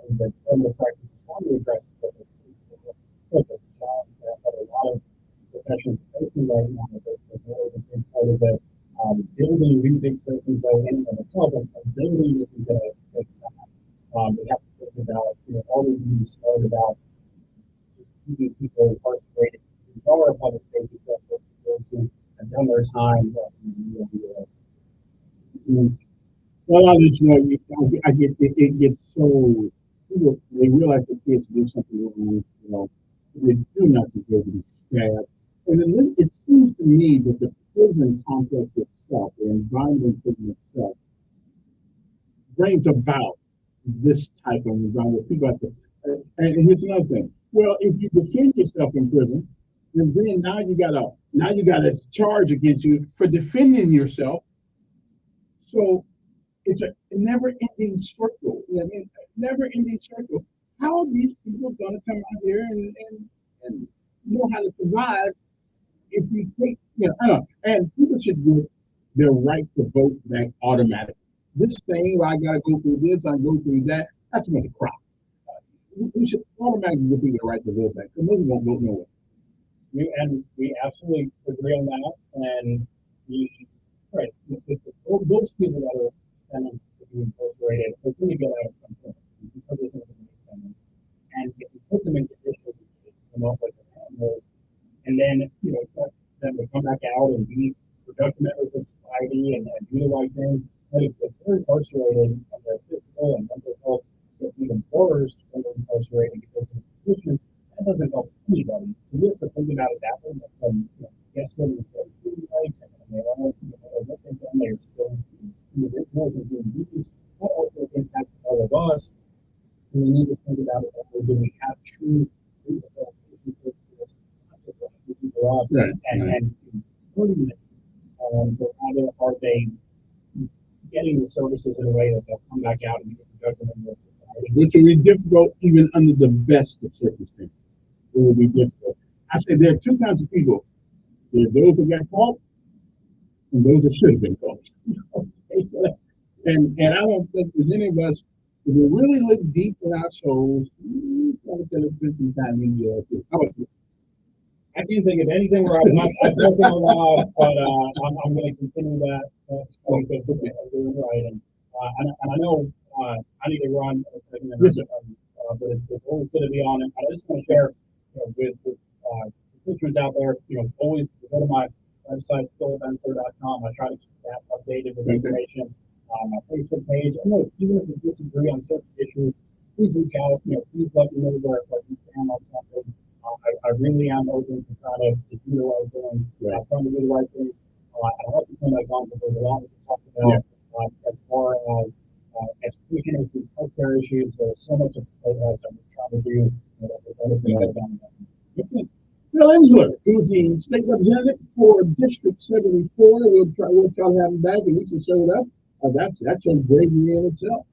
and the criminal practice is trying to address the challenge that a lot of professions are facing right now. There is a big part of it. Building new big prisons, though, in and of itself, and building isn't going to fix that. We have to think about, all of these start about just keeping people incarcerated. Who are public safety those who have done their time. Well, I just know I get it gets so people they realize the kids do something wrong, they do not deserve to be stabbed. And then it seems to me that the prison complex itself, the environment prison itself, brings about this type of environment. People have to, and here's another thing. Well, if you defend yourself in prison, and then now you got a charge against you for defending yourself. So it's a never-ending circle. Never-ending circle. How are these people going to come out here and know how to survive if you take, I don't know. And people should get their right to vote back automatically. This thing, I got to go through this, I go through that. That's what the crop. We should automatically give people the right to vote back. Because maybe won't vote nowhere. And we absolutely agree on that. And those people that are sentenced to be incarcerated are going to get out at some point because it's not going to make sense. And if you put them in conditions to come up like the animals, and then expect them to come back out and be productive members of society and do the right thing. But if they're incarcerated and their physical and mental health gets even worse when they're incarcerated because of the conditions, that doesn't help anybody. So we have to think about it that way. Yes, when they're human rights and they're all, what they've done, they're still individuals and human beings. That also impacts all of us. And we need to think about it that way. Do we have true rehabilitation services, not just locking people up and hurting them? But rather, are they getting providing the services in a way that they'll come back out and be productive in their society. Which will be difficult even under the best of circumstances. It will be difficult. I say there are two kinds of people. There are those that got caught and those that should have been caught. And I don't think there's any of us, if we really look deep in our souls, probably could have spent some time in jail too. How about you? I can't think of anything where I've broken the law, but I'm going to continue that. That's going to be doing right. And I know I need to run a segment, but it's always good to be on it. I just want to share with constituents out there, always go to my website, philipensler.com. I try to keep that updated with information. My Facebook page. I know even if you disagree on certain issues, please reach out. Please let me know where you stand on something. I really am open to try to do the right thing. Trying to do the right thing. I hope you come back on because there's a lot we can talk about as far as education issues, healthcare issues. There's so much of that I'm trying to do. Bill Ensler, who's the state representative for District 74. We'll try to have him back, and he showed up. That's a great year in itself.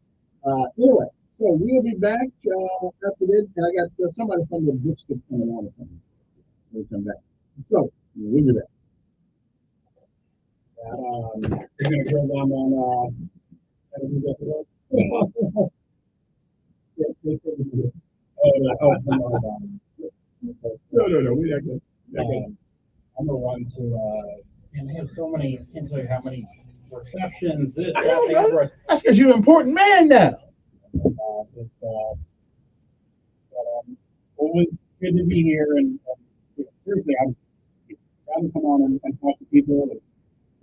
Anyway, so we'll be back after this, and I got somebody from the district coming on. We'll come back. So we'll be back. You're going to drill down on No, we're not good. I'm gonna run to and they have so many. I can't tell you how many receptions. This, I don't know. That's because you're an important man now. Always good to be here, and seriously, I'm glad to come on and talk to people that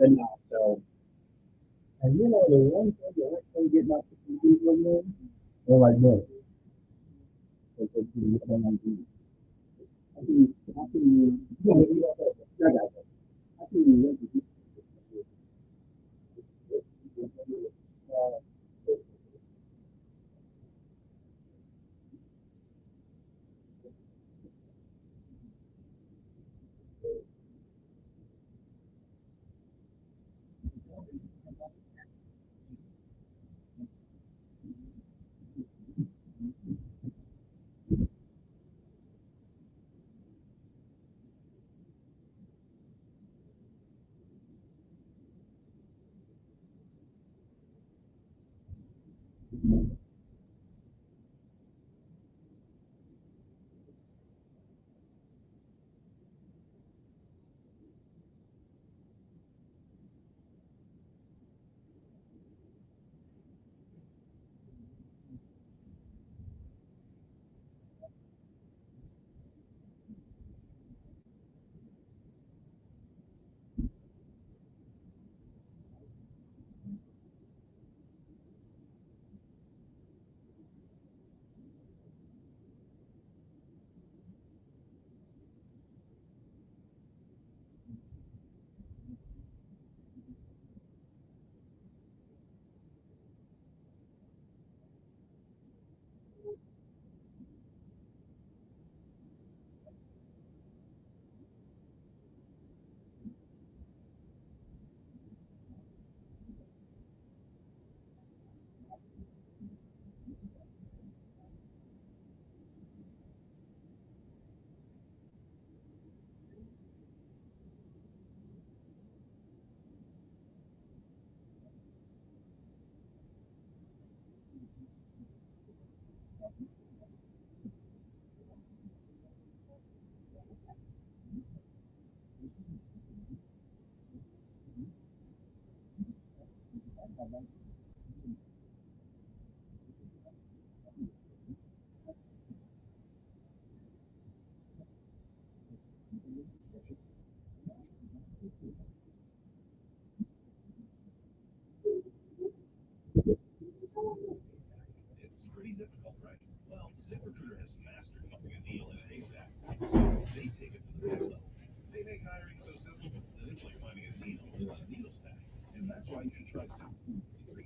did not. So, and the one thing that I can't get my people in there, they're like, no. It's pretty difficult, right? Well, ZipRecruiter has mastered finding a needle in a haystack, so they take it to the next level. They make hiring so simple that it's like finding a needle in a needle stack, and that's why you should try ZipRecruiter.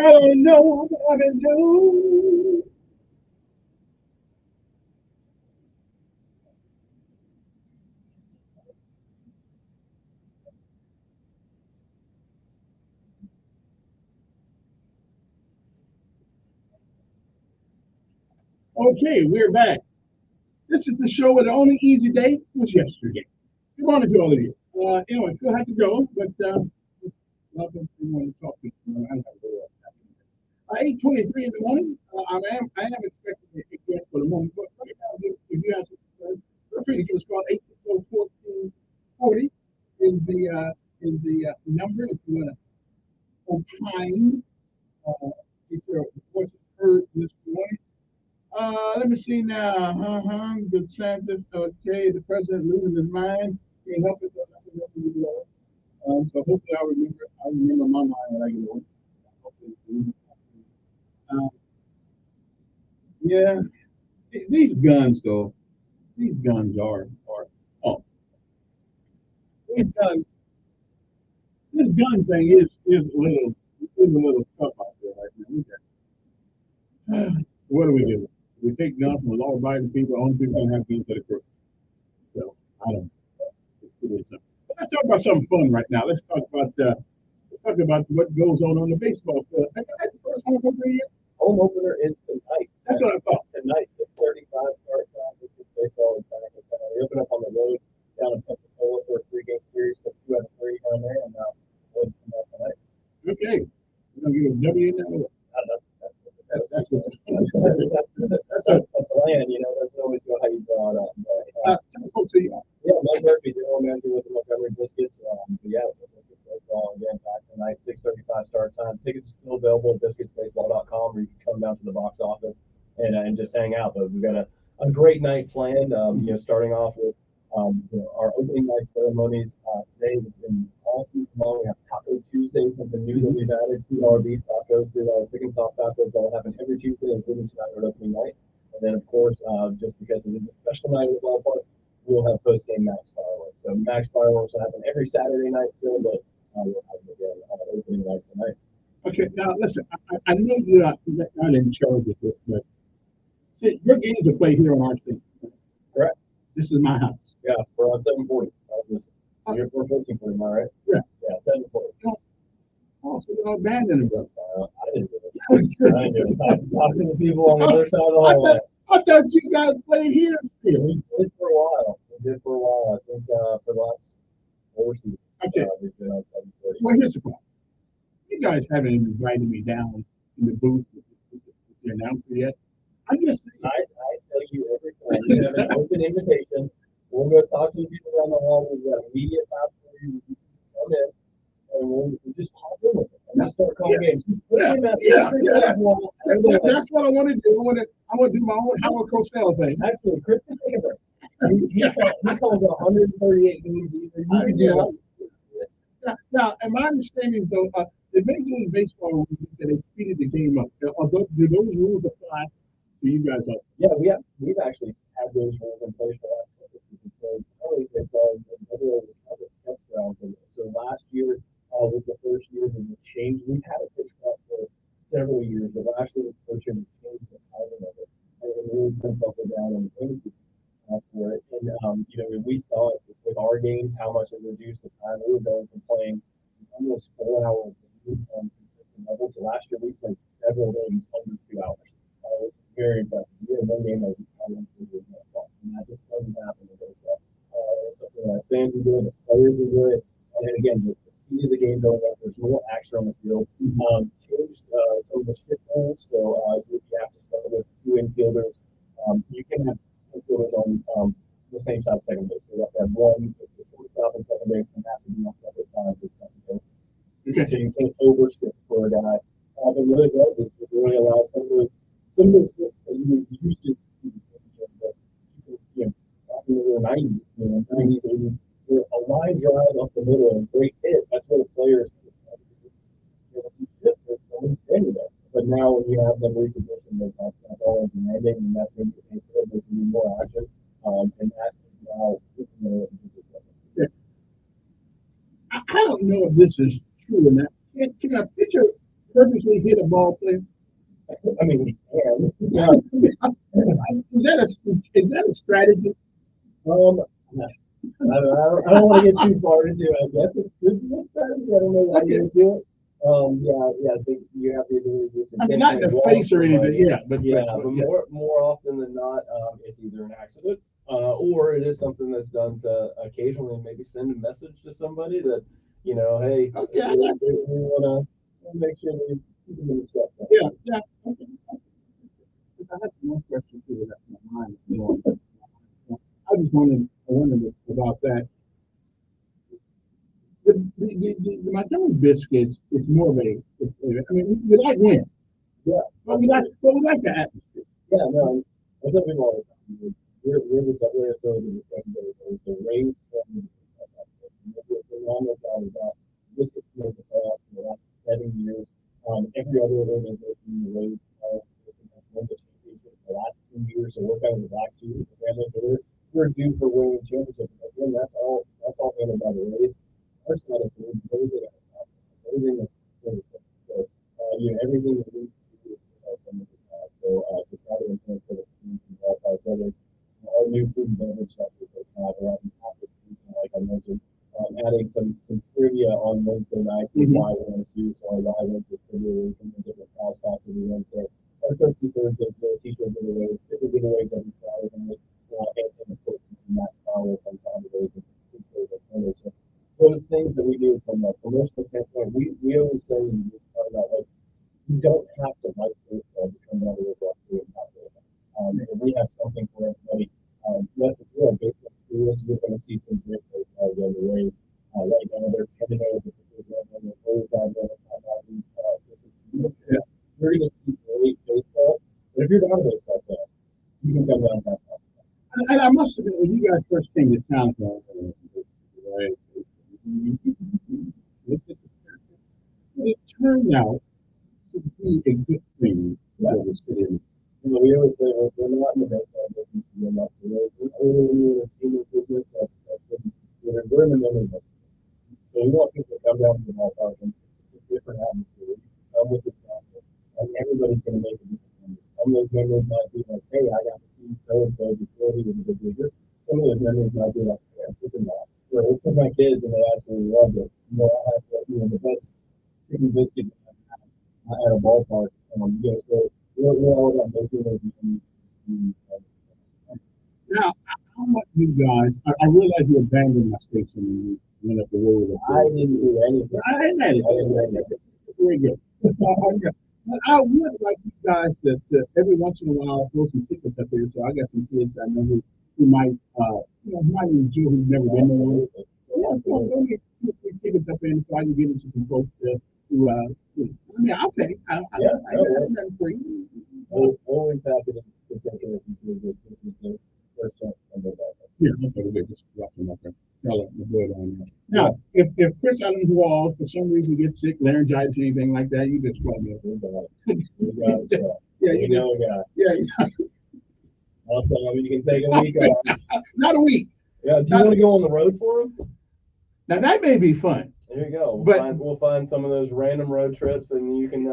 I don't know what I can do. Okay, we're back. This is the show where the only easy day was yesterday. Good morning to all of you. Anyway, still have to go, but just welcome to want to talk to you. I have to go. 8:23 in the morning. I am expecting a guest for the moment, but right now, if you have feel free to give us a call. 860-1440 is the number if you want to opine. If your voice is heard this morning. Let me see now. The scientist, okay, the president losing his mind. Can't help it. So hopefully I remember my mind when I get older. Yeah, these guns though, these guns are oh, these guns. This gun thing is a little tough out there right now. Okay. What do? We take guns from law-abiding people. Only people can have guns that are crooked. So I don't know. Let's talk about something fun right now. Let's talk about what goes on the baseball field. I got the first home opener here. Home opener is tonight. That's what I thought. Tonight, 6:35 start time. This is baseball in Franklin. We open up on the road down in Pensacola for a 3-game series. Took 2 out of 3 down there, and boys come out tonight. Okay, we're gonna get a W in that. That's a plan, you know. That's always how you draw it up. Yeah, Mike Murphy, general manager with the Montgomery Biscuits. Yeah, Biscuits baseball again back tonight, 6:35 start time. Tickets are still available at biscuitsbaseball.com, or you can come down to the box office and just hang out. But we've got a great night planned. Starting off with our opening night ceremonies. Today it's in all season long. We have Taco Tuesday, something new that we've added. $2 beef tacos, $2 chicken soft tacos that will happen every Tuesday, including tonight or opening night. And then, of course, just because it is a special night at the ballpark, we'll have post-game Max Fireworks. So Max Fireworks will happen every Saturday night still, but we'll have it again opening night tonight. Okay, now listen, I know you're not in charge of this, but see, your games are played here on our station. Correct. This is my house. Yeah, we're on 740. You're 1440, am I right? Yeah. Yeah, 740. Oh, so you're abandoning them. I didn't do it. I didn't do it. Talking to people on the other side of the hallway. I thought you guys played here still. We did for a while. I think for the last 4 seasons. Okay. We've been on 740. Well, here's the problem. You guys haven't even invited me down in the booth with the announcer yet. I guess I tell you every time you have an open invitation. We'll go talk to the people around the hall. We've got immediate pass for you. You come in, and we'll just pop in with it and just start calling games. That's what I want to do. I want to do my own Howard Cosell thing. Actually, Chris can take a break. He calls 138 games either. You can do it. Now, and my understanding is though, the Major League Baseball rules that they speeded the game up. Do those rules apply to you guys? Yeah, we've actually had those rules in place for the last couple of seasons. So probably test grounds. So last year was the first year that we changed. We've had a pitch clock for several years, but last year was the first year we changed the timing of it. And it really put buckle down on the fantasy for it. And we saw it with our games, how much it reduced the time. We were going from playing almost 4 hours on consistent level. So last year we played several games under 2 hours. It was very impressive. We had one game that was and that just doesn't happen in baseball. Fans enjoy it, the players enjoy it, and again, the speed of the game going up. There's more action on the field. Changed some of the shift rules, so you have to start with 2 infielders. You can have infielders on the same side of second base. So you have to have one shortstop and second base and have to be on separate sides of second base. Okay. So you can't overshift for a guy. But what it does is it really allows some of those hits that you used to back in the 90s, 90s, 80s, a line drive up the middle and great hit. That's what the players standing there. But now when you have them repositioned, they're not all into landing, and that's when they can be more action. And that is now I don't know if this is true or not. Can a pitcher purposely hit a ball player? I mean, we can. Is that a strategy? I don't want to get too far into it. I guess it could be a strategy. I don't know why you would do it. Yeah, I think you have the ability to do some. I mean, not in the face or anything, yeah, but more often than not, it's either an accident, or it is something that's done to occasionally maybe send a message to somebody that, hey, we want to make sure that you can do stuff. Yeah. Okay. I have one question too that's in my mind. I just wondered about that. The Montgomery biscuits, it's more of a, I mean, we like win. Yeah. But we like the atmosphere. Yeah, no, I tell people all the time, we're affiliated with everybody. There's the Rays and the phenomenal job of that. Biscuits made the playoffs for the last 7 years. Every other organization in the Rays has won the championship for the last 2 years, so we're kind of the black sheep of the family. So we're due for winning a championship. Again, that's all handled by the Rays. Our side of things, everything that's really good. So, everything that we do from the top. So, to try to enhance the community of our brothers, our new food and beverage stuff that they have around the topic, like I mentioned, adding some trivia on Wednesday night, why we went to, so our live went to trivia, we can do different house packs every Wednesday. Our Thursdays, the t-shirt giveaways, different giveaways every Friday night, and of course, Max Power on Saturdays and Sundays. So, those things that we do from a promotional standpoint, we always say we talk about, like, you don't have to like baseball to come down to the block to it. If we have something for everybody, yes, if you're a baseball curious, you're going to see some great baseball again. The Rays, right now, they're 10-0 with the Rays out there. You're going to see great baseball. But if you're not a baseball fan, you can come down to that. And I must admit, when you guys first came to town, right? It turned out to be a good thing for the city. We always say we're not in the baseball business, we're not in the entertainment business. We're in the memory business. So we want people to come down to the ballpark, and it's a different atmosphere. Come with the family, and everybody's going to make a difference. Some of those memories might be like, hey, I got to see so and so before he was a big leaguer. Some of those memories might be like, yeah, chicken nuts. For my kids, and they absolutely loved it. I have the best chicken biscuit at a ballpark. So we're all about making those. Now, how much you guys? I realize you abandoned my station and you went up the road. I didn't do anything. I didn't do anything. Very good. But I would like you guys to every once in a while throw some tickets up there. So I got some kids I know who might might enjoy who've never been there. Yeah, throw me tickets up there so I can get into some folks who I mean, I'll pay. I got nothing for you. Always happy to take it if you visit. First shot on the ball. Yeah, okay, we'll just drop them up there. Tell the boy down there. Now, if Chris Adams Walls for some reason gets sick, laryngitis, anything like that, you just call me up. Yeah, you know, yeah. I'll tell him you can take a week off. Not a week. Yeah, do you want to go on the road for him? Now that may be fun. There you go. We'll But find some of those random road trips, and you can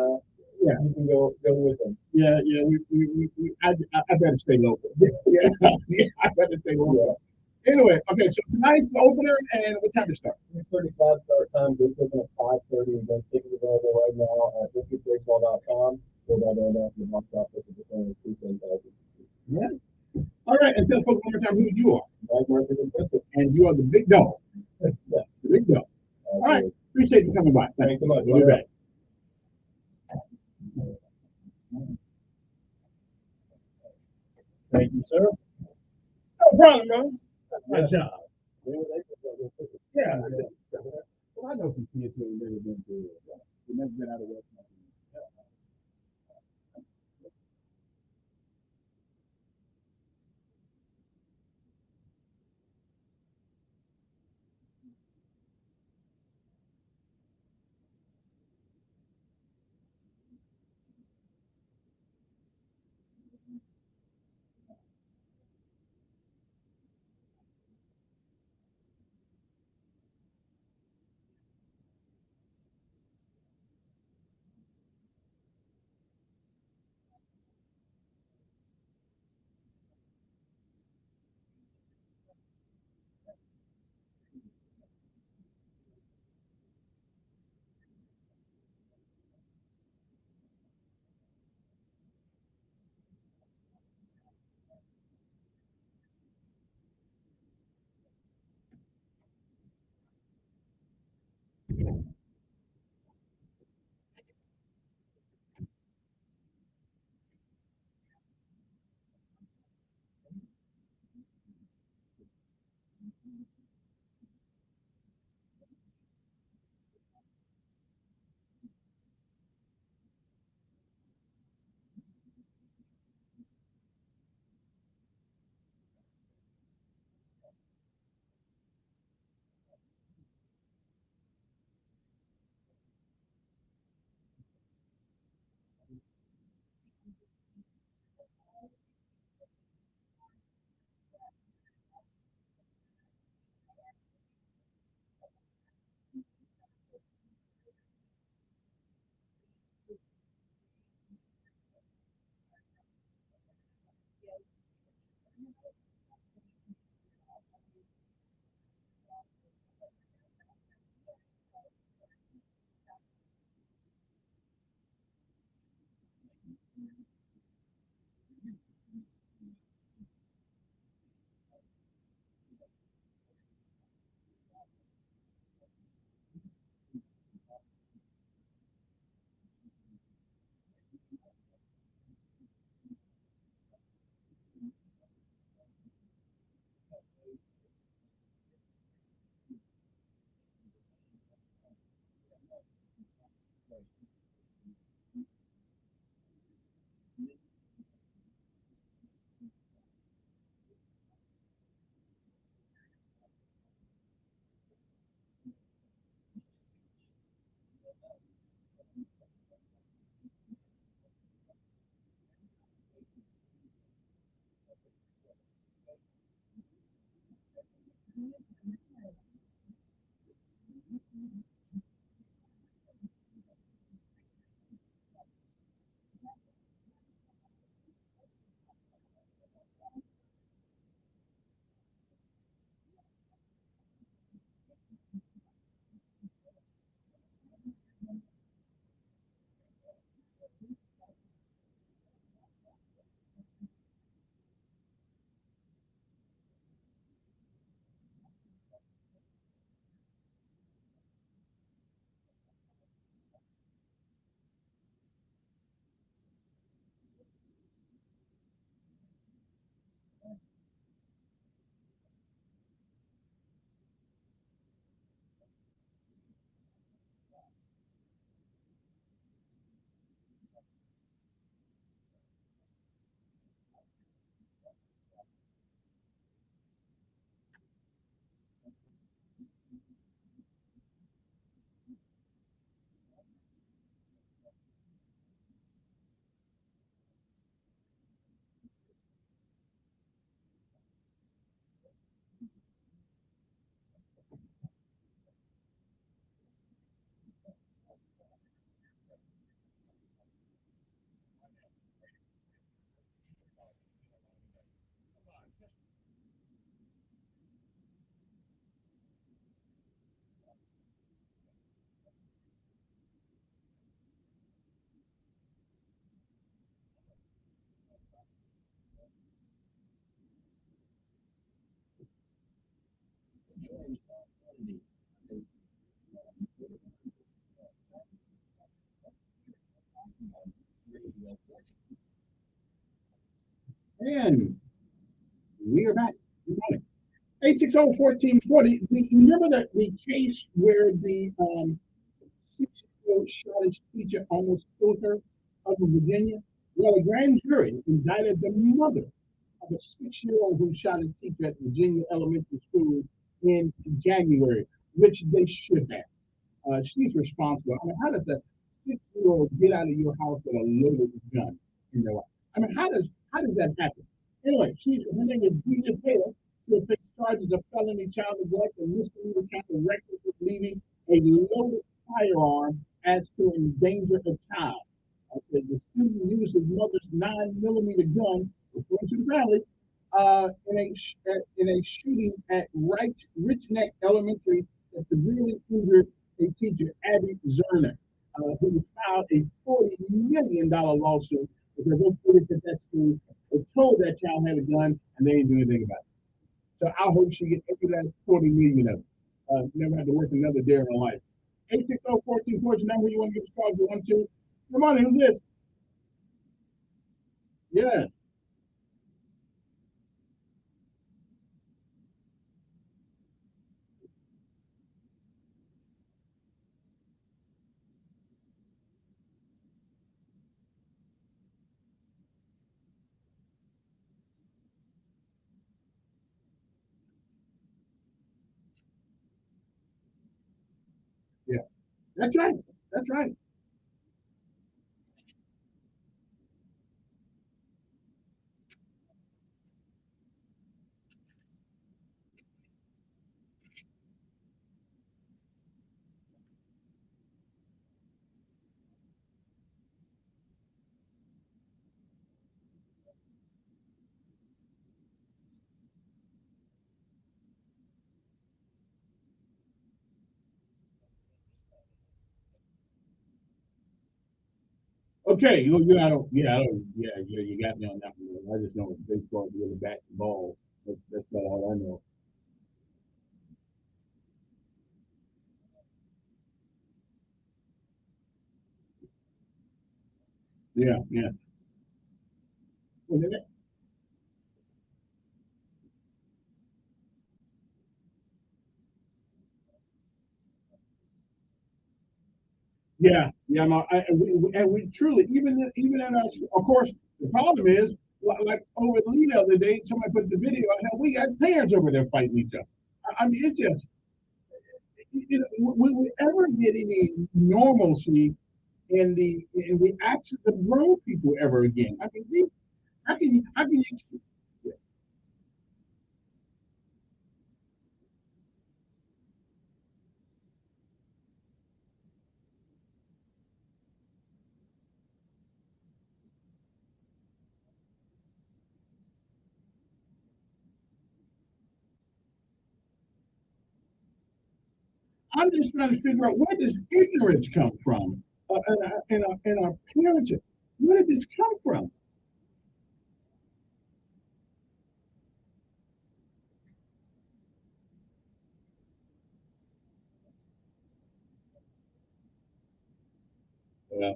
yeah, you can go with them. yeah. I better stay local. Yeah, I better stay local. Anyway, okay, so tonight's the opener, and what time it start? 6:35 start time. Gates open at 5:30. Again, tickets available right now at biscuitsbaseball.com. Go down there after the box office at the corner of Cruise Yeah. All right, and tell folks one more time who you are. Mike Murphy and Biscuit. And you are the big dog. Yeah. The big dog. All right, appreciate you coming by. Thanks so much. We'll be back. Thank you, sir. No problem, bro. Good job. Yeah. Well, I know some kids who have never been to they've never been out of West Mountain. And we are back. Good morning. 860-1440. Remember that the case where the 6-year-old shot his teacher almost killed her up in Virginia? Well, a grand jury indicted the mother of a 6-year-old who shot his teacher at Virginia Elementary School in January, which they should have. She's responsible. I mean, how does a 6-year-old get out of your house with a loaded gun in their life? I mean, how does that happen? Anyway, her name is Deja Taylor. She'll face charges of felony child neglect and misdemeanor count of reckless leaving a loaded firearm as to endanger a child. Okay, the student used his mother's 9mm gun, according to the family, in a shooting at Rich Neck Elementary that severely injured a teacher, Abby Zerner, who filed a $40 million lawsuit because they put it at that school. They told that child had a gun and they didn't do anything about it. So I hope she gets every last $40 million of it. Never had to work another day in her life. 860-1440 number. You want to give us a call if you want to. Come on, who's this? Yes. Yeah. That's right. That's right. Okay, you got me on that one. I just know baseball is really bat and ball. That's about all I know. Yeah, yeah. Well, yeah, yeah. No, and we truly, even in us, of course, the problem is, like over at Lee the other day, somebody put the video, hell, we got fans over there fighting each other. I mean, it's just, will we ever get any normalcy in the actions of grown people ever again? I mean, how can you? I'm just trying to figure out where does ignorance come from in our parenting. Where did this come from? Well,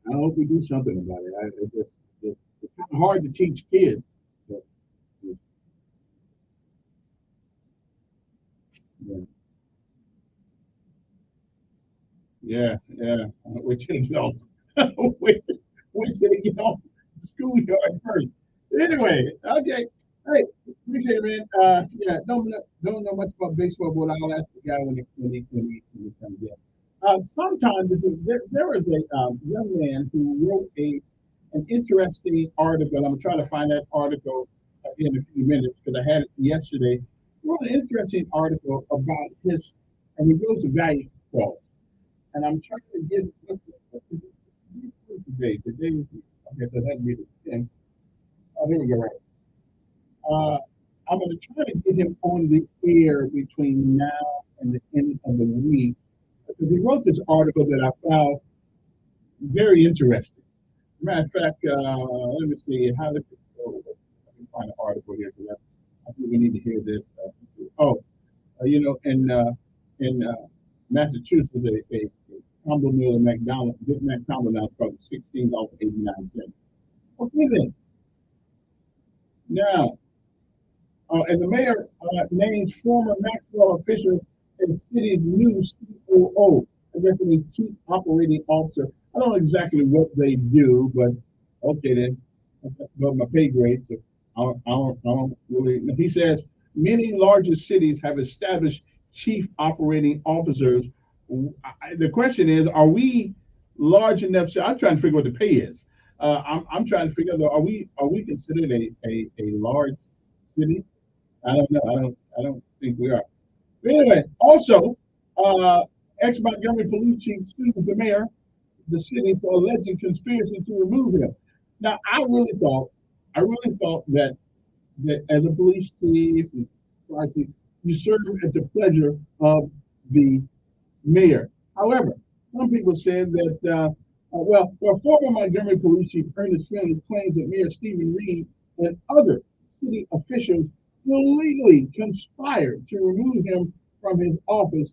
I hope we do something about it. It's kind of hard to teach kids. But, yeah, yeah. We're taking off. We're, we're taking off the schoolyard first. Anyway, okay. Hey, appreciate it, man. Yeah, don't know much about baseball, but I'll ask the guy when he comes in. Sometimes there was a young man who wrote an interesting article. I'm gonna try to find that article in a few minutes because I had it yesterday. He wrote an interesting article about and he goes to value calls. And I'm trying to get today. Okay, so that'd be the 10th. Oh, here we go. Right. I'm going to try to get him on the air between now and the end of the week because he wrote this article that I found very interesting. Matter of fact, let me see how to let me find an article here because I think we need to hear this. In Massachusetts, a combo meal at McDonald's, Big Mac combo now is called $16.89. Okay then. Now, and the mayor names former Maxwell official as city's new COO. I guess it is chief operating officer. I don't know exactly what they do, but okay then. That's above my pay grade, so I don't really. He says many larger cities have established chief operating officers. The question is, are we large enough? So I'm trying to figure what the pay is. I'm trying to figure out, are we considered a large city? I don't know. I don't think we are. But anyway, also, ex-Montgomery police chief sued the mayor, the city, for alleged conspiracy to remove him. Now, I really thought that as a police chief, you serve at the pleasure of the mayor. However, some people said that, former Montgomery police chief Ernest Finley claims that Mayor Stephen Reed and other city officials illegally conspired to remove him from his office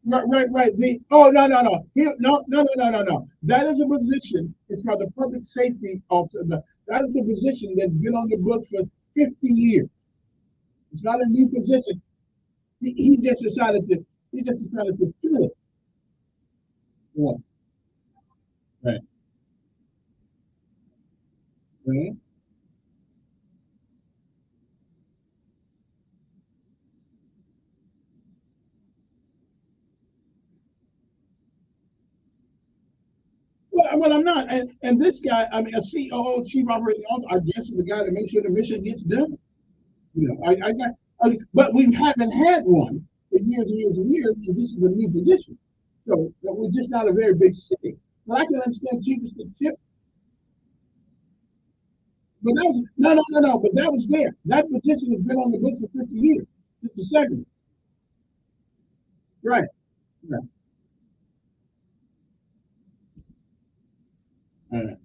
Right. No. That is a position. It's called the public safety officer. That is a position that's been on the books for 50 years. It's not a new position. He just decided to. He just decided to fill it. Yeah. Right. Mhm. Well, I'm not. And this guy, I mean, a COO, chief operating officer, I guess is the guy that makes sure the mission gets done. You know, but we haven't had one for years and years and years. And this is a new position, so we're just not a very big city. But I can understand cheapest to chip. But that was no. But that was there. That position has been on the books for 50 years. It's the second, right? Right. All right.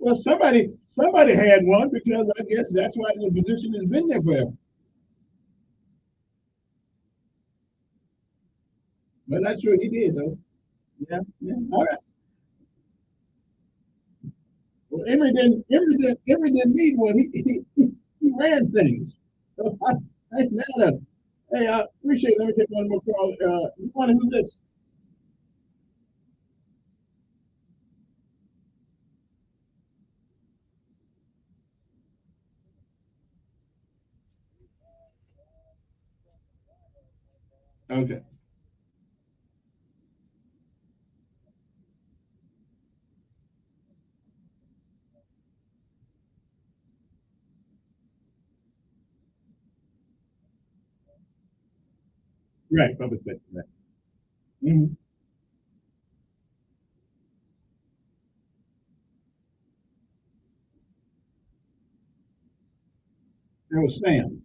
Well, somebody had one because I guess that's why the position has been there forever. But not sure he did though. Yeah. All right. Well, Emory didn't need one. He ran things. So I ain't mad at him. Hey, I appreciate it. Let me take one more call. Who's this? Okay. Right. Public safety. Right. Mm-hmm. That was Sam.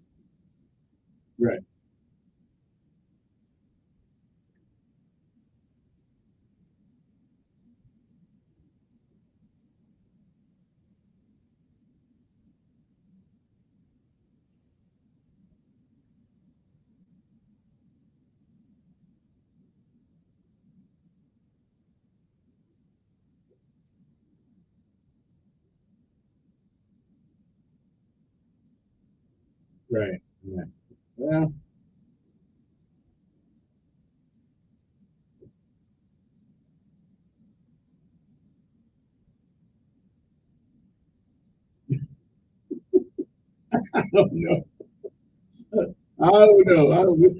Right. Right. Right. Well, I don't know. I don't know. I don't know.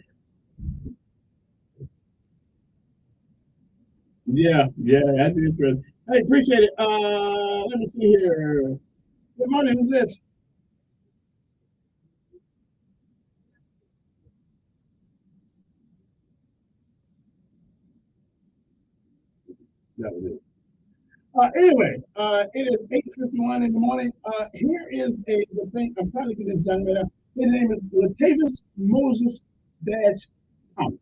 Yeah, that's interesting. Hey, appreciate it. Let me see here. Good morning. Who's this? That was it. Anyway, it is 8:51 in the morning. Here is the thing. I'm trying to get this done right now. His name is Latavius Moses Dash Thomas,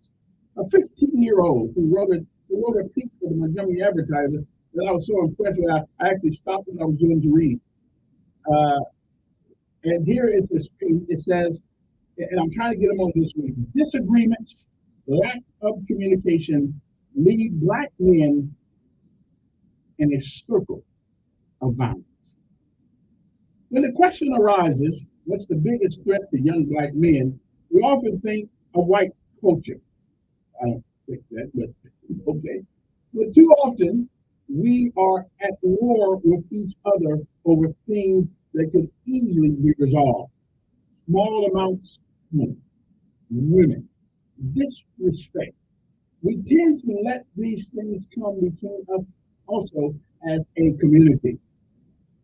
a 15-year-old who wrote a piece for the Montgomery Advertiser that I was so impressed with. I actually stopped what I was doing to read. Uh, and here is this piece. It says, and I'm trying to get them on this week. Disagreements, lack of communication lead black men in a circle of violence. When the question arises, what's the biggest threat to young black men? We often think of white culture. I don't think that, but okay. But too often, we are at war with each other over things that could easily be resolved. Small amounts of money, women, disrespect. We tend to let these things come between us also as a community.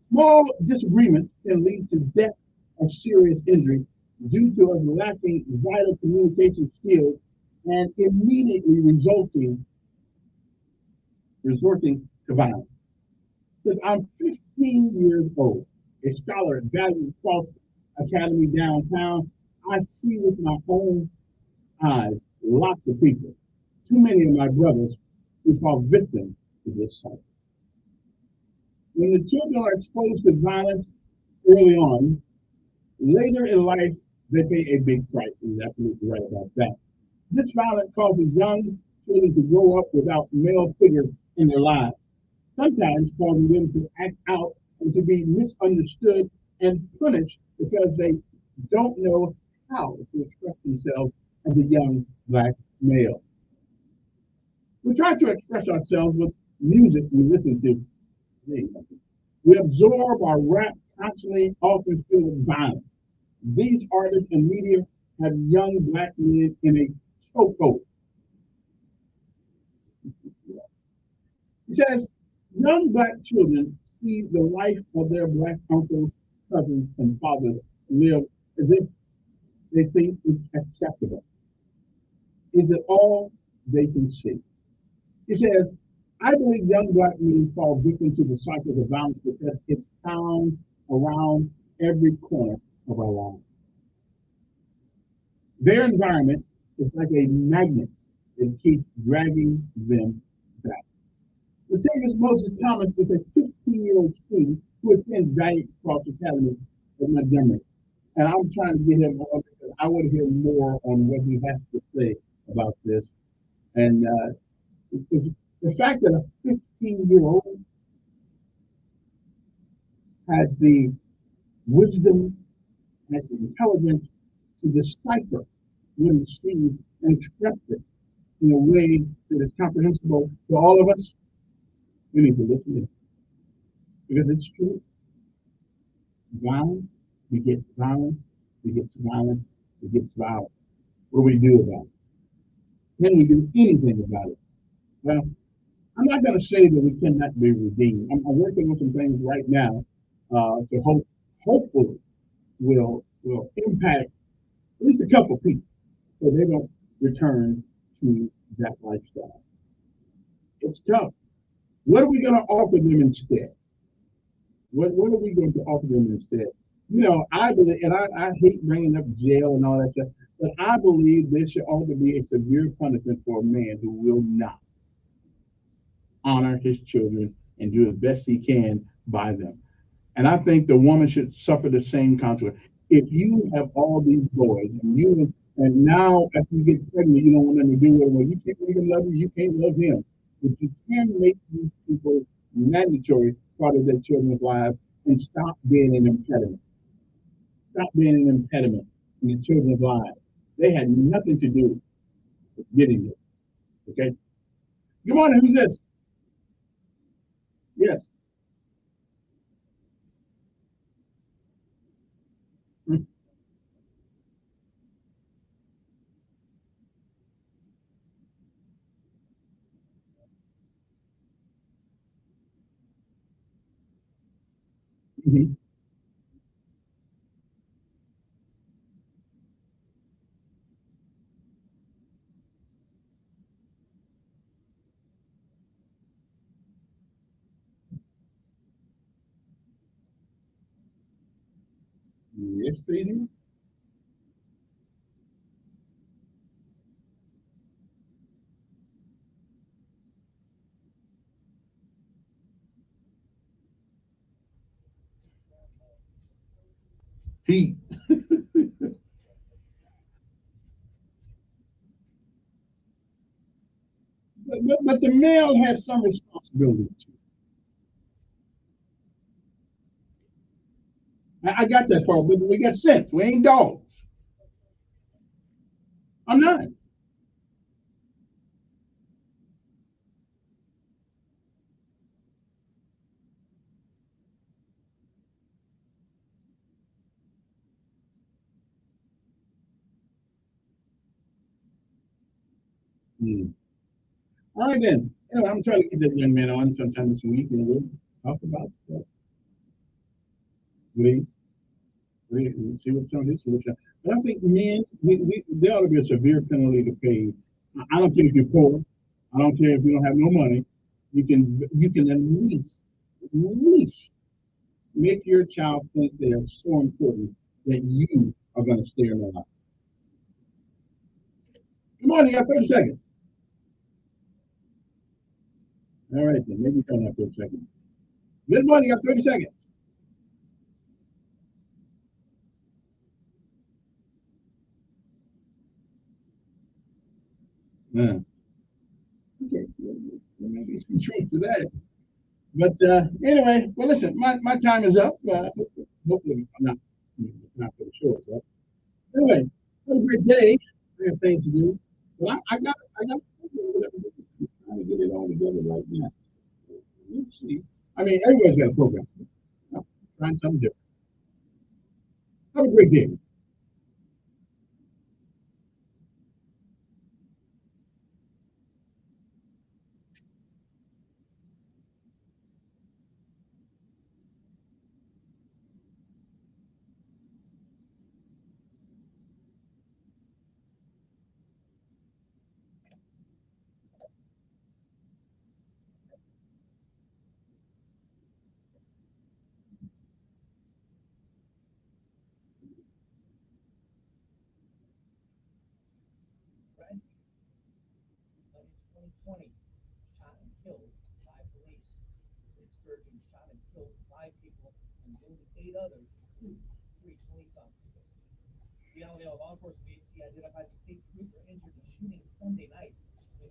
Small disagreements can lead to death or serious injury due to us lacking vital communication skills and immediately resorting to violence. Because I'm 15 years old, a scholar at Valley Cross Academy downtown, I see with my own eyes lots of people, too many of my brothers, who fall victim to this cycle. When the children are exposed to violence early on, Later in life, they pay a big price. He's absolutely right about that. This violence causes young children to grow up without male figures in their lives, sometimes causing them to act out and to be misunderstood and punished because they don't know how to express themselves as a young black male. We try to express ourselves with music we listen to. We absorb our rap constantly, often feeling violence. These artists and media have young black men in a chokehold. It says young black children see the life of their black uncles, cousins, and fathers live as if they think it's acceptable. Is it all they can see? It says, I believe young black men fall victim to the cycle of violence because it's found around every corner of our lives. Their environment is like a magnet that keeps dragging them back. Latavius Moses Thomas is a 15-year-old student who attends Valiant Cross Academy in Montgomery. And I'm trying to get him on because I want to hear more on what he has to say about this. And the fact that a 15-year-old has the wisdom, has the intelligence to decipher what he sees and express it in a way that is comprehensible to all of us, we need to listen to it. Because it's true. Violence, we get violence, we get violence, we get violence. What do we do about it? Can we do anything about it? Well, I'm not going to say that we cannot be redeemed. I'm working on some things right now to hopefully will impact at least a couple people so they don't return to that lifestyle. It's tough. What are we going to offer them instead? What are we going to offer them instead? You know, I believe, and I hate bringing up jail and all that stuff, but I believe there should ought to be a severe punishment for a man who will not honor his children and do as best he can by them. And I think the woman should suffer the same consequence. If you have all these boys and now after you get pregnant, you don't want them to do it, well, you can't even love you can't love him. But you can make these people mandatory part of their children's lives and stop being an impediment. Stop being an impediment in your children's lives. They had nothing to do with getting it. Okay? Good morning, who's this? Yes. Mm-hmm. Yes, they do. He but the male has some responsibility too. I got that part, but we got sense. We ain't dogs. I'm not. Hmm. All right then. Yeah, I'm trying to get that young man on sometime this week, and we'll talk about that. We see what some of this solution. But I think men, there ought to be a severe penalty to pay. I don't care if you're poor. I don't care if you don't have no money. You can at least make your child think they are so important that you are going to stay in their life. Come on, you got 30 seconds. All right, then maybe you don't have 30 seconds. Good morning, you got 30 seconds. Yeah. Okay, there may be some truth to that. But anyway, well, listen, my time is up. Hopefully, I'm not for the short. So. Anyway, have a great day. I have things to do. But I got trying to get it all together right now. Let's see. I mean, everybody's got a program. Trying something different. Have a great day. In 2020, shot and killed 5 police. Spurgeon shot and killed 5 people and wounded 8 others, including 3 police officers. The Alabama Law Enforcement Agency identified the state trooper injured in a shooting Sunday night.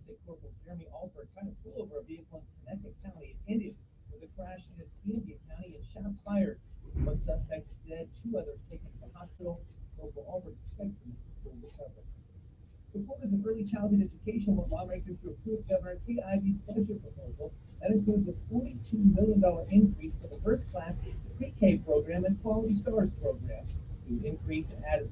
State Corporal Jeremy Alford tried to pull over a vehicle in Connecticut County. It ended with a crash in Escambia County and shots fired. 1 suspect is dead, 2 others taken to the hospital. Corporal Alford expects to make a full recovery. Supporters of early childhood education want lawmakers to approve Governor Kay Ivey's budget proposal. That includes a $42 million increase for the first class pre-K program and Quality Stars program. The increase added